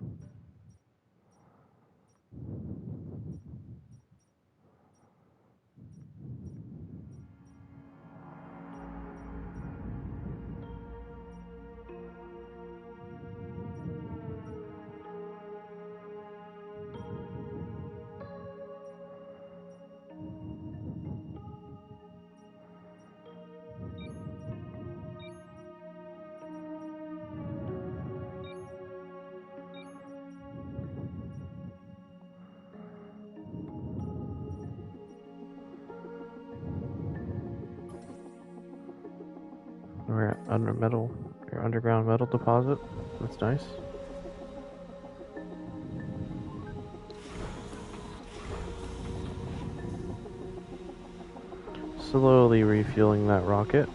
We're at underground metal deposit. That's nice. Slowly refueling that rocket.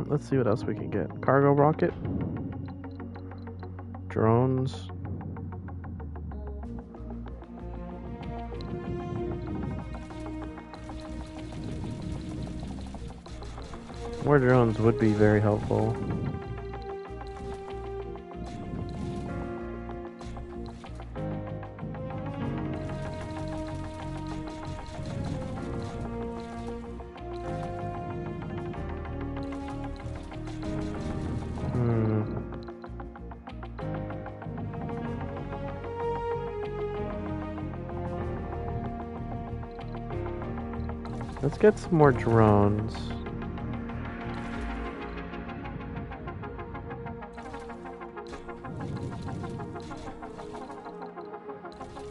Let's see what else we can get. Cargo rocket. Drones. More drones would be very helpful. Let's get some more drones.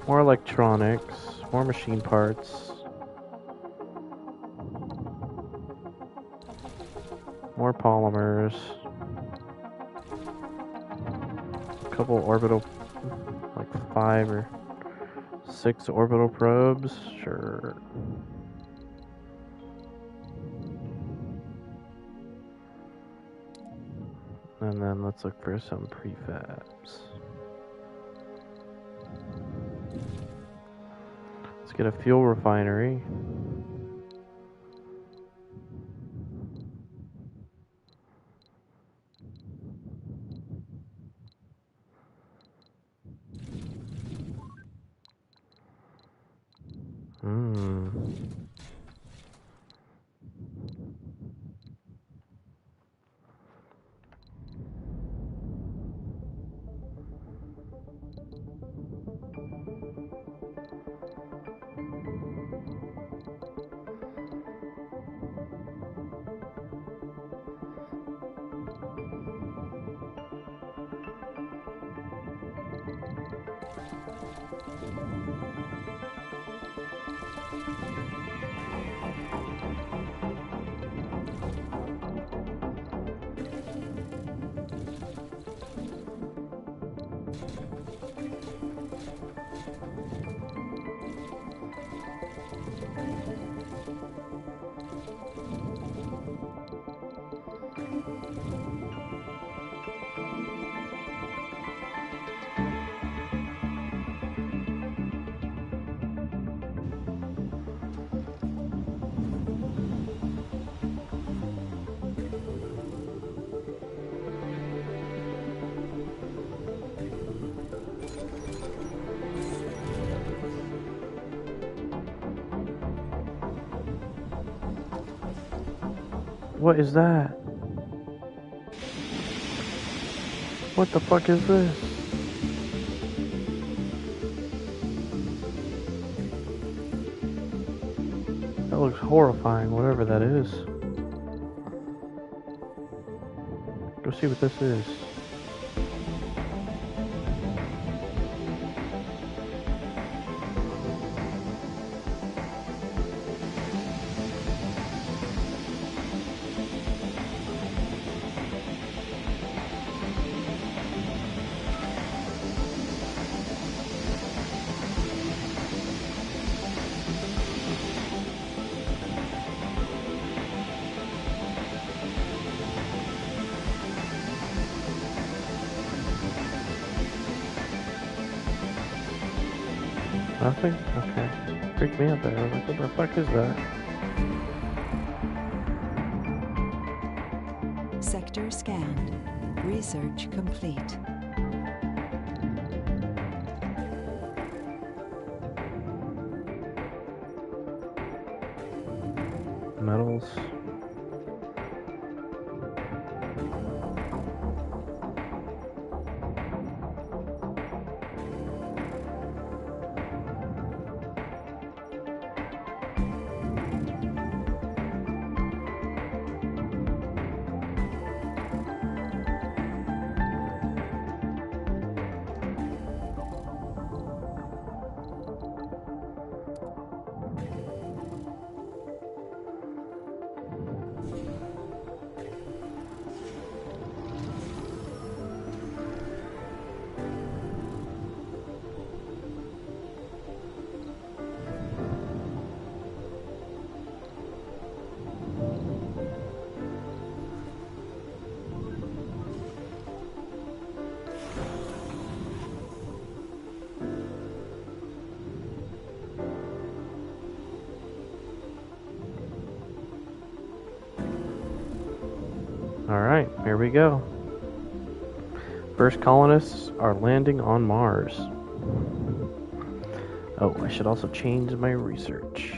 More electronics, more machine parts, more polymers, a couple orbital, like 5 or 6 orbital probes, sure. And then let's look for some prefabs. Let's get a fuel refinery. What is that? What the fuck is this? That looks horrifying, whatever that is. Go see what this is. Nothing? Okay. Freaked me out there. I was like, what the fuck is that? Sector scanned. Research complete. Metals. Alright, here we go. First colonists are landing on Mars. Oh, I should also change my research.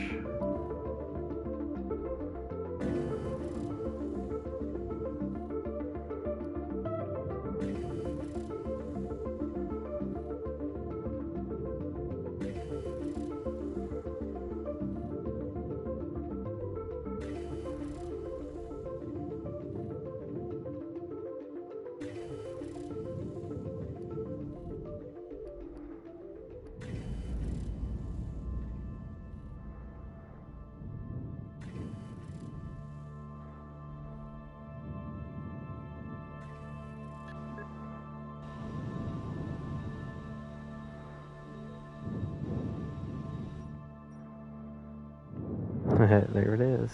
There it is.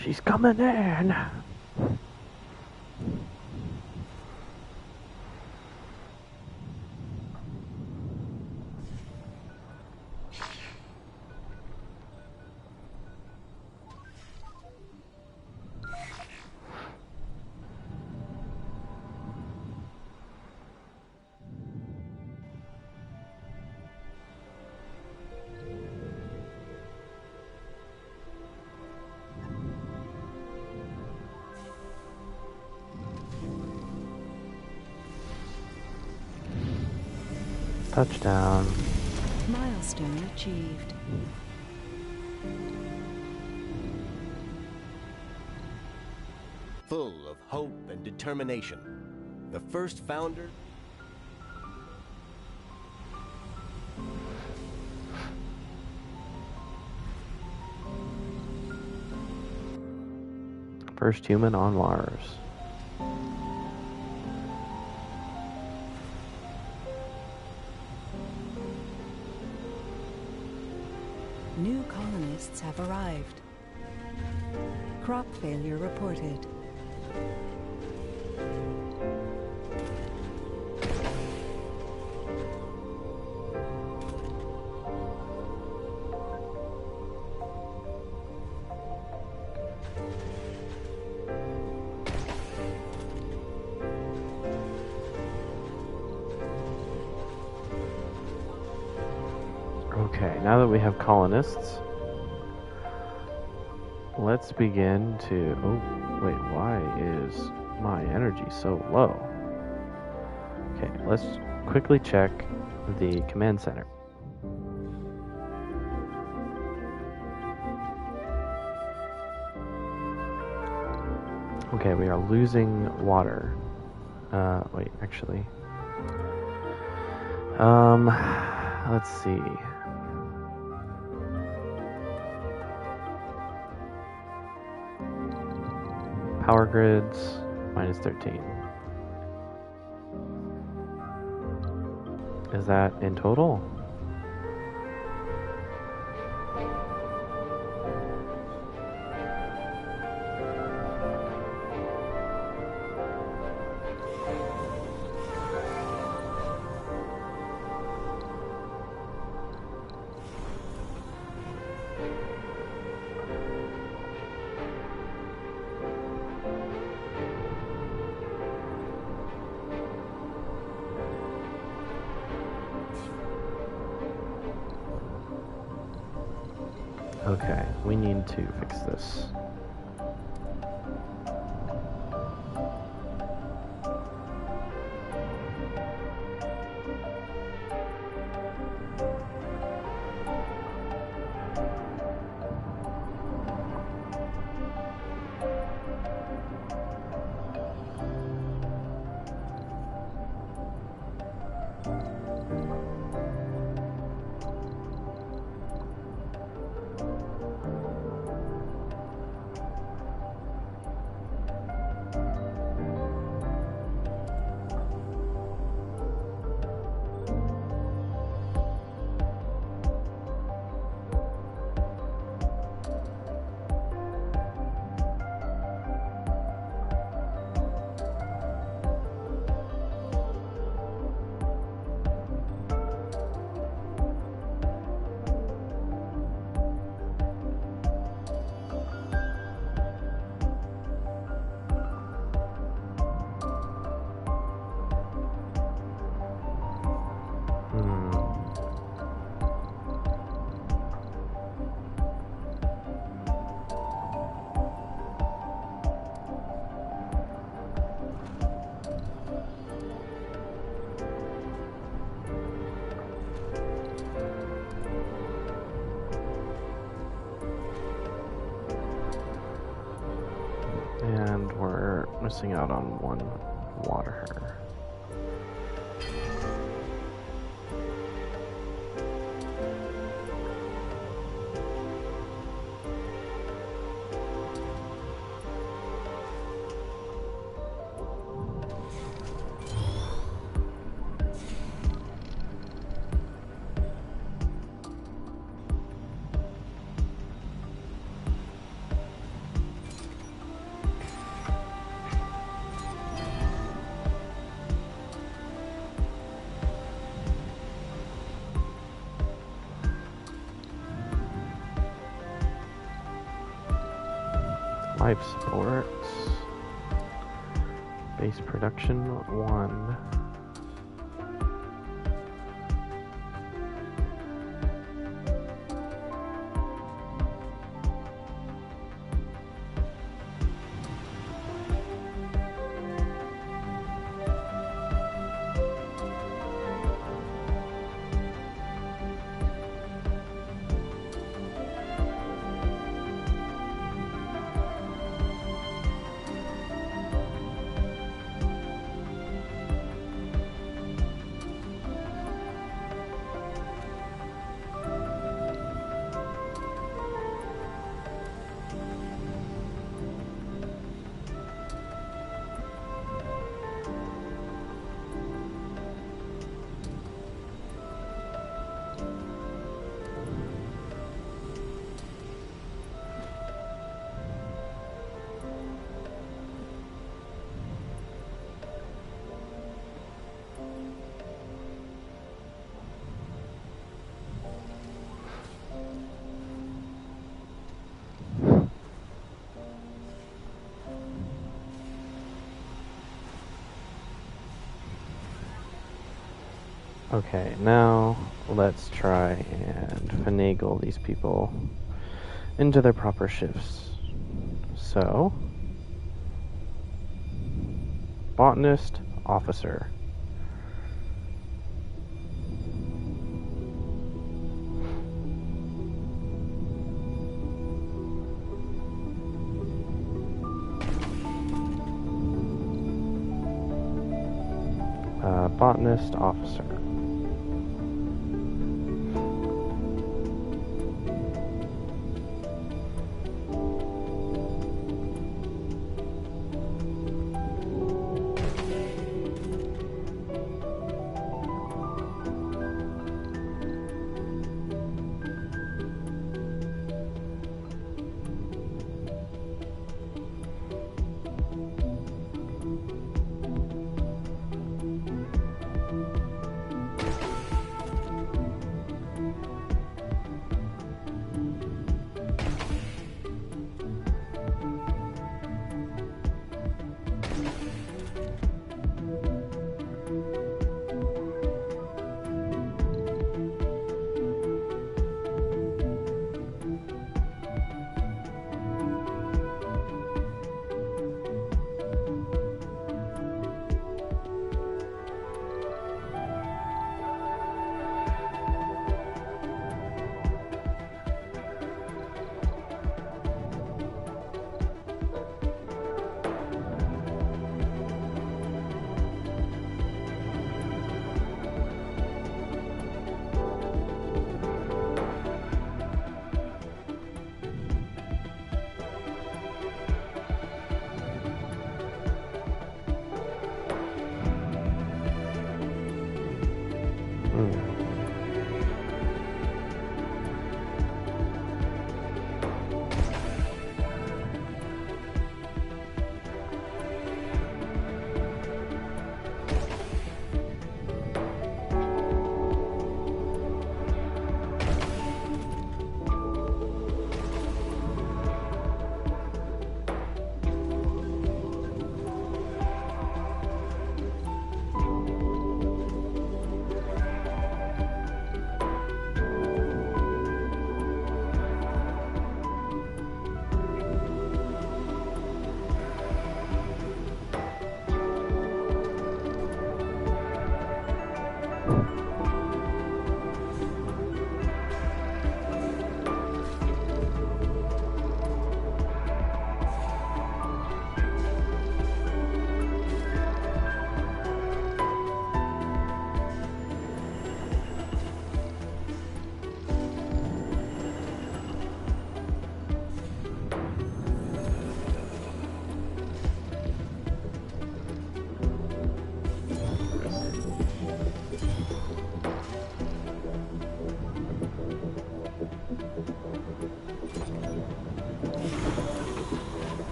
She's coming in. Touchdown. Milestone achieved. Full of hope and determination, the first founder... First human on Mars. New colonists have arrived. Crop failure reported. Okay, now that we have colonists, let's begin to... Oh, wait, why is my energy so low? Okay, let's quickly check the command center. Okay, we are losing water. Wait, actually. Let's see. Power grids, minus 13. Is that in total? Okay, we need to fix this. And we're missing out on one water. 5 supports. Base production 1. Okay, now let's try and finagle these people into their proper shifts. So, botanist, officer. Botanist, officer.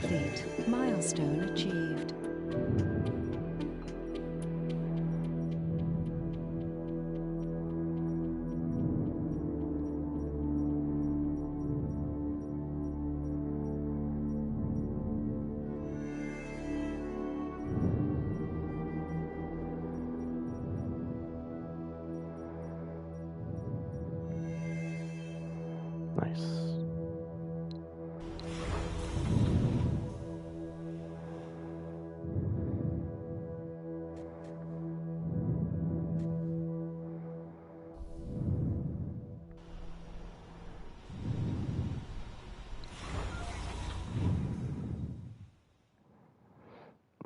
complete. Milestone achieved. Nice.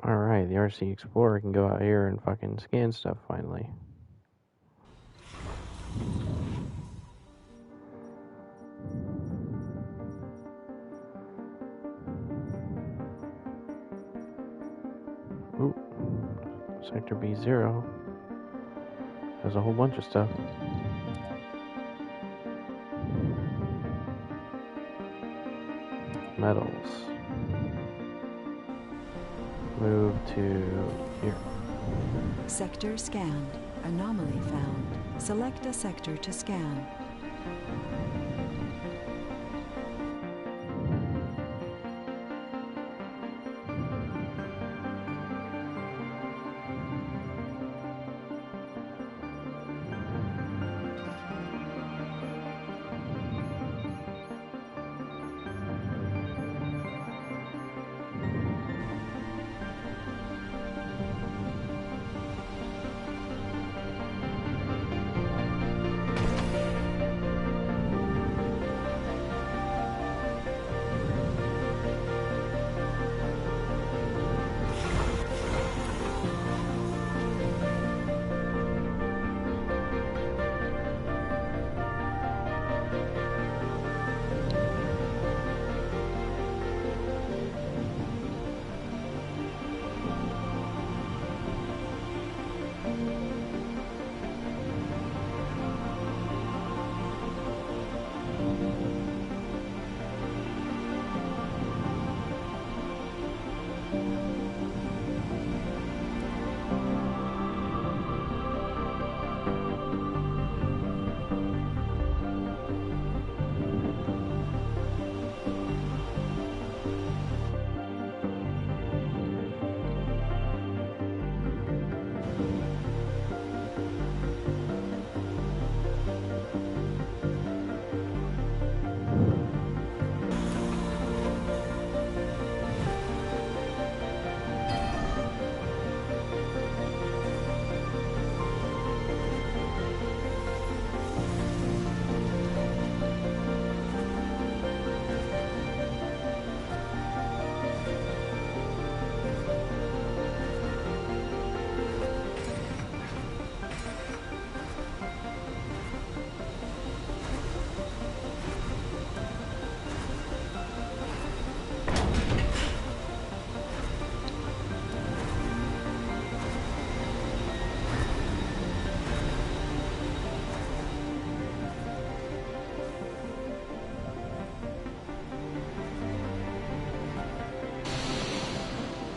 Alright, the RC Explorer can go out here and fucking scan stuff finally. Ooh. Sector B0 has a whole bunch of stuff. Metals. Move to here. Sector scanned. Anomaly found. Select a sector to scan.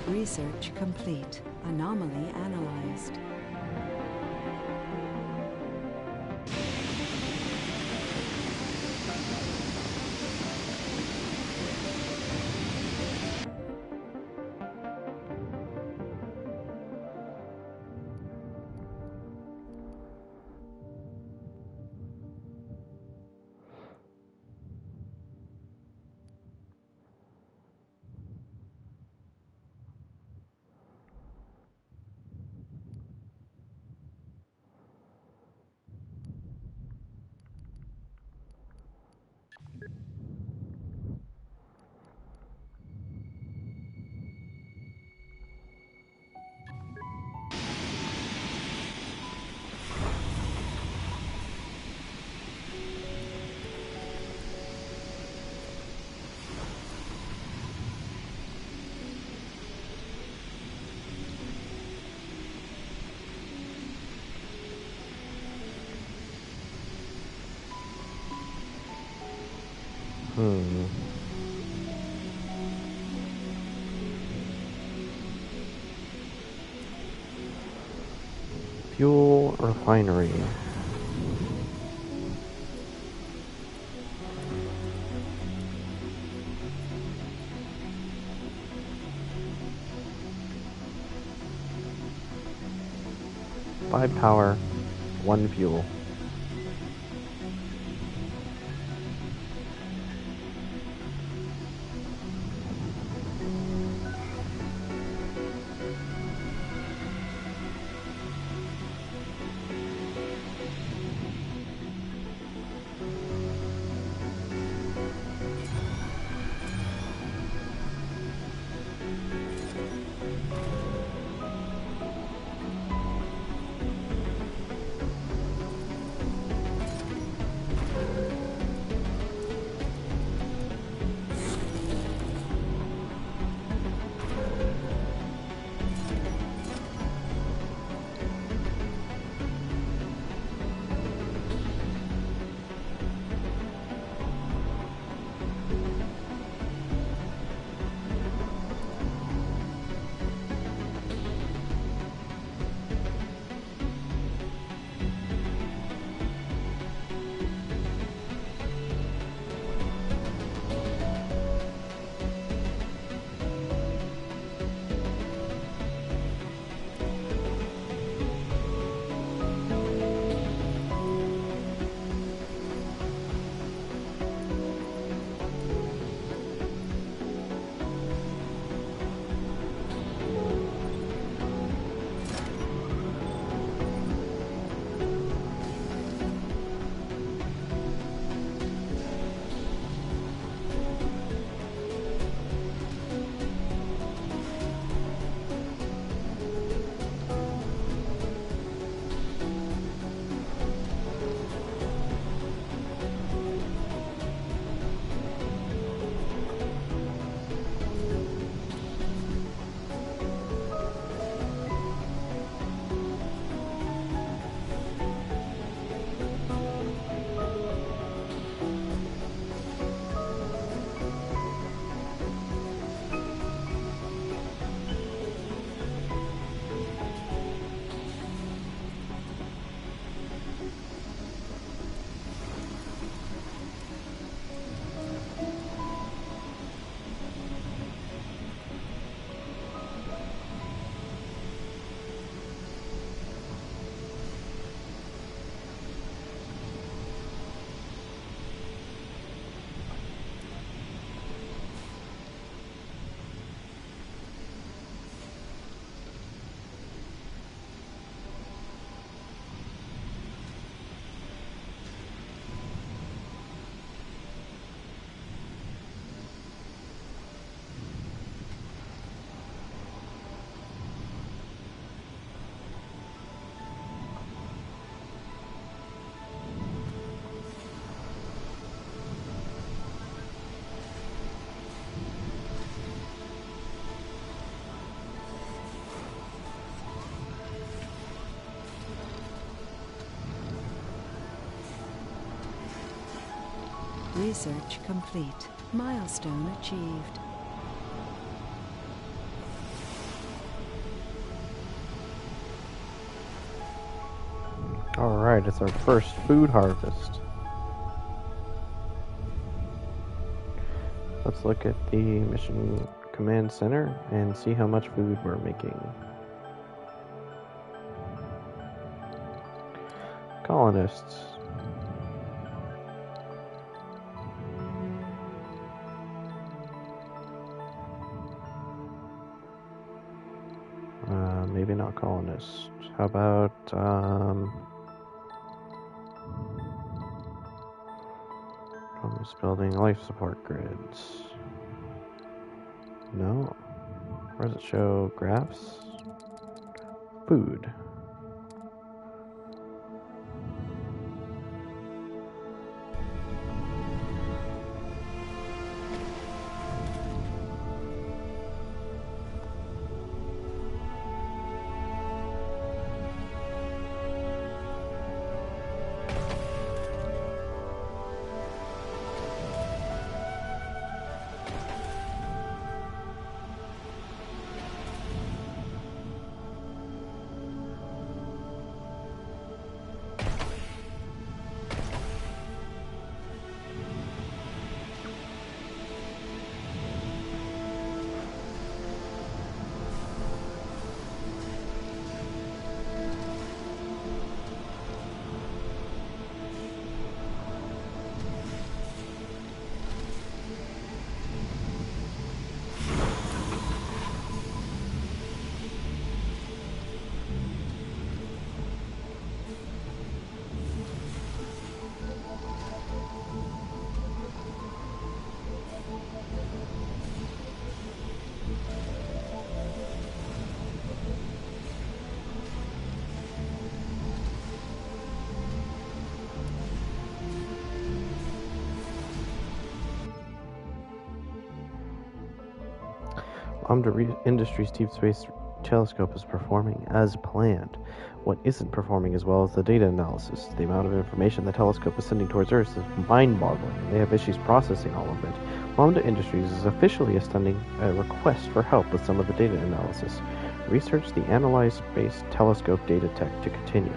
Research complete. Anomaly analyzed. Fuel refinery. Five power, one fuel. Research complete. Milestone achieved. Alright, it's our first food harvest. Let's look at the mission command center and see how much food we're making. Colonists. Maybe not colonists. How about I'm just building life support grids. No. Where does it show graphs? Food. Industries Deep Space Telescope is performing as planned. What isn't performing as well as the data analysis. The amount of information the telescope is sending towards Earth is mind-boggling. They have issues processing all of it. Lambda Industries is officially extending a request for help with some of the data analysis. Research the Analyze Space Telescope data tech to continue.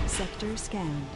Sector scanned.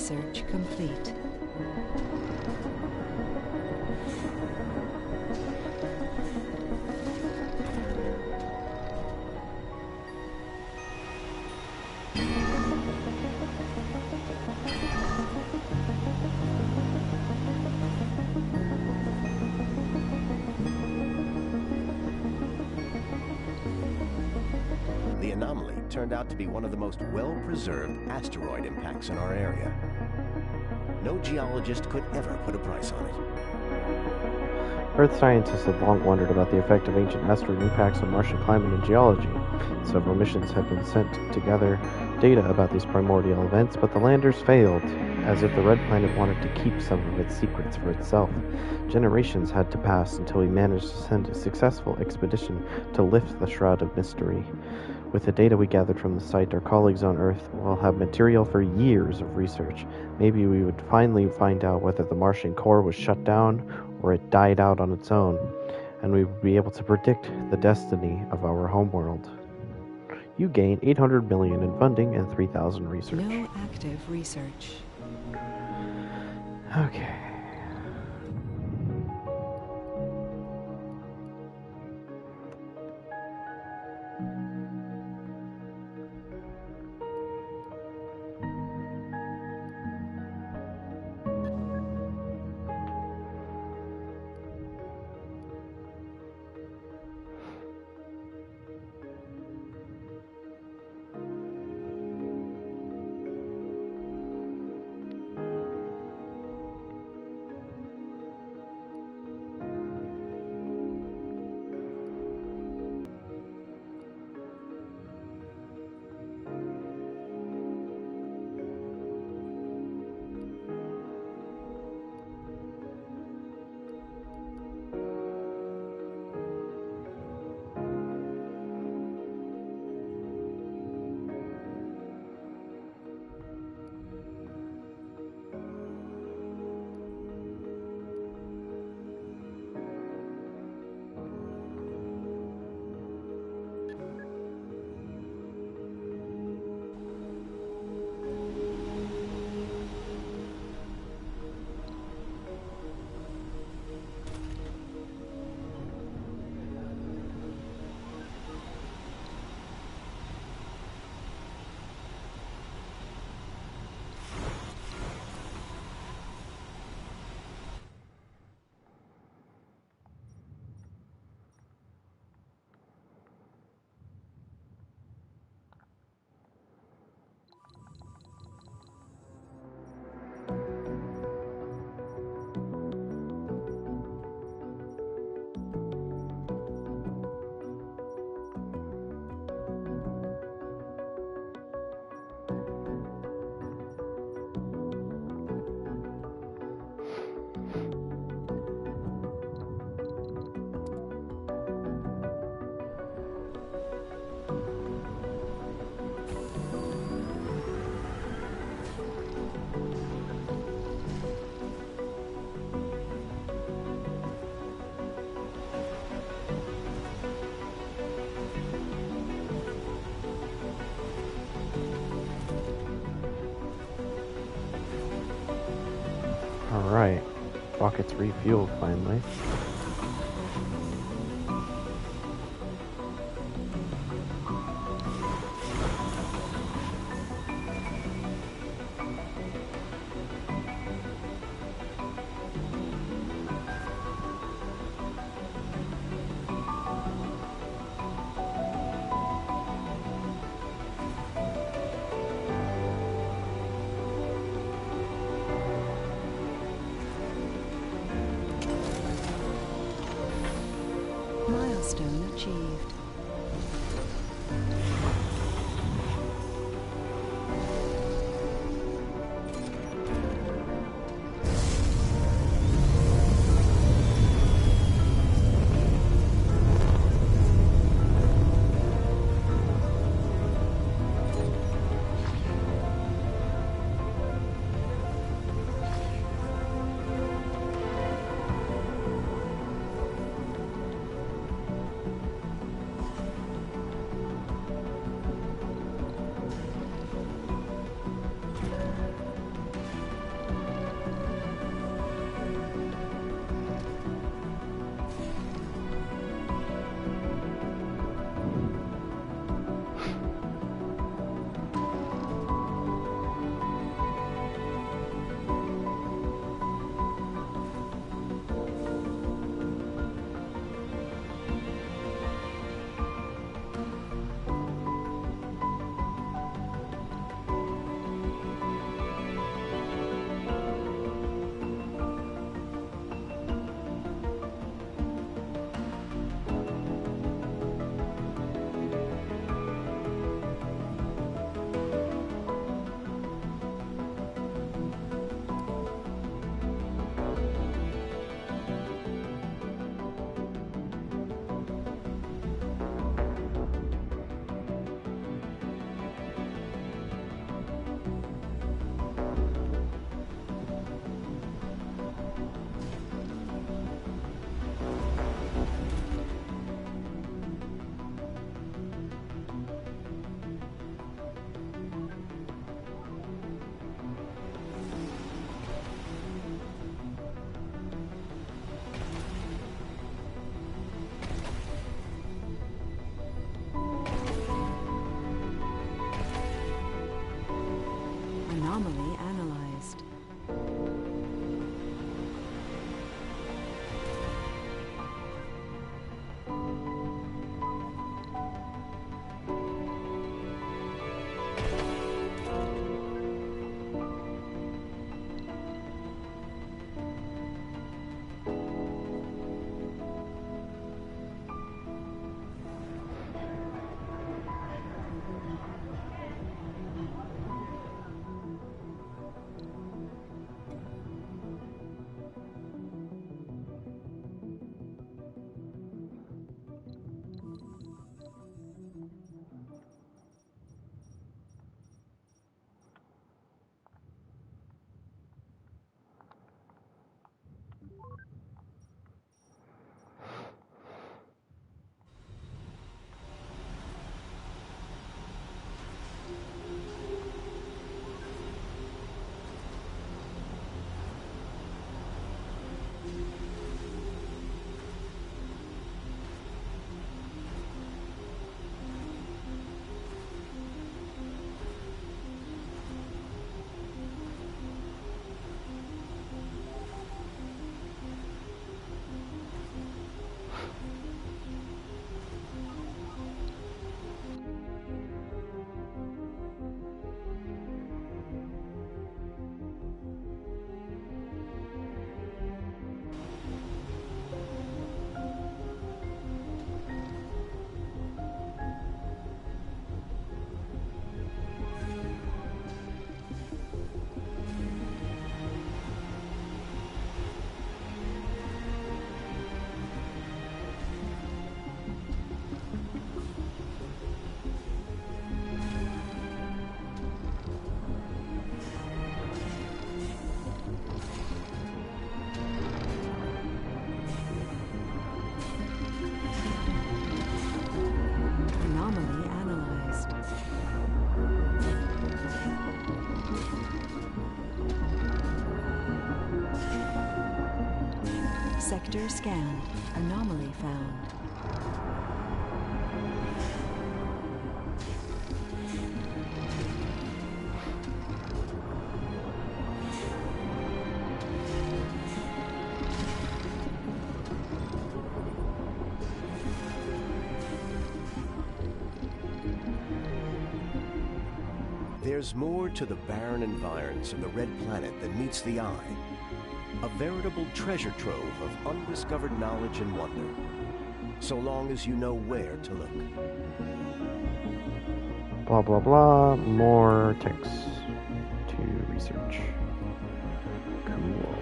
Research complete. The anomaly turned out to be one of the most well-preserved asteroid impacts in our area. No geologist could ever put a price on it. Earth scientists had long wondered about the effect of ancient asteroid impacts on Martian climate and geology. Several missions had been sent to gather data about these primordial events, but the landers failed, as if the Red Planet wanted to keep some of its secrets for itself. Generations had to pass until we managed to send a successful expedition to lift the shroud of mystery. With the data we gathered from the site, our colleagues on Earth will have material for years of research. Maybe we would finally find out whether the Martian core was shut down or it died out on its own, and we would be able to predict the destiny of our homeworld. You gain 800 million in funding and 3,000 research. No active research. Okay. Alright. Rockets refueled finally. Milestone achieved. Sector scanned. Anomaly found. There's more to the barren environs of the Red Planet than meets the eye. A veritable treasure trove of undiscovered knowledge and wonder, so long as you know where to look. Blah blah blah. More text to research. Cool.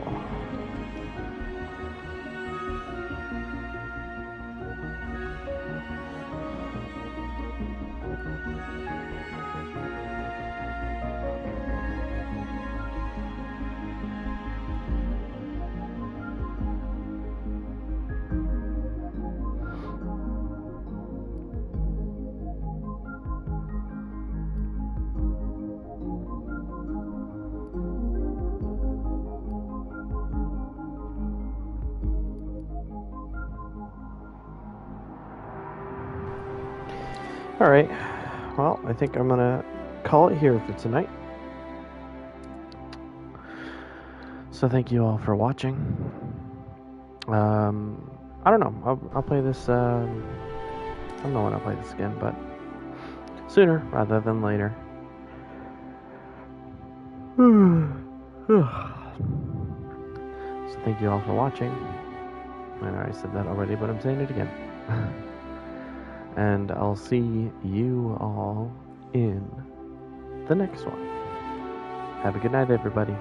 Alright, well, I think I'm gonna call it here for tonight. So thank you all for watching. I don't know, I'll play this, I don't know when I'll play this again, but sooner rather than later. So thank you all for watching. I know I said that already, but I'm saying it again. And I'll see you all in the next one. Have a good night, everybody.